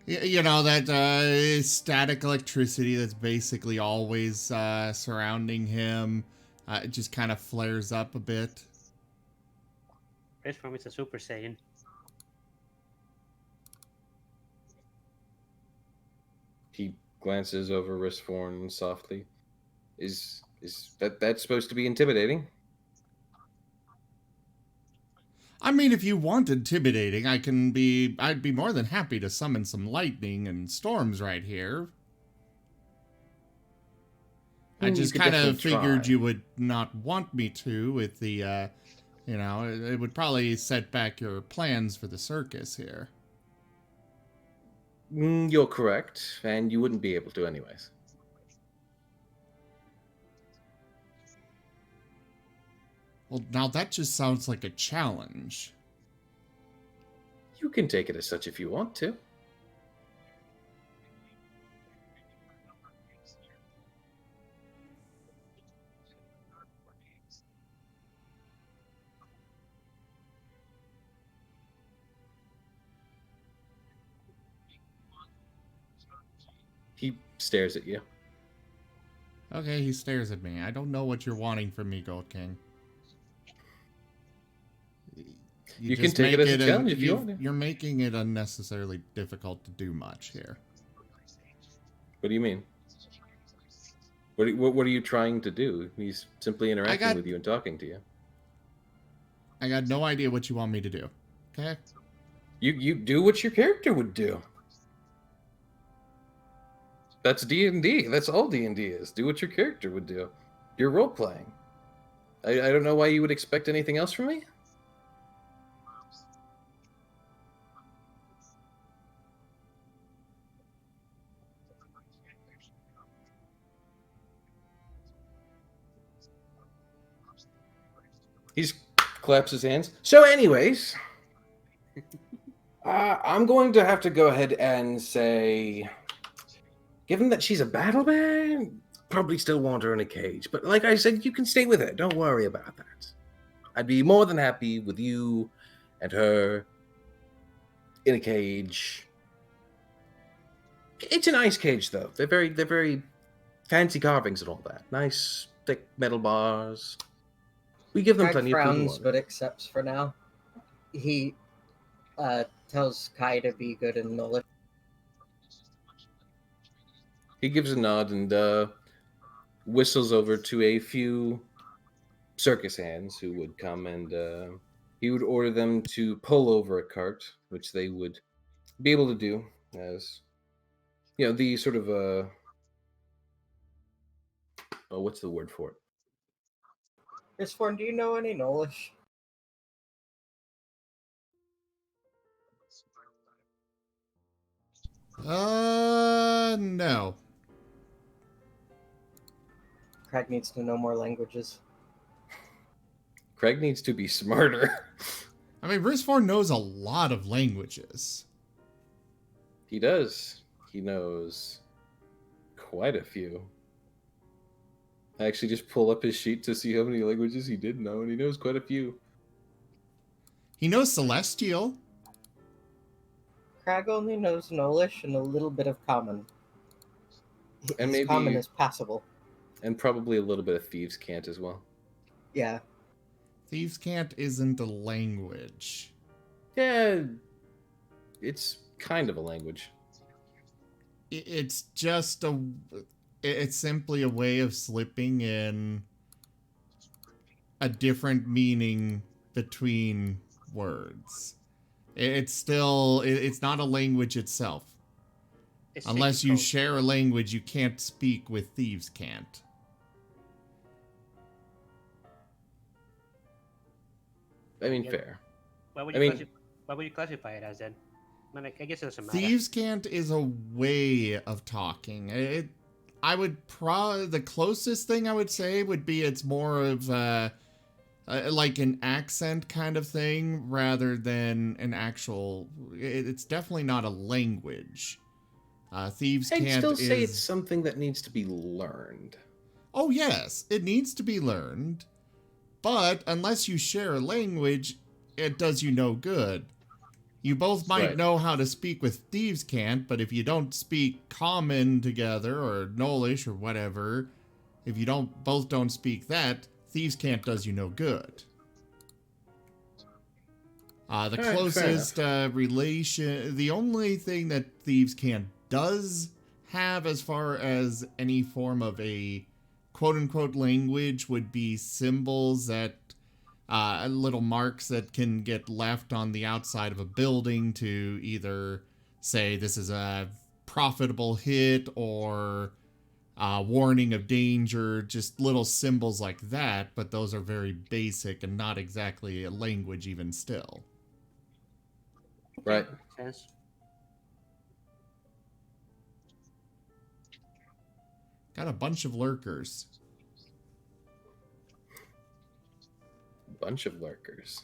you know, that static electricity that's basically always surrounding him, it just kind of flares up a bit. Risforn is a Super Saiyan. He glances over Risforn softly. Is that's supposed to be intimidating? I mean, if you want intimidating, I'd be more than happy to summon some lightning and storms right here. I You just could kind of definitely figured try. you would not want me to with the, you know, it would probably set back your plans for the circus here. You're correct, and you wouldn't be able to anyways. Well, now that just sounds like a challenge. You can take it as such if you want to. He stares at you. Okay, he stares at me. I don't know what you're wanting from me, Gold King. You can just take it make as a challenge if you want to. You're making it unnecessarily difficult to do much here. What do you mean? What are you trying to do? He's simply interacting with you and talking to you. I got no idea what you want me to do. Okay? You do what your character would do. That's D&D. That's all D&D is. Do what your character would do. You're role playing. I don't know why you would expect anything else from me. He claps his hands. So, anyways, I'm going to have to go ahead and say, given that she's a battle man, probably still want her in a cage. But like I said, you can stay with her. Don't worry about that. I'd be more than happy with you and her in a cage. It's a nice cage, though. They're very fancy carvings and all that. Nice thick metal bars. We give them Craig plenty frowns, of food and but water. accepts for now. He tells Kai to be good and knowledge. He gives a nod and whistles over to a few circus hands who would come, and he would order them to pull over a cart, which they would be able to do, as you know, the sort of oh, what's the word for it? Risforn, do you know any Nolish? No. Craig needs to know more languages. Craig needs to be smarter. I mean, Risforn knows a lot of languages. He does. He knows quite a few. I actually just pull up his sheet to see how many languages he did know, and he knows quite a few. He knows Celestial. Craig only knows Nolish and a little bit of Common. And His maybe Common is passable. and probably a little bit of Thieves' Cant as well. Yeah. Thieves' Cant isn't a language. Yeah, it's kind of a language. It's just it's simply a way of slipping in a different meaning between words. It's not a language itself. It's Unless you difficult. share a language you can't speak with Thieves' Cant. I mean, Yeah. fair. What would I you mean- what would you classify it as then? I mean, I guess it doesn't matter. Thieves' Cant is a way of talking. The closest thing I would say would be it's more of like an accent kind of thing rather than an actual. It's definitely not a language. Thieves I'd can't still say is. it's something that needs to be learned. Oh yes, it needs to be learned, but unless you share a language, it does you no good. You both might Right. know how to speak with thieves can't, but if you don't speak common together or Nolish or whatever, if you both don't speak that, thieves can't does you no good. The All right, fair closest relation, the only thing that thieves can't does have as far as any form of a quote-unquote language would be symbols that little marks that can get left on the outside of a building to either say this is a profitable hit or warning of danger, just little symbols like that, but those are very basic and not exactly a language even still. Right. Sense. Got a bunch of lurkers. Bunch of lurkers.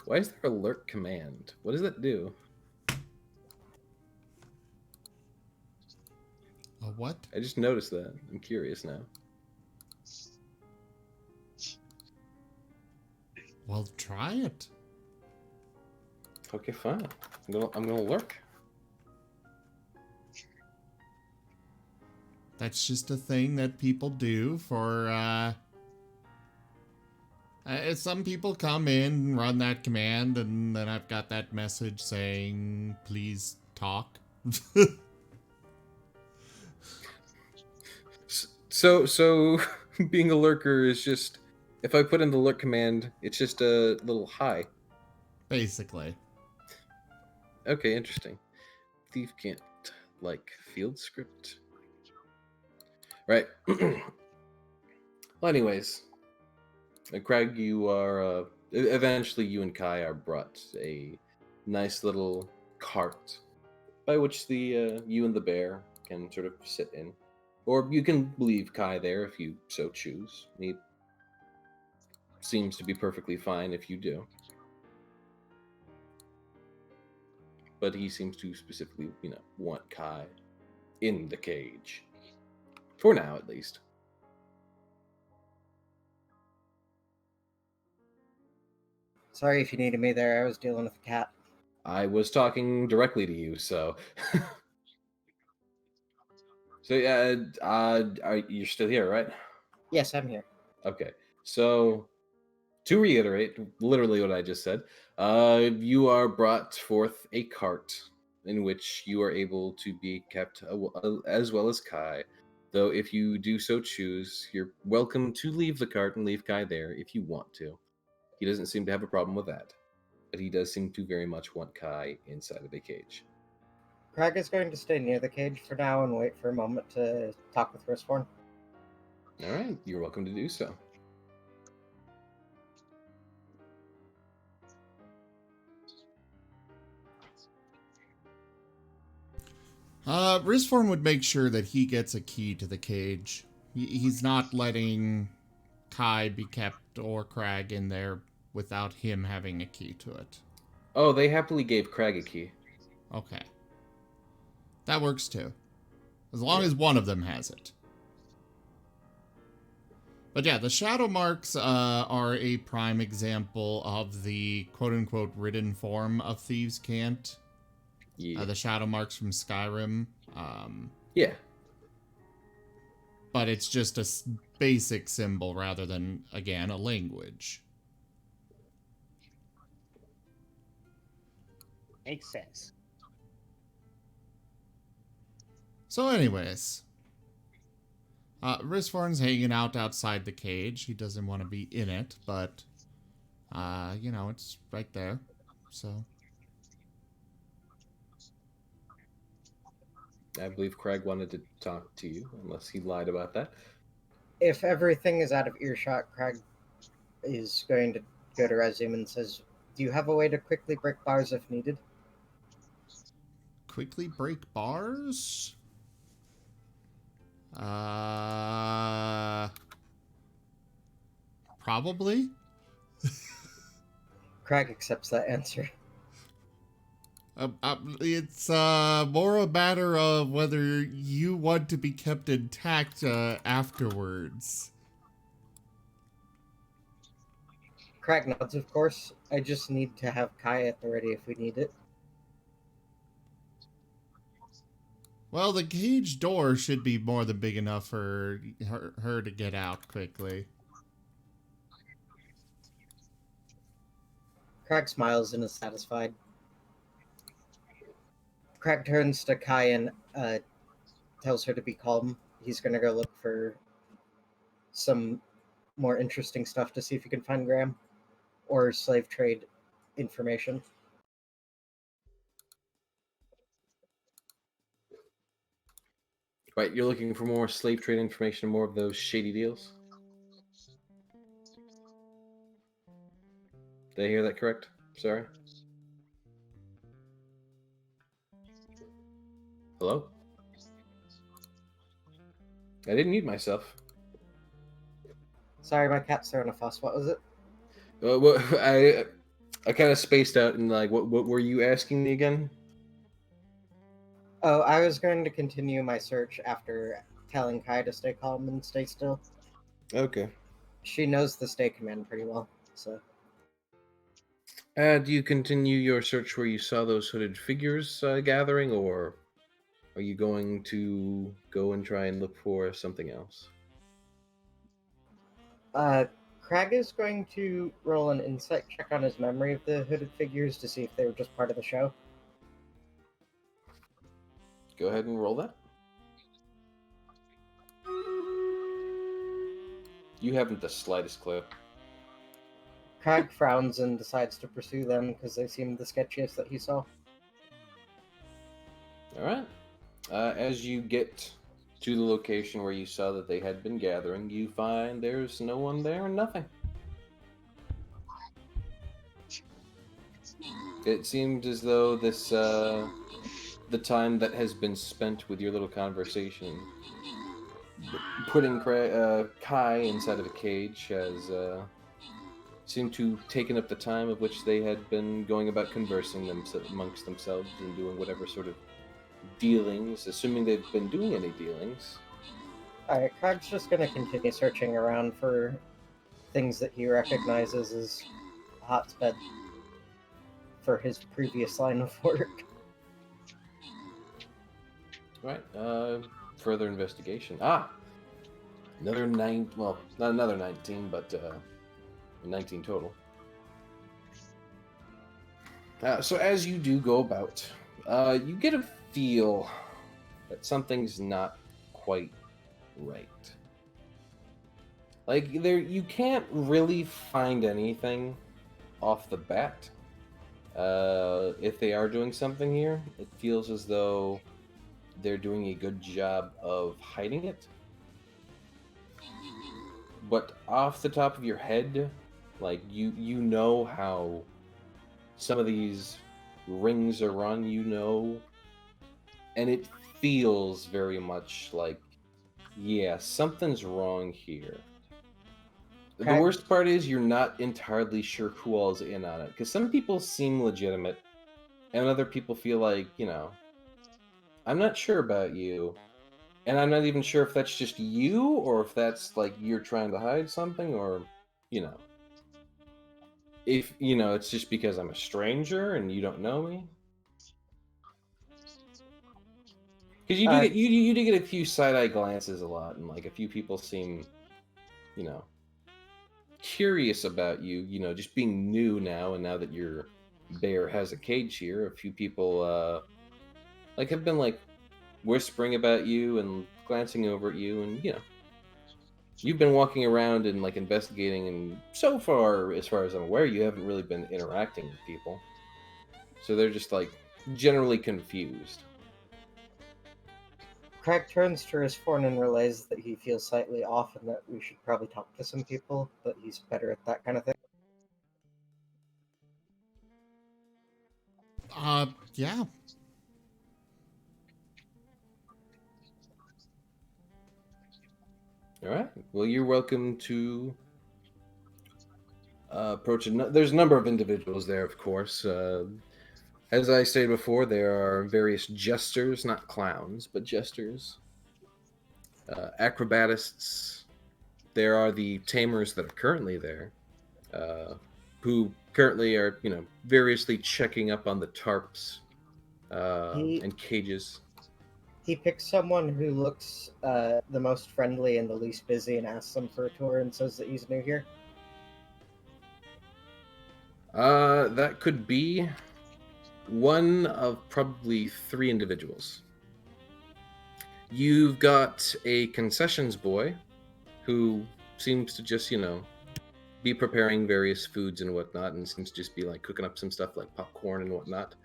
Why is there a lurk command? What does that do? A what? I just noticed that. I'm curious now. Well, try it. Okay, fine. I'm gonna lurk. That's just a thing that people do for, some people come in and run that command, and then I've got that message saying, please talk. So being a lurker is just, if I put in the lurk command, it's just a little hi. Basically. Okay, interesting. Thief can't like field script. Right. Well, anyways, Craig, you are eventually you and Kai are brought a nice little cart by which the you and the bear can sort of sit in, or you can leave Kai there if you so choose. He seems to be perfectly fine if you do, but he seems to specifically, want Kai in the cage for now, at least. Sorry if you needed me there. I was dealing with the cat. I was talking directly to you, so. So yeah, you're still here, right? Yes, I'm here. Okay. So, to reiterate, literally what I just said, you are brought forth a cart in which you are able to be kept as well as Kai. Though, if you do so choose, you're welcome to leave the cart and leave Kai there if you want to. He doesn't seem to have a problem with that, but he does seem to very much want Kai inside of a cage. Craig is going to stay near the cage for now and wait for a moment to talk with Risforn. All right, you're welcome to do so. Risforn would make sure that he gets a key to the cage. He's not letting Kai be kept or Crag in there without him having a key to it. Oh, they happily gave Crag a key. Okay. That works too. As long as one of them has it. But yeah, the shadow marks are a prime example of the quote-unquote written form of Thieves' Cant. Yeah. The shadow marks from Skyrim. Yeah. But it's just a basic symbol rather than, again, a language. Makes sense. So anyways, Risforn's hanging out outside the cage. He doesn't want to be in it, but, it's right there. So I believe Craig wanted to talk to you, unless he lied about that. If everything is out of earshot, Craig is going to go to Razum and says, do you have a way to quickly break bars if needed? quickly break bars? Probably. Crag accepts that answer. It's more a matter of whether you want to be kept intact afterwards. Crag nods, of course. I just need to have Kai at the ready if we need it. Well, the cage door should be more than big enough for her to get out quickly. Crag smiles and is satisfied. Crag turns to Kai and tells her to be calm. He's gonna go look for some more interesting stuff to see if he can find Graham or slave trade information. Right, you're looking for more slave trade information, more of those shady deals? Did I hear that correct? Sorry. Hello? I didn't mute myself. Sorry, my cat's throwing a fuss. What was it? What, I kind of spaced out and like, what were you asking me again? Oh, I was going to continue my search after telling Kai to stay calm and stay still. Okay. She knows the stay command pretty well, so. Do you continue your search where you saw those hooded figures gathering, or are you going to go and try and look for something else? Crag is going to roll an insight check on his memory of the hooded figures to see if they were just part of the show. Go ahead and roll that. You haven't the slightest clue. Crag frowns and decides to pursue them because they seem the sketchiest that he saw. All right. As you get to the location where you saw that they had been gathering, you find there's no one there and nothing. It seemed as though this, the time that has been spent with your little conversation, putting Kai inside of a cage has seemed to have taken up the time of which they had been going about conversing amongst themselves and doing whatever sort of dealings, assuming they've been doing any dealings. Alright, Crag's just gonna continue searching around for things that he recognizes as a hotspot for his previous line of work. Right. Further investigation. Another 9. Well, not another 19, but 19 total. So as you do go about, you get a feel that something's not quite right. Like, you can't really find anything off the bat. If they are doing something here, it feels as though they're doing a good job of hiding it. But off the top of your head, like, you know how some of these rings are run, and it feels very much like, yeah, something's wrong here. Okay. The worst part is you're not entirely sure who all's in on it, because some people seem legitimate, and other people feel like, I'm not sure about you, and I'm not even sure if that's just you, or if that's, like, you're trying to hide something, or, if, it's just because I'm a stranger and you don't know me. Because you do get a few side-eye glances a lot, and, like, a few people seem, curious about you, just being new now, and now that your bear has a cage here, a few people, have been, like, whispering about you and glancing over at you, and, you've been walking around and, like, investigating, and so far, as I'm aware, you haven't really been interacting with people. So they're just, like, generally confused. Crag turns to Risforn and relays that he feels slightly off and that we should probably talk to some people, but he's better at that kind of thing. Yeah. All right. Well, you're welcome to approach. There's a number of individuals there, of course. As I stated before, there are various jesters, not clowns, but jesters, acrobatists. There are the tamers that are currently there, who currently are, variously checking up on the tarps He and cages. he picks someone who looks the most friendly and the least busy and asks them for a tour and says that he's new here. That could be one of probably three individuals. You've got a concessions boy who seems to just, be preparing various foods and whatnot, and seems to just be like cooking up some stuff like popcorn and whatnot.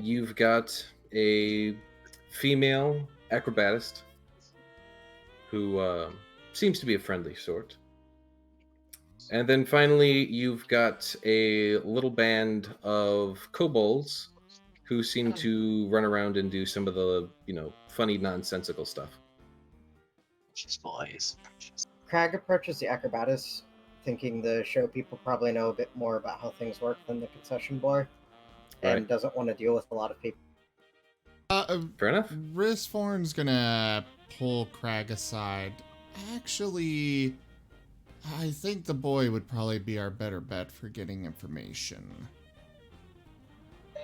You've got a female acrobatist who seems to be a friendly sort. And then finally, you've got a little band of kobolds who seem to run around and do some of the, funny, nonsensical stuff. Precious boys. Crag approaches the acrobatist, thinking the show people probably know a bit more about how things work than the concession boy, and Right. doesn't want to deal with a lot of people. Fair enough. Risforn's gonna pull Crag aside. Actually, I think the boy would probably be our better bet for getting information.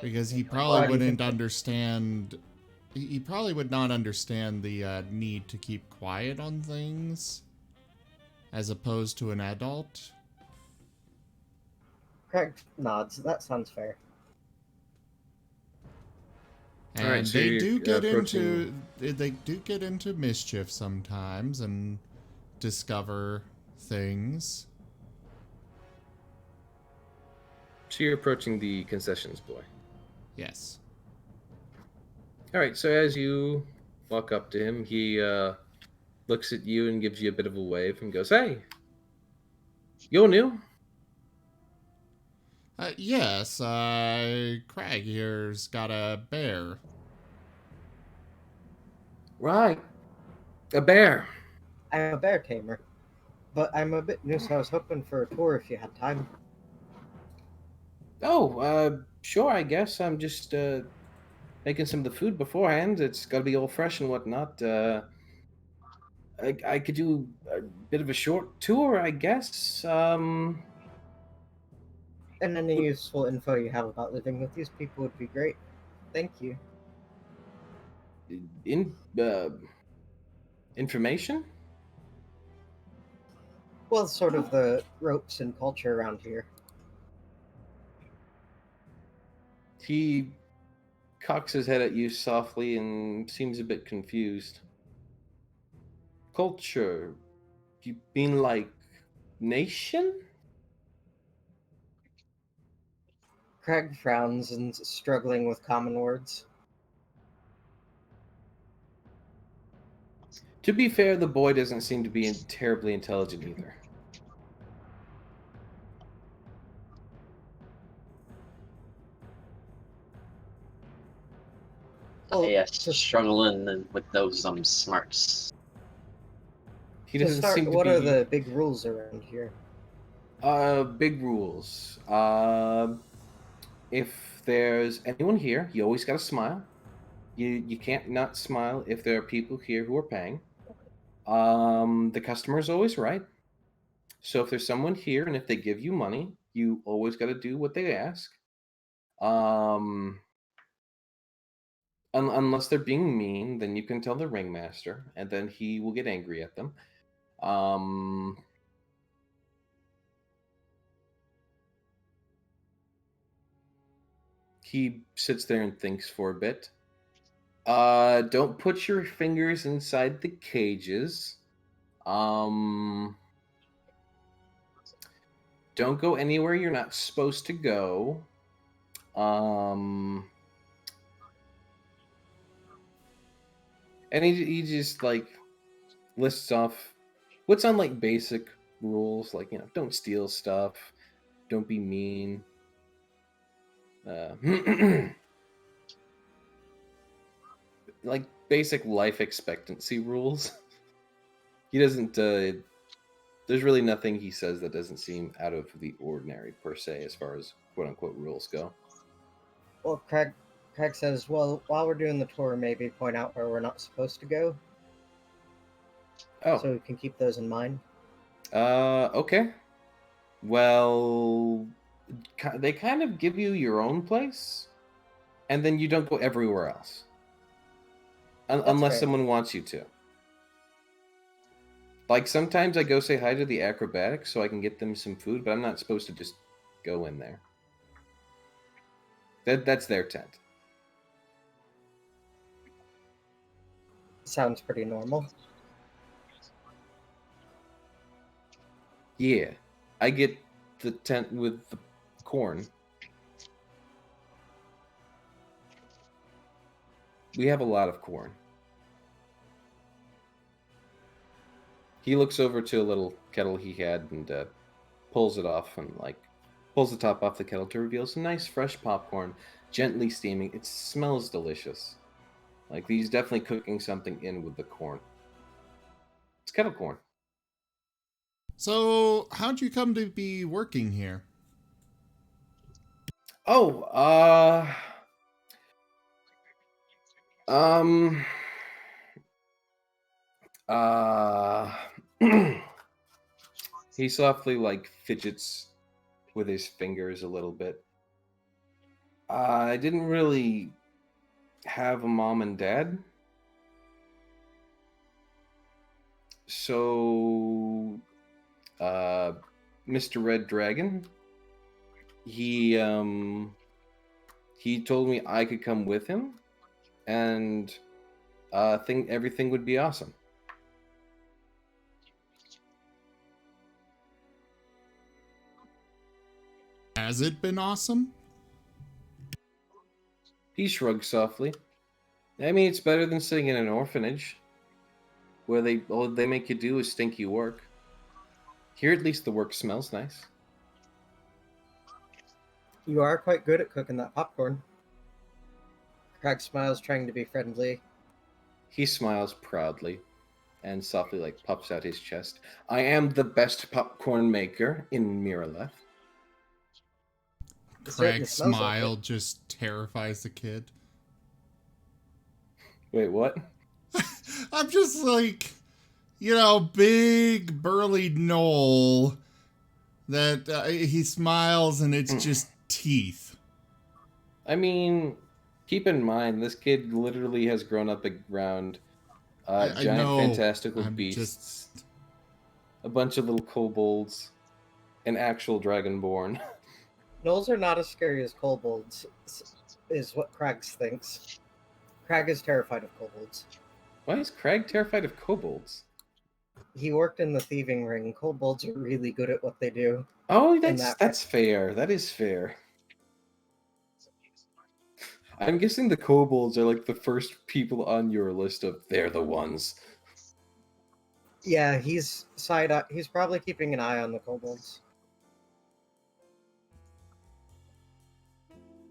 Because he probably Why do you wouldn't think that? understand. He probably would not understand the need to keep quiet on things, as opposed to an adult. Crag nods. That sounds fair. And Alright, so they you're do get approaching- into mischief sometimes and discover things. So you're approaching the concessions boy. Yes. All right, so as you walk up to him, he looks at you and gives you a bit of a wave and goes, "Hey, you're new?" Yes, Crag here's got a bear. Right. A bear. I'm a bear tamer, but I'm a bit new, so I was hoping for a tour if you had time. Oh, sure, I guess. I'm just making some of the food beforehand. It's got to be all fresh and whatnot. I could do a bit of a short tour, I guess. And any useful info you have about living with these people would be great. Thank you. In information? Well, sort of the ropes and culture around here. He cocks his head at you softly and seems a bit confused. Culture? You mean like nation? Crag frowns and is struggling with common words. To be fair, the boy doesn't seem to be terribly intelligent either. Well, Yes, to, struggling with those smarts. He to doesn't start, seem to what be. are the big rules around here? Big rules. If there's anyone here, you always gotta smile. You can't not smile if there are people here who are paying. The customer's always right. So if there's someone here and if they give you money, you always gotta do what they ask. Um, unless they're being mean, then you can tell the ringmaster, and then he will get angry at them. Um, he sits there and thinks for a bit. Don't put your fingers inside the cages. Don't go anywhere you're not supposed to go. And he just like lists off what's on like basic rules, like don't steal stuff, don't be mean. Like basic life expectancy rules. He doesn't. There's really nothing he says that doesn't seem out of the ordinary per se, as far as quote unquote rules go. Well, Craig says, well, while we're doing the tour, maybe point out where we're not supposed to go, Oh, so we can keep those in mind. okay. Well, they kind of give you your own place, and then you don't go everywhere else, unless fair. someone wants you to. Like sometimes I go say hi to the acrobatics so I can get them some food, but I'm not supposed to just go in there. That's their tent. Sounds pretty normal. Yeah, I get the tent with the corn. We have a lot of corn. He looks over to a little kettle he had and pulls it off and pulls the top off the kettle to reveal some nice fresh popcorn, gently steaming. It smells delicious. Like he's definitely cooking something in with the corn. It's kettle corn. So, how'd you come to be working here? Oh, um, he softly fidgets with his fingers a little bit. I didn't really have a mom and dad. So, Mr. Red Dragon, he told me I could come with him, and everything would be awesome. Has it been awesome? He shrugs softly. I mean, it's better than sitting in an orphanage, where all they make you do is stinky work. Here, at least the work smells nice. You are quite good at cooking that popcorn. Craig smiles, trying to be friendly. He smiles proudly and softly puffs out his chest. I am the best popcorn maker in Miraleth. Craig's smile just terrifies the kid. Wait, what? I'm just big burly Knoll that he smiles and it's just teeth. I mean, keep in mind, this kid literally has grown up around giant fantastical beasts, a bunch of little kobolds, an actual dragonborn. Gnolls are not as scary as kobolds, is what Craig thinks. Craig is terrified of kobolds. Why is Craig terrified of kobolds? He worked in the thieving ring. Kobolds are really good at what they do. Oh, that's fair. That is fair. I'm guessing the kobolds are the first people on your list of they're the ones. Yeah, he's probably keeping an eye on the kobolds.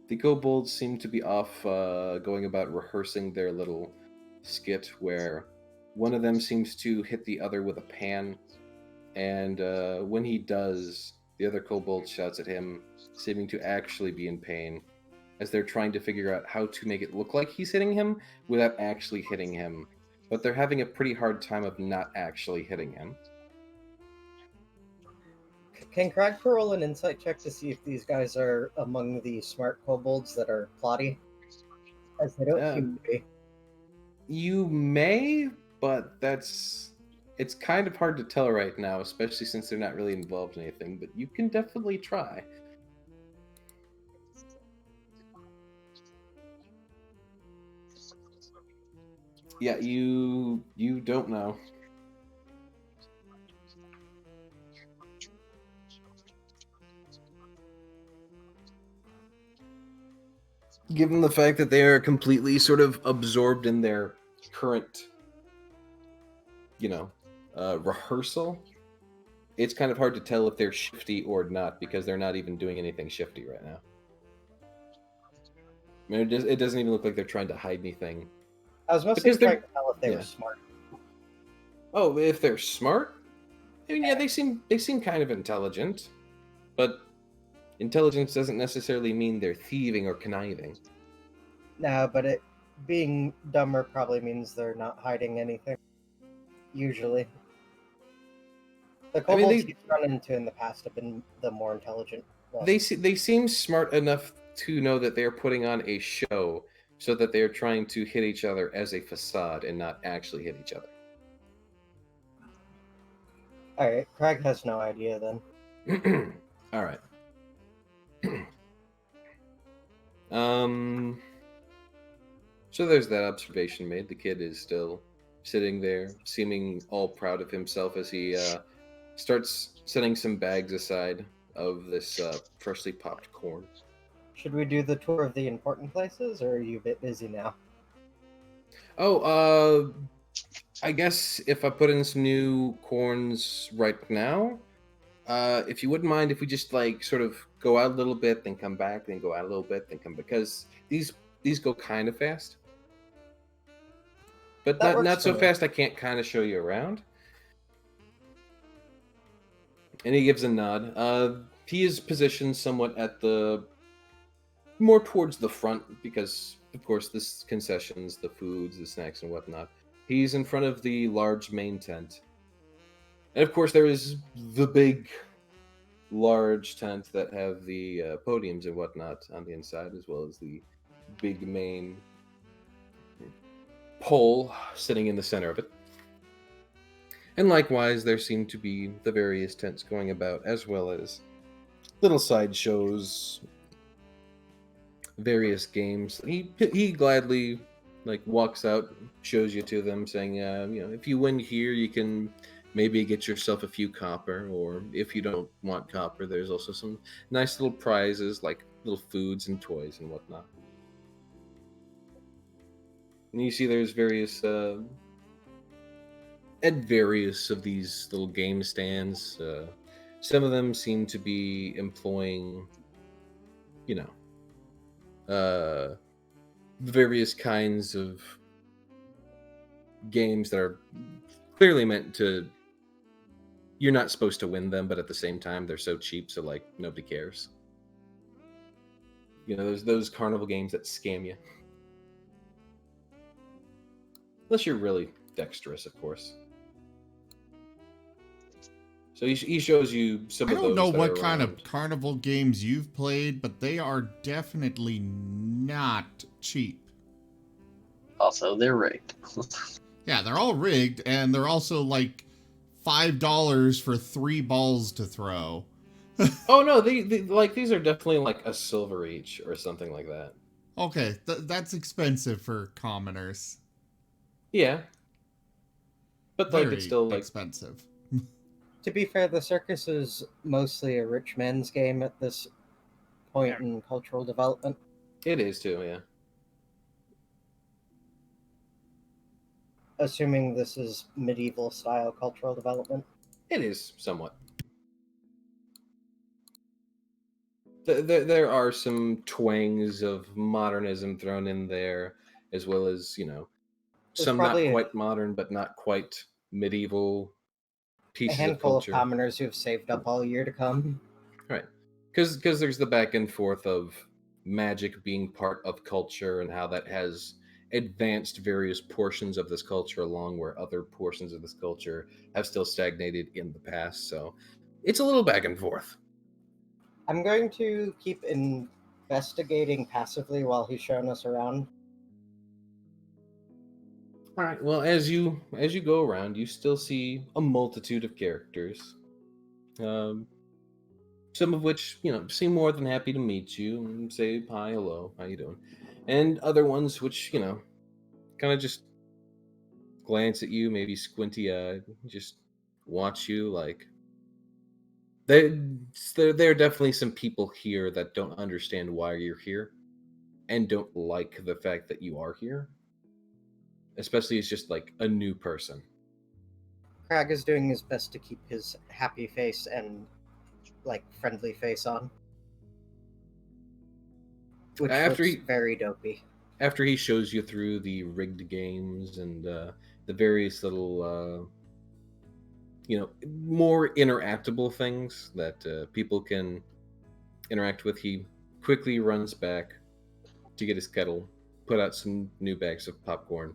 The kobolds seem to be off going about rehearsing their little skit where one of them seems to hit the other with a pan, and when he does, the other kobold shouts at him, seeming to actually be in pain, as they're trying to figure out how to make it look like he's hitting him without actually hitting him. But they're having a pretty hard time of not actually hitting him. Can Craig roll an insight check to see if these guys are among the smart kobolds that are plotty? As they don't seem to be. You may, but it's kind of hard to tell right now, especially since they're not really involved in anything, but you can definitely try. Yeah, you don't know. Given the fact that they are completely sort of absorbed in their current, rehearsal, it's kind of hard to tell if they're shifty or not because they're not even doing anything shifty right now. I mean, it doesn't even look like they're trying to hide anything. I was mostly trying to tell if they were smart. Oh, if they're smart, I mean, yeah, they seem kind of intelligent, but intelligence doesn't necessarily mean they're thieving or conniving. No, but it being dumber probably means they're not hiding anything. Usually. The I mean, kobolds you've run into in the past have been the more intelligent ones. they seem smart enough to know that they're putting on a show, so that they're trying to hit each other as a facade and not actually hit each other. Alright, Craig has no idea then. All right. um. So there's that observation made. The kid is still sitting there, seeming all proud of himself as he starts setting some bags aside of this freshly popped corn. Should we do the tour of the important places, or are you a bit busy now? Oh, I guess if I put in some new corns right now, if you wouldn't mind if we just like sort of go out a little bit, then come back, then go out a little bit, then come, because these go kind of fast, but That not works so for me. fast I can't kind of show you around. And he gives a nod. He is positioned somewhat at the more towards the front because, of course, this concessions, the foods, the snacks, and whatnot. He's in front of the large main tent, and of course, there is the big, large tent that have the podiums and whatnot on the inside, as well as the big main pole sitting in the center of it. And likewise, there seem to be the various tents going about, as well as little side shows, various games. He gladly like walks out, shows you to them, saying, if you win here, you can maybe get yourself a few copper, or if you don't want copper, there's also some nice little prizes like little foods and toys and whatnot. And you see there's various at various of these little game stands. Some of them seem to be employing, various kinds of games that are clearly meant to. You're not supposed to win them, but at the same time, they're so cheap, so like nobody cares. There's those carnival games that scam you. Unless you're really dexterous, of course. So he shows you some I of those. don't know that what are kind of around. carnival games you've played, but they are definitely not cheap. Also, they're rigged. Yeah, they're all rigged, and they're also like $5 for 3 balls to throw. Oh no, these are definitely like a silver each or something like that. Okay, that's expensive for commoners. Yeah, but like Very it's still like expensive. To be fair, the circus is mostly a rich man's game at this point in cultural development. it is too. Yeah. Assuming this is medieval style cultural development. It is somewhat. There are some twangs of modernism thrown in there, as well as There's some not probably quite modern, but not quite medieval a pieces of handful of culture. commoners who've saved up all year to come. Right. Because there's the back and forth of magic being part of culture and how that has advanced various portions of this culture along where other portions of this culture have still stagnated in the past. So it's a little back and forth. I'm going to keep investigating passively while he's showing us around. All right. Well, as you go around, you still see a multitude of characters. Some of which seem more than happy to meet you and say hi, hello, how you doing, and other ones which kind of just glance at you, maybe squinty-eyed, just watch you like. There are definitely some people here that don't understand why you're here, and don't like the fact that you are here. Especially as just like a new person. Crag is doing his best to keep his happy face and friendly face on, which looks very dopey. After he shows you through the rigged games and the various little more interactable things that people can interact with. He quickly runs back to get his kettle, put out some new bags of popcorn,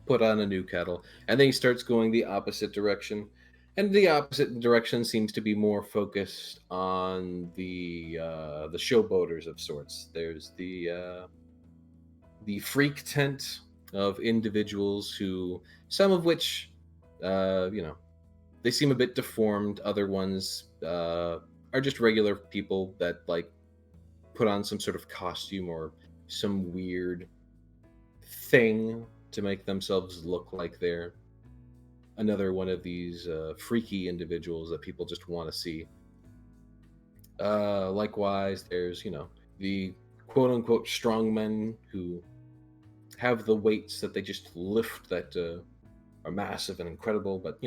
put on a new kettle, and then he starts going the opposite direction. And the opposite direction seems to be more focused on the showboaters of sorts. There's the freak tent of individuals who, some of which, they seem a bit deformed. Other ones are just regular people that like put on some sort of costume or some weird thing to make themselves look like they're another one of these freaky individuals that people just want to see. Likewise, there's the quote unquote strongmen who have the weights that they just lift that are massive and incredible, but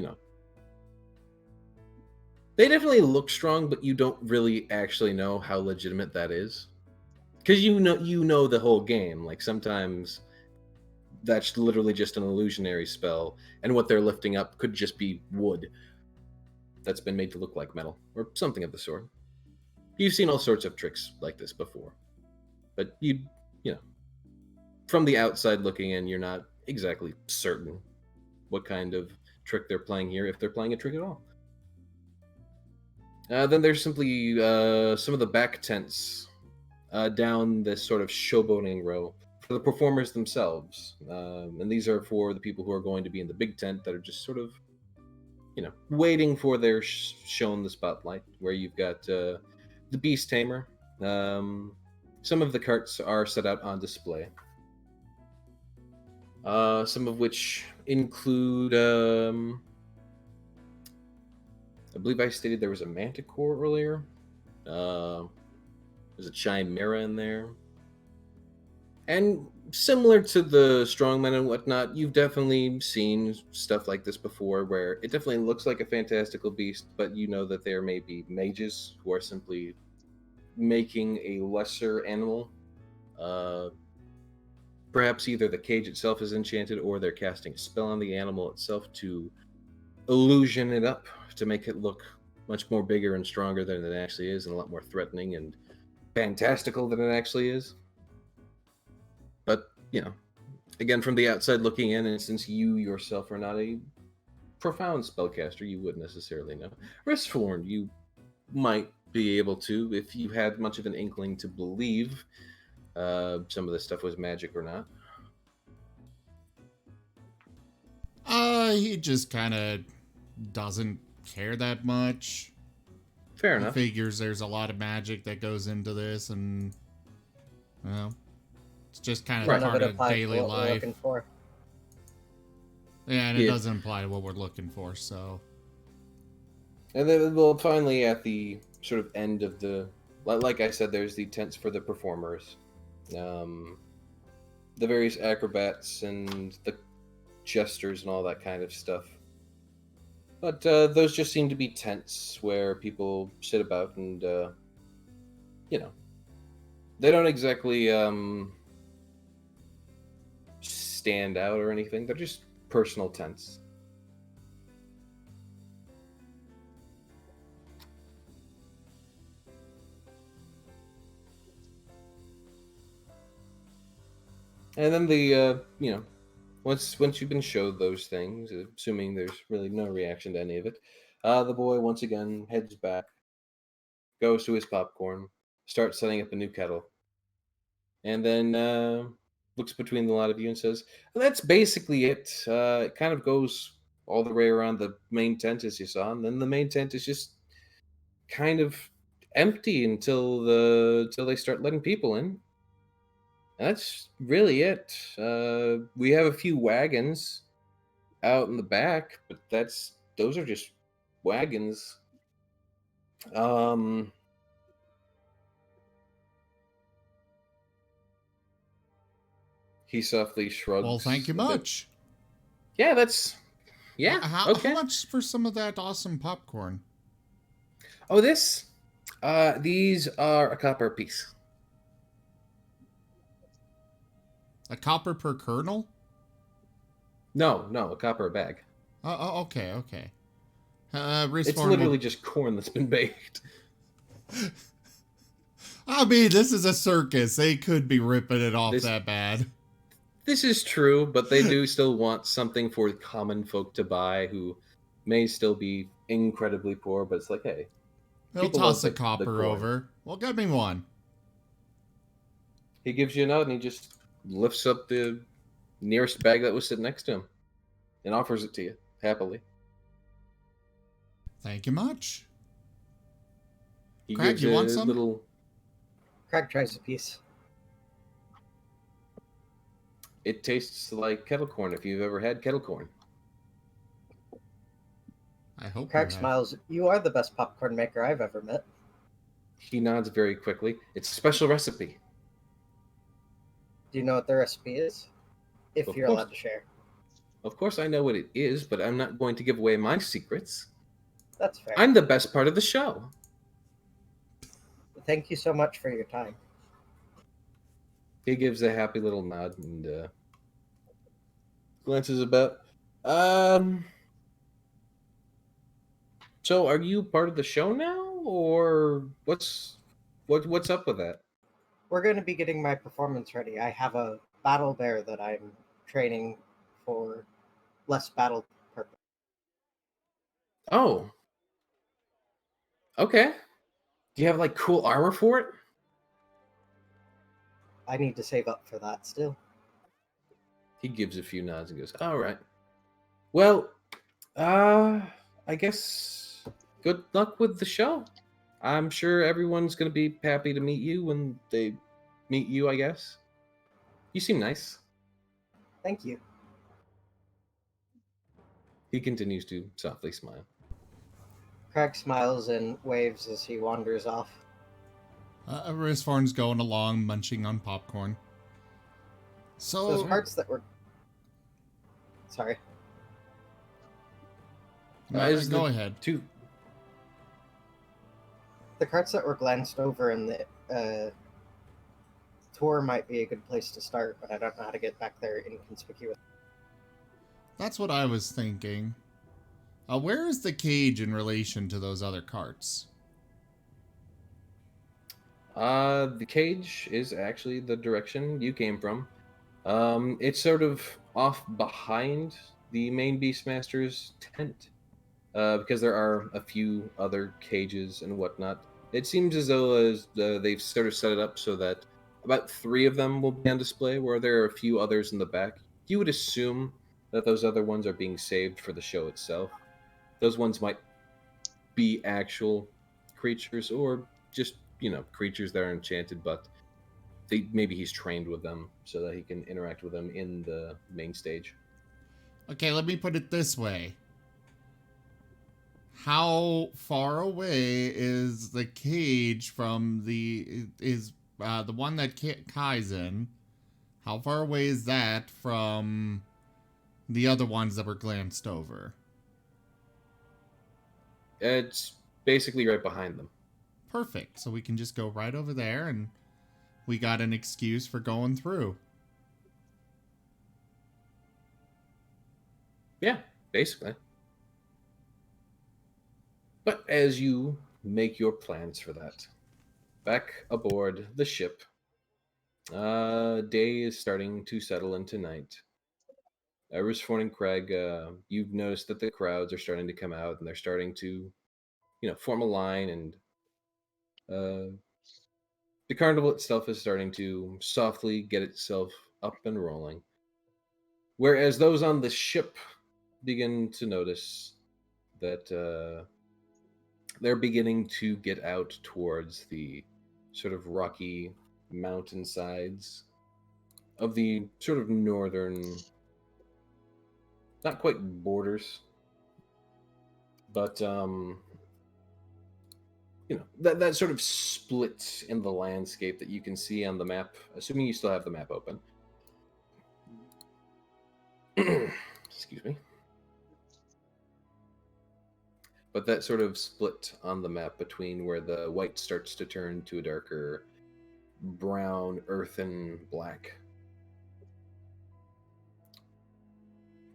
they definitely look strong, but you don't really actually know how legitimate that is. Because you know the whole game. Like sometimes that's literally just an illusionary spell, and what they're lifting up could just be wood that's been made to look like metal or something of the sort. You've seen all sorts of tricks like this before, but you know, from the outside looking in, you're not exactly certain what kind of trick they're playing here, if they're playing a trick at all. Then there's simply some of the back tents down this sort of showboating row for the performers themselves. And these are for the people who are going to be in the big tent that are just sort of, waiting for their shown the spotlight, where you've got the Beast Tamer. Some of the carts are set out on display. Some of which include, I believe I stated there was a Manticore earlier. There's a Chimera in there. And similar to the strongmen and whatnot, you've definitely seen stuff like this before, where it definitely looks like a fantastical beast, but you know that there may be mages who are simply making a lesser animal. Perhaps either the cage itself is enchanted, or they're casting a spell on the animal itself to illusion it up to make it look much more bigger and stronger than it actually is, and a lot more threatening and fantastical than it actually is. But, again, from the outside looking in, and since you yourself are not a profound spellcaster, you wouldn't necessarily know. Risforn, you might be able to, if you had much of an inkling to believe some of this stuff was magic or not. He just kind of doesn't care that much. Fair He enough. figures there's a lot of magic that goes into this, and it's just kind of None part of it of applies to daily what we're life. looking for. Yeah, and it Yeah. doesn't apply to what we're looking for, so. And then, well, finally, at the sort of end of the, like I said, there's the tents for the performers, the various acrobats and the jesters and all that kind of stuff. But those just seem to be tents where people sit about and, they don't exactly stand out or anything. They're just personal tents. And then the, once you've been showed those things, assuming there's really no reaction to any of it, the boy once again heads back, goes to his popcorn, starts setting up a new kettle, and then looks between the lot of you and says, well, that's basically it. It kind of goes all the way around the main tent as you saw, and then the main tent is just kind of empty until they start letting people in. That's really it. We have a few wagons out in the back, but those are just wagons. He softly shrugs. Well, thank you a bit. much. Yeah, How okay. much for some of that awesome popcorn? Oh, these are a copper apiece. A copper per kernel? No, a copper a bag. Oh, okay. Risforn It's literally just corn that's been baked. I mean, this is a circus. They could be ripping it off This- that bad. This is true, but they do still want something for common folk to buy who may still be incredibly poor, but it's like, hey, He'll people toss love a the copper corn. over. Well, get me one. He gives you a nod and he just lifts up the nearest bag that was sitting next to him and offers it to you happily. Thank you much. He Craig, gives you a want some? little. Craig tries a piece. It tastes like kettle corn if you've ever had kettle corn. I hope Craig you have. smiles. You are the best popcorn maker I've ever met. He nods very quickly. It's a special recipe. Do you know what the recipe is? If Of you're course. allowed to share. Of course, I know what it is, but I'm not going to give away my secrets. That's fair. I'm the best part of the show. Thank you so much for your time. He gives a happy little nod and glances about. So are you part of the show now, or what's up with that? We're going to be getting my performance ready. I have a battle bear that I'm training for less battle purpose. Oh, okay. Do you have like cool armor for it? I need to save up for that still. He gives a few nods and goes, "All right. Well, I guess good luck with the show. I'm sure everyone's gonna be happy to meet you when they meet you. I guess. You seem nice." Thank you. He continues to softly smile. Craig smiles and waves as he wanders off. Risforn's going along, munching on popcorn. So Those parts that were... Sorry. Is go the ahead. The carts that were glanced over in the tour might be a good place to start, but I don't know how to get back there inconspicuous. That's what I was thinking. Where is the cage in relation to those other carts? The cage is actually the direction you came from. It's sort of off behind the main Beastmaster's tent, because there are a few other cages and whatnot. It seems as though they've sort of set it up so that about 3 of them will be on display, where there are a few others in the back. You would assume that those other ones are being saved for the show itself. Those ones might be actual creatures or just, creatures that are enchanted, but maybe he's trained with them so that he can interact with them in the main stage. Okay, let me put it this way. How far away is the cage from the one that Kai's in? How far away is that from the other ones that were glanced over? It's basically right behind them. Perfect. So we can just go right over there and we got an excuse for going through. Yeah, basically. But as you make your plans for that, back aboard the ship, day is starting to settle into night. Risforn and Craig, you've noticed that the crowds are starting to come out and they're starting to, form a line, and the carnival itself is starting to softly get itself up and rolling. Whereas those on the ship begin to notice that they're beginning to get out towards the sort of rocky mountainsides of the sort of northern, not quite borders, but that sort of split in the landscape that you can see on the map, assuming you still have the map open. Excuse me. But that sort of split on the map between where the white starts to turn to a darker brown, earthen black.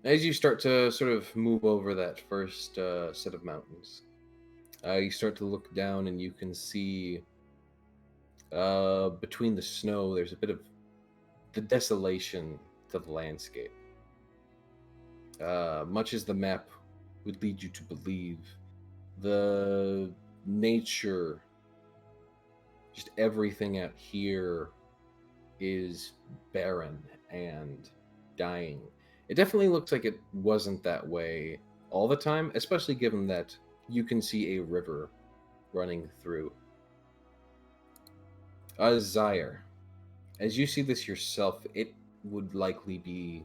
As you start to sort of move over that first set of mountains, you start to look down and you can see between the snow, there's a bit of the desolation to the landscape. Much as the map would lead you to believe, the nature, just everything out here is barren and dying. It definitely looks like it wasn't that way all the time, especially given that you can see a river running through. Zaire, as you see this yourself, it would likely be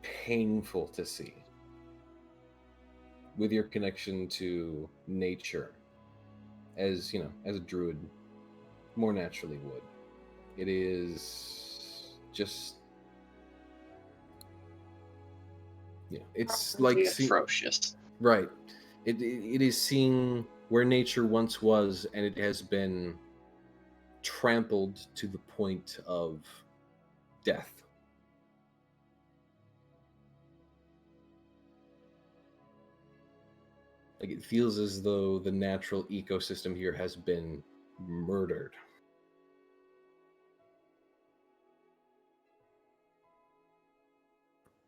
painful to see with your connection to nature, as you know, as a druid more naturally would. It is just, it's like atrocious. Right. It is seeing where nature once was, and it has been trampled to the point of death. Like, it feels as though the natural ecosystem here has been murdered.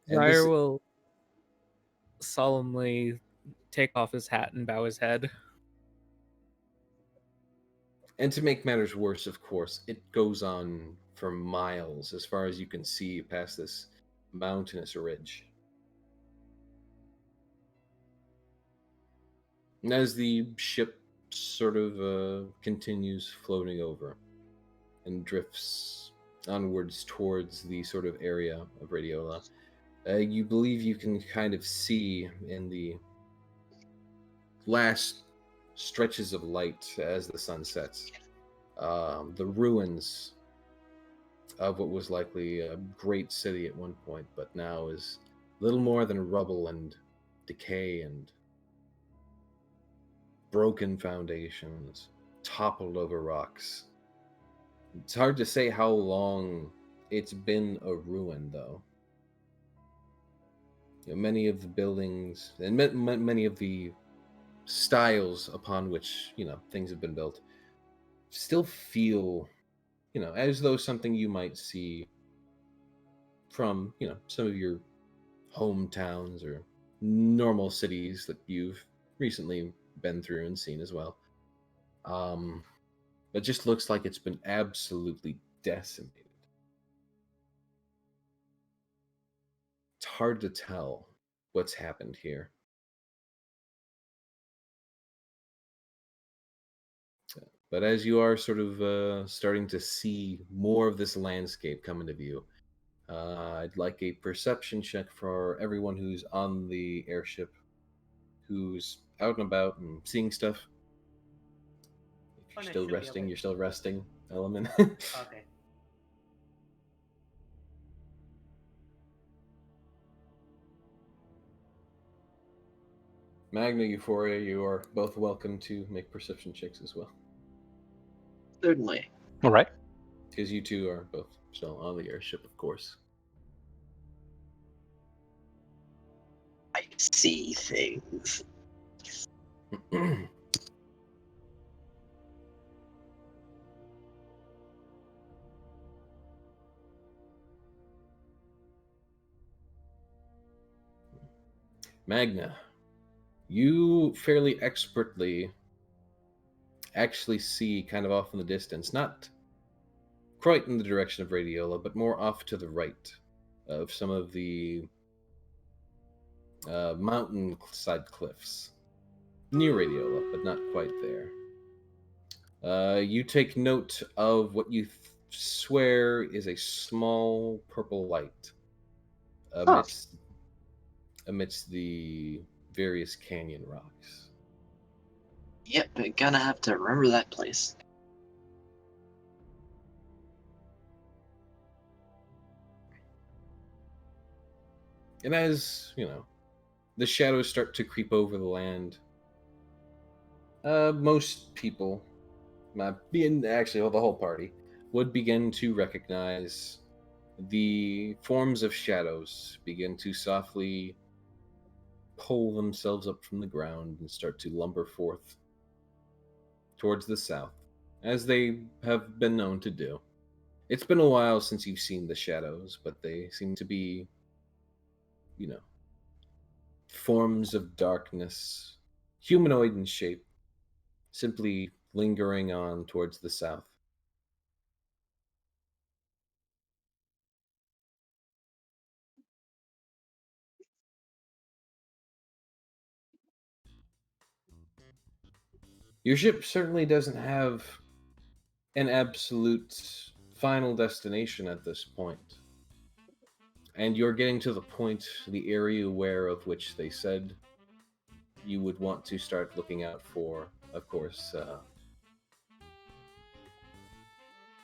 And Zaire this, will solemnly take off his hat and bow his head. and to make matters worse, of course, it goes on for miles as far as you can see past this mountainous ridge. And as the ship sort of continues floating over and drifts onwards towards the sort of area of Radiola, you believe you can kind of see in the last stretches of light as the sun sets the ruins of what was likely a great city at one point, but now is little more than rubble and decay and broken foundations, toppled over rocks. It's hard to say how long it's been a ruin, though. Many of the buildings and many of the styles upon which things have been built still feel as though something you might see from some of your hometowns or normal cities that you've recently been through and seen as well. It just looks like it's been absolutely decimated. It's hard to tell what's happened here. But as you are sort of starting to see more of this landscape come into view, I'd like a perception check for everyone who's on the airship, who's out and about and seeing stuff. If you're Fine, I still should be resting, awake. you're still resting, Element. Okay. Magna, Euphoria, you are both welcome to make perception checks as well, Certainly. All right. because you two are both still on the airship, of course. I see things. Magna, you fairly expertly actually see kind of off in the distance, not quite in the direction of Radiola, but more off to the right of some of the mountainside cliffs near Radiola, but not quite there. You take note of what you swear is a small purple light amidst the various canyon rocks. Yep, we're gonna have to remember that place. And as, the shadows start to creep over the land, most people, being actually the whole party, would begin to recognize the forms of shadows begin to softly pull themselves up from the ground and start to lumber forth towards the south, as they have been known to do. It's been a while since you've seen the shadows, but they seem to be, you know, forms of darkness, humanoid in shape, simply lingering on towards the south. Your ship certainly doesn't have an absolute final destination at this point. And you're getting to the point, the area where of which they said you would want to start looking out for, of course,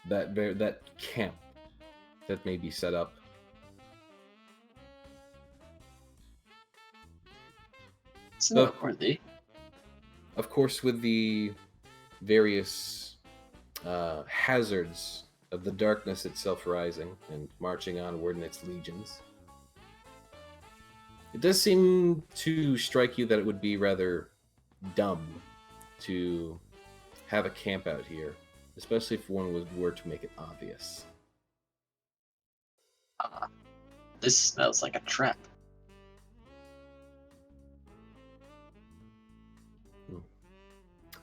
that camp that may be set up. It's noteworthy. Of course, with the various hazards of the darkness itself rising and marching onward in its legions, it does seem to strike you that it would be rather dumb to have a camp out here, especially if one were to make it obvious. This smells like a trap.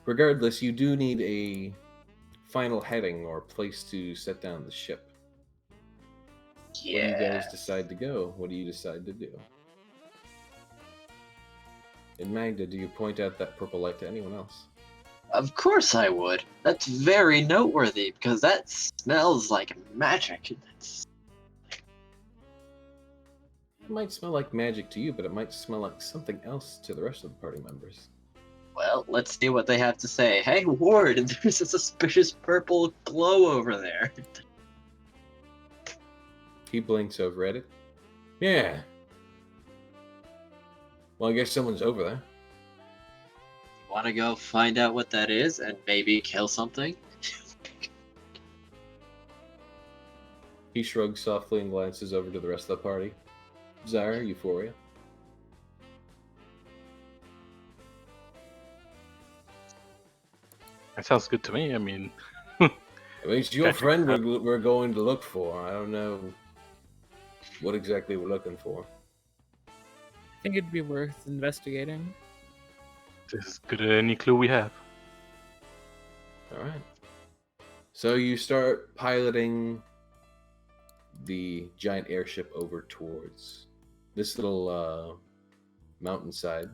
Regardless, you do need a final heading or place to set down the ship. Yeah. Where do you guys decide to go? What do you decide to do? And Magda, do you point out that purple light to anyone else? Of course I would. That's very noteworthy because that smells like magic. It might smell like magic to you, but it might smell like something else to the rest of the party members. Well, let's see what they have to say. Hey, Ward, there's a suspicious purple glow over there. He blinks over at it. Yeah. Well, I guess someone's over there. Want to go find out what that is and maybe kill something? He shrugs softly and glances over to the rest of the party. Zyre, Euphoria. That sounds good to me. I mean, It's your friend we're going to look for. I don't know what exactly we're looking for. I think it'd be worth investigating. this is good as any clue we have. All right. So you start piloting the giant airship over towards this little mountainside.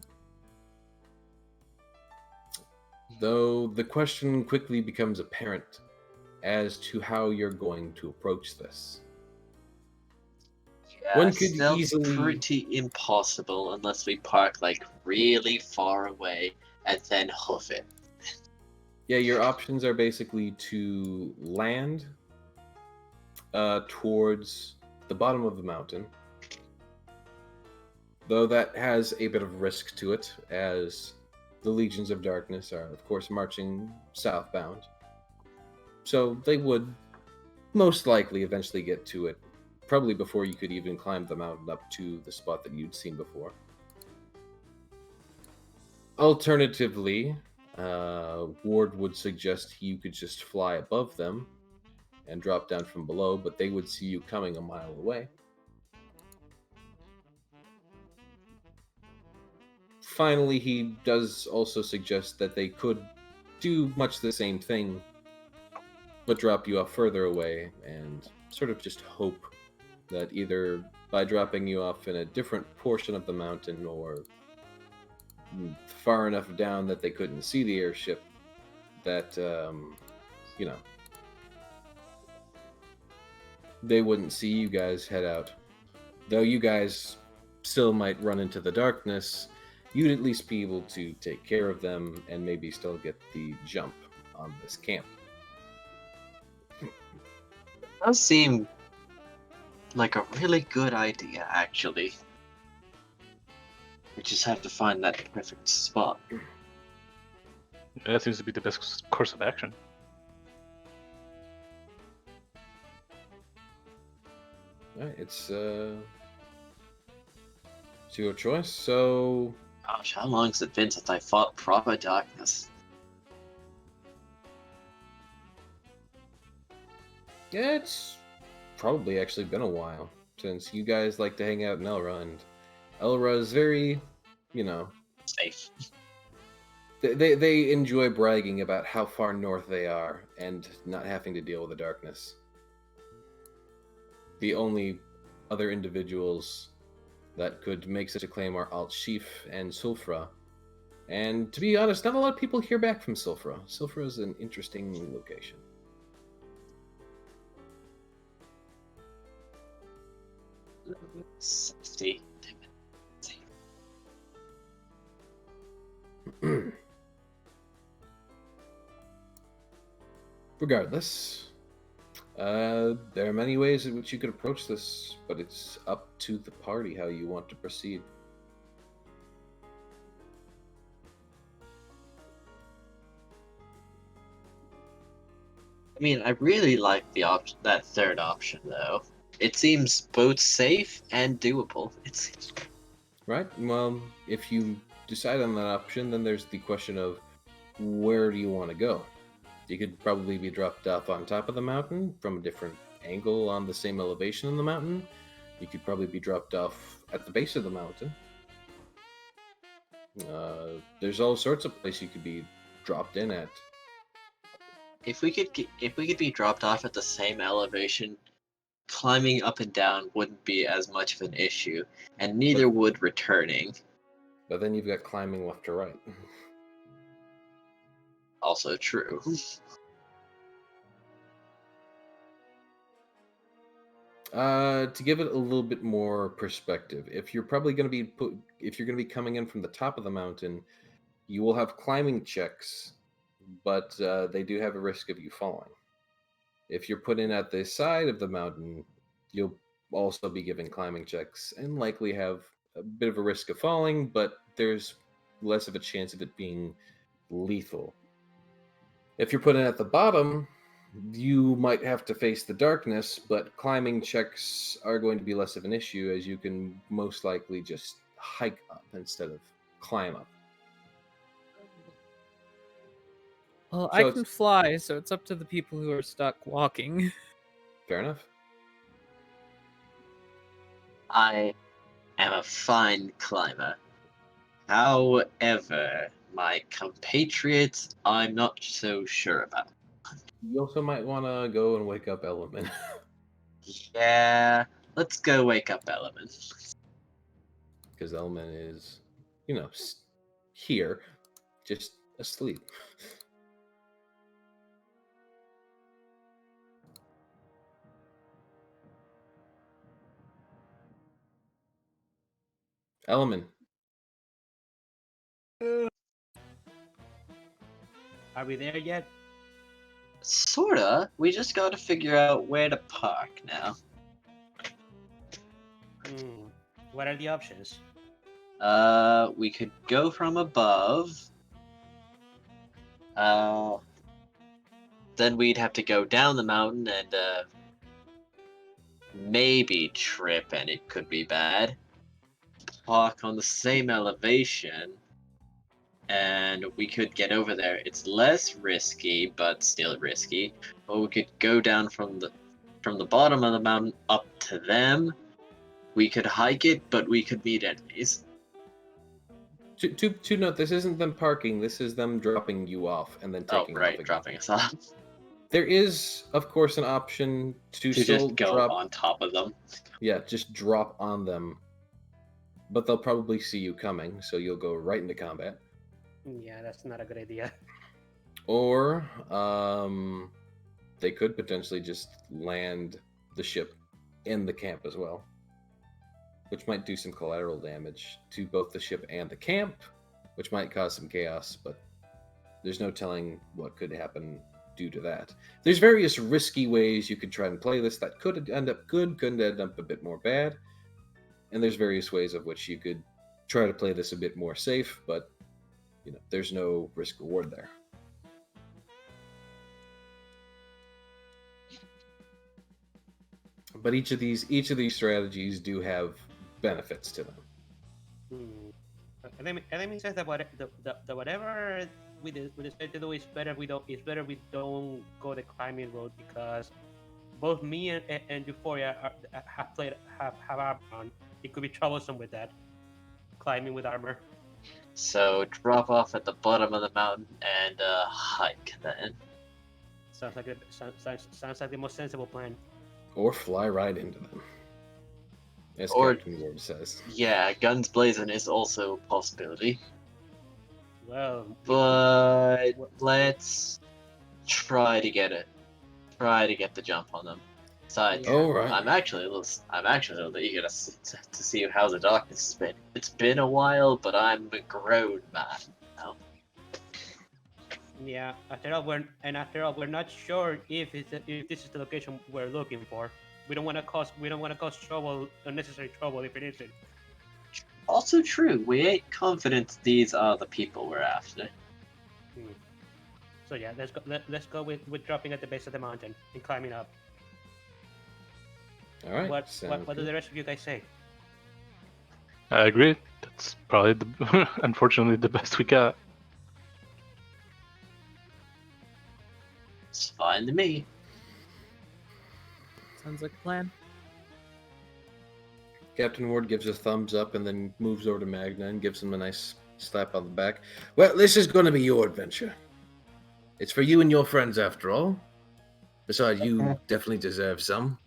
Though the question quickly becomes apparent as to how you're going to approach this. Yeah, One could stealth's easily- pretty impossible unless we park like really far away and then hoof it. Yeah, your options are basically to land towards the bottom of the mountain, though that has a bit of risk to it, as the Legions of Darkness are, of course, marching southbound. So they would most likely eventually get to it, probably before you could even climb the mountain up to the spot that you'd seen before. Alternatively, Ward would suggest you could just fly above them and drop down from below, but they would see you coming a mile away. Finally, he does also suggest that they could do much the same thing, but drop you off further away and sort of just hope that either by dropping you off in a different portion of the mountain or far enough down that they couldn't see the airship, that, they wouldn't see you guys head out. Though you guys still might run into the darkness, you'd at least be able to take care of them and maybe still get the jump on this camp. Does seem like a really good idea, actually. We just have to find that perfect spot. That seems to be the best course of action. Alright, it's your choice. So Gosh, how long has it been since I fought proper darkness? yeah, it's probably actually been a while since you guys like to hang out in Elra, and Elra is very, you know, Safe. they enjoy bragging about how far north they are and not having to deal with the darkness. The only other individuals that could make such a claim are Alt-Sheaf and Sulfra. And to be honest, not a lot of people hear back from Sulfra. Sulfra is an interesting location. Safety. Regardless, there are many ways in which you could approach this, but it's up to the party how you want to proceed. I mean, I really like that third option though. It seems both safe and doable. It's Right? Well, if you decide on that option, then there's the question of where do you want to go? You could probably be dropped off on top of the mountain from a different angle on the same elevation in the mountain. You could probably be dropped off at the base of the mountain. There's all sorts of places you could be dropped in at. if we could be dropped off at the same elevation, climbing up and down wouldn't be as much of an issue, and neither would returning. But then you've got climbing left to right. Also true. To give it a little bit more perspective, if you're probably going to be if you're going to be coming in from the top of the mountain, you will have climbing checks, but they do have a risk of you falling. If you're put in at the side of the mountain, you'll also be given climbing checks and likely have a bit of a risk of falling, but there's less of a chance of it being lethal. If you're put in at the bottom, you might have to face the darkness, but climbing checks are going to be less of an issue as you can most likely just hike up instead of climb up. Well, So I it's- can fly, so it's up to the people who are stuck walking. Fair enough. I am a fine climber. However, my compatriots, I'm not so sure about. You also might want to go and wake up Element. Yeah, let's go wake up Element. Because Element is, here, just asleep. Element. Are we there yet? Sorta. We just gotta figure out where to park now. What are the options? We could go from above. Then we'd have to go down the mountain and, maybe trip, and it could be bad. Park on the same elevation, and we could get over there. It's less risky, but still risky. Or we could go down from the bottom of the mountain up to them. We could hike it, but we could meet enemies. To note, this isn't them parking. This is them dropping you off and then taking off again. Dropping us off. There is, of course, an option to To still just go drop on top of them. Yeah, just drop on them. But they'll probably see you coming, so you'll go right into combat. Yeah, that's not a good idea. Or they could potentially just land the ship in the camp as well, which might do some collateral damage to both the ship and the camp, which might cause some chaos, but there's no telling what could happen due to that. There's various risky ways you could try and play this that could end up good, could end up a bit more bad, and there's various ways of which you could try to play this a bit more safe, but there's no risk reward there. But each of these strategies do have benefits to them. Let me say that whatever we decide to do is better. We don't go the climbing road because both me and Euphoria have armor on. It could be troublesome with that climbing with armor. So drop off at the bottom of the mountain and hike then. Sounds like the most sensible plan. Or fly right into them. As Or- Captain Ward says. Yeah, guns blazing is also a possibility. Well, But let's try to get it. Try to get the jump on them. Besides, All right. I'm actually a little eager to see how the darkness has been. It's been a while, but I'm a grown man now. yeah. After all, we're not sure if this is the location we're looking for. We don't want to cause trouble, unnecessary trouble if it isn't. Also true, we ain't confident these are the people we're after. So yeah, let's go with dropping at the base of the mountain and climbing up. All right. What sounds do good. the rest of you guys say? I agree. That's probably unfortunately the best we got. It's fine to me. Sounds like a plan. Captain Ward gives a thumbs up and then moves over to Magna and gives him a nice slap on the back. Well, this is going to be your adventure. It's for you and your friends, after all. Besides, you definitely deserve some.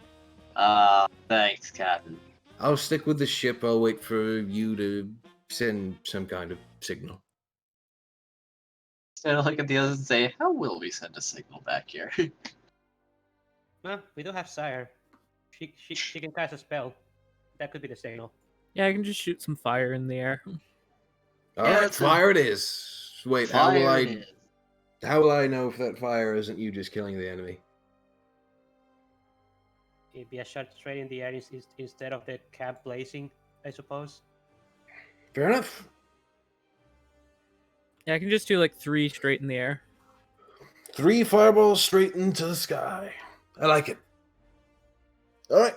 Thanks, Captain. I'll stick with the ship. I'll wait for you to send some kind of signal. So I look at the others and say, how will we send a signal back here? Well, we do have Sire. She can cast a spell. That could be the signal. Yeah, I can just shoot some fire in the air. All Yeah, right, that's fire it is. Wait, Fire it how is. will I know if that fire isn't you just killing the enemy? It'd be a shot straight in the air instead of the camp blazing, I suppose. Fair enough. Yeah, I can just do like 3 straight in the air. 3 fireballs straight into the sky. I like it. All right.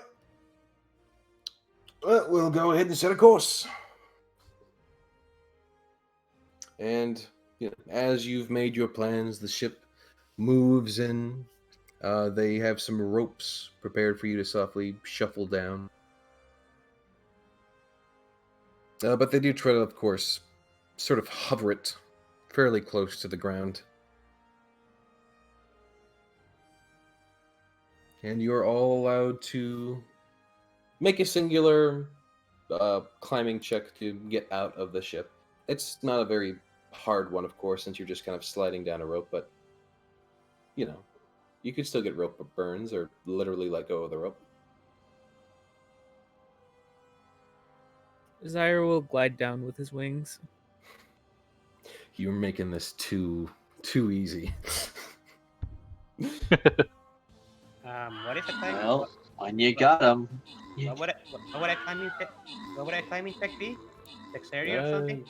Well, we'll go ahead and set a course. And as you've made your plans, the ship moves in. They have some ropes prepared for you to softly shuffle down. But they do try to, of course, sort of hover it fairly close to the ground. And you're all allowed to make a singular climbing check to get out of the ship. It's not a very hard one, of course, since you're just kind of sliding down a rope, but, you could still get rope burns or literally let go of the rope. Zyre will glide down with his wings. You're making this too easy. What is the climbing? Well, when you got them, What would I climbing check be? Dexterity or something?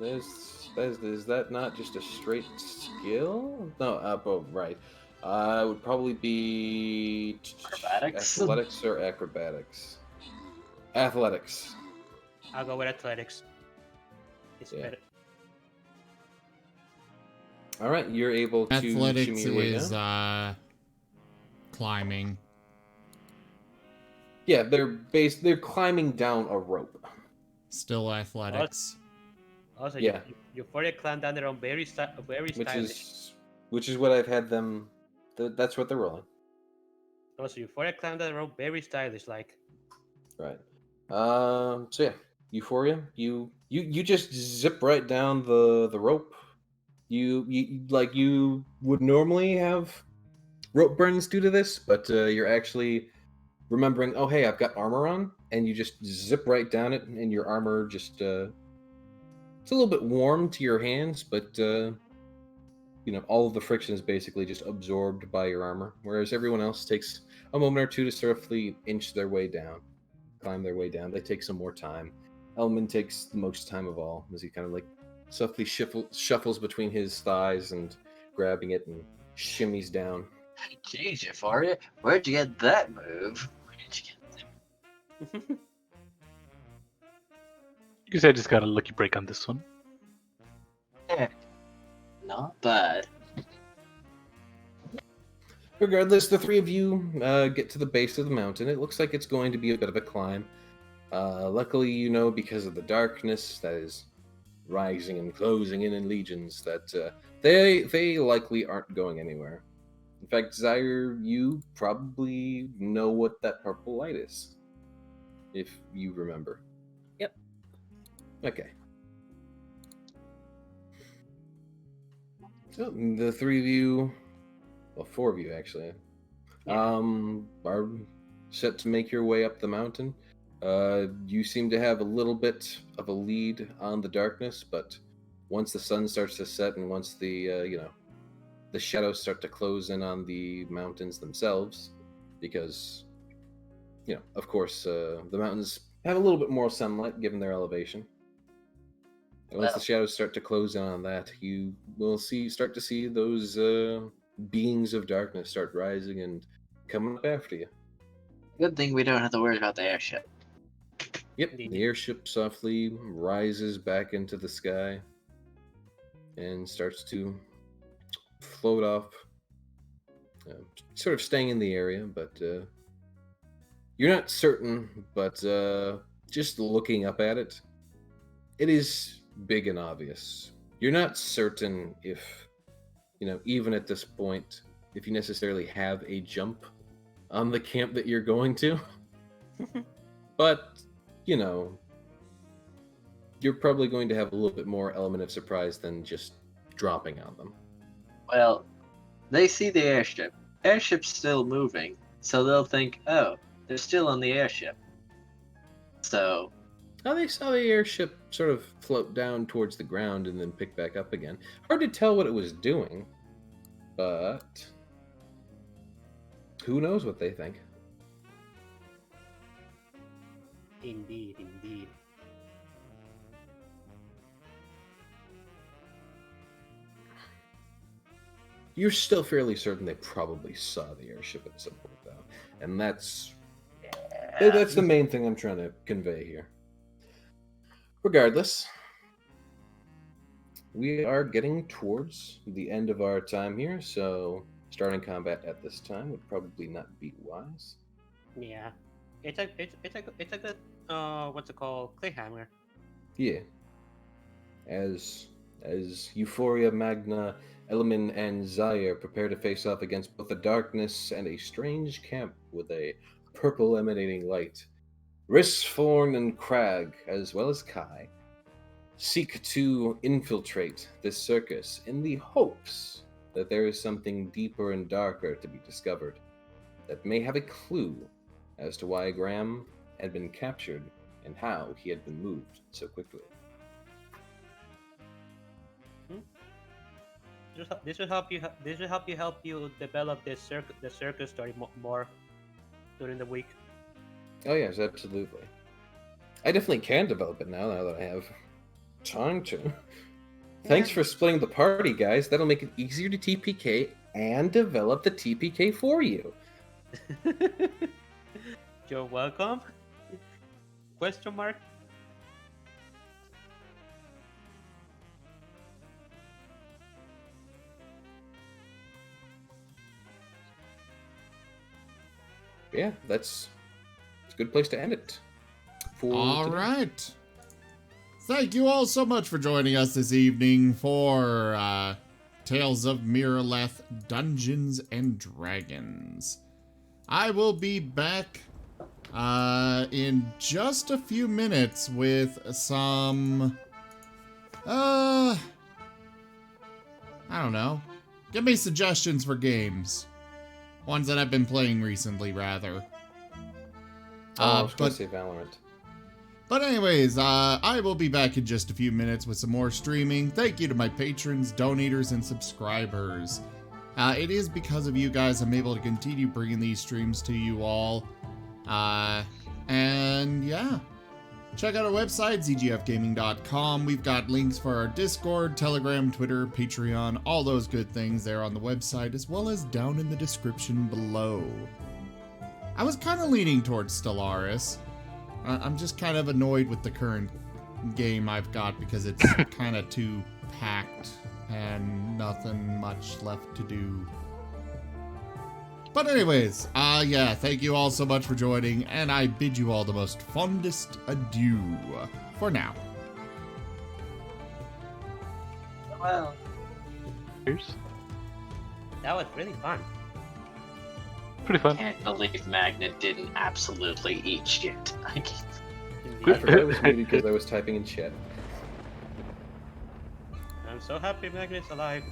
Is that not just a straight skill? No, oh, right. It would probably be Acrobatics? athletics or acrobatics. Athletics. I'll go with athletics. It's Yeah. better. All right, you're able to Athletics shimmy your way is down. climbing. Yeah, they're climbing down a rope. Still athletics. Also, Yeah. Euphoria climbed down there on very stylish. Which is what I've had them. That's what they're rolling. Also, Euphoria climbed down the rope very stylish, like. Right. So yeah, Euphoria, you just zip right down the rope. You would normally have rope burns due to this, but you're actually remembering, oh hey, I've got armor on, and you just zip right down it, and your armor just it's a little bit warm to your hands, but all of the friction is basically just absorbed by your armor, whereas everyone else takes a moment or two to swiftly inch their way down, climb their way down. They take some more time. Elman takes the most time of all, as he kind of like softly shuffles between his thighs and grabbing it and shimmies down. Jeez, Euphoria, where'd you get that move? Where did you Because I just got a lucky break on this one. Not bad. Regardless, the three of you get to the base of the mountain. It looks like it's going to be a bit of a climb. Luckily, you know, because of the darkness that is rising and closing in legions, that they likely aren't going anywhere. In fact, Zaire, you probably know what that purple light is, if you remember. Yep. Okay. So the three of you, well, four of you actually, are set to make your way up the mountain. You seem to have a little bit of a lead on the darkness, but once the sun starts to set and once the the shadows start to close in on the mountains themselves, because of course, the mountains have a little bit more sunlight given their elevation. And once the shadows start to close in on that, you will start to see those beings of darkness start rising and coming up after you. Good thing we don't have to worry about the airship. Yep, the airship softly rises back into the sky and starts to float off, sort of staying in the area, but you're not certain, but just looking up at it, it is big and obvious. You're not certain if, even at this point, if you necessarily have a jump on the camp that you're going to. But, you're probably going to have a little bit more element of surprise than just dropping on them. Well, they see the airship. Airship's still moving, so they'll think, oh, they're still on the airship. So... Oh, they saw the airship sort of float down towards the ground and then pick back up again. Hard to tell what it was doing, but who knows what they think. Indeed, indeed. You're still fairly certain they probably saw the airship at some point, though. And that's the main thing I'm trying to convey here. Regardless, we are getting towards the end of our time here, so starting combat at this time would probably not be wise. Yeah, it's a good what's it called, Clayhammer. Yeah. As Euphoria, Magna, Elemen, and Zaire prepare to face off against both the darkness and a strange camp with a purple emanating light, Risforn and Crag, as well as Kai, seek to infiltrate this circus in the hopes that there is something deeper and darker to be discovered that may have a clue as to why Graham had been captured and how he had been moved so quickly. This will help you develop the circus story more during the week. Oh yes, absolutely. I definitely can develop it now that I have time to. Thanks for splitting the party, guys. That'll make it easier to TPK and develop the TPK for you. You're welcome. Question mark? Yeah, it's a good place to end it. All right. Thank you all so much for joining us this evening for Tales of Miraleth Dungeons and Dragons. I will be back in just a few minutes with some... I don't know. Give me suggestions for games. Ones that I've been playing recently, rather. I was going to say Valorant. But anyways, I will be back in just a few minutes with some more streaming. Thank you to my patrons, donators, and subscribers. It is because of you guys I'm able to continue bringing these streams to you all. And yeah. Check out our website, zgfgaming.com. We've got links for our Discord, Telegram, Twitter, Patreon, all those good things there on the website, as well as down in the description below. I was kind of leaning towards Stellaris. I'm just kind of annoyed with the current game I've got because it's kind of too packed and nothing much left to do. But anyways, yeah, thank you all so much for joining, and I bid you all the most fondest adieu for now. Well, Cheers. That was really fun. Pretty fun. can't believe Magna didn't absolutely eat shit. I can't. I forgot I was muted because I was typing in chat. I'm so happy Magna's alive.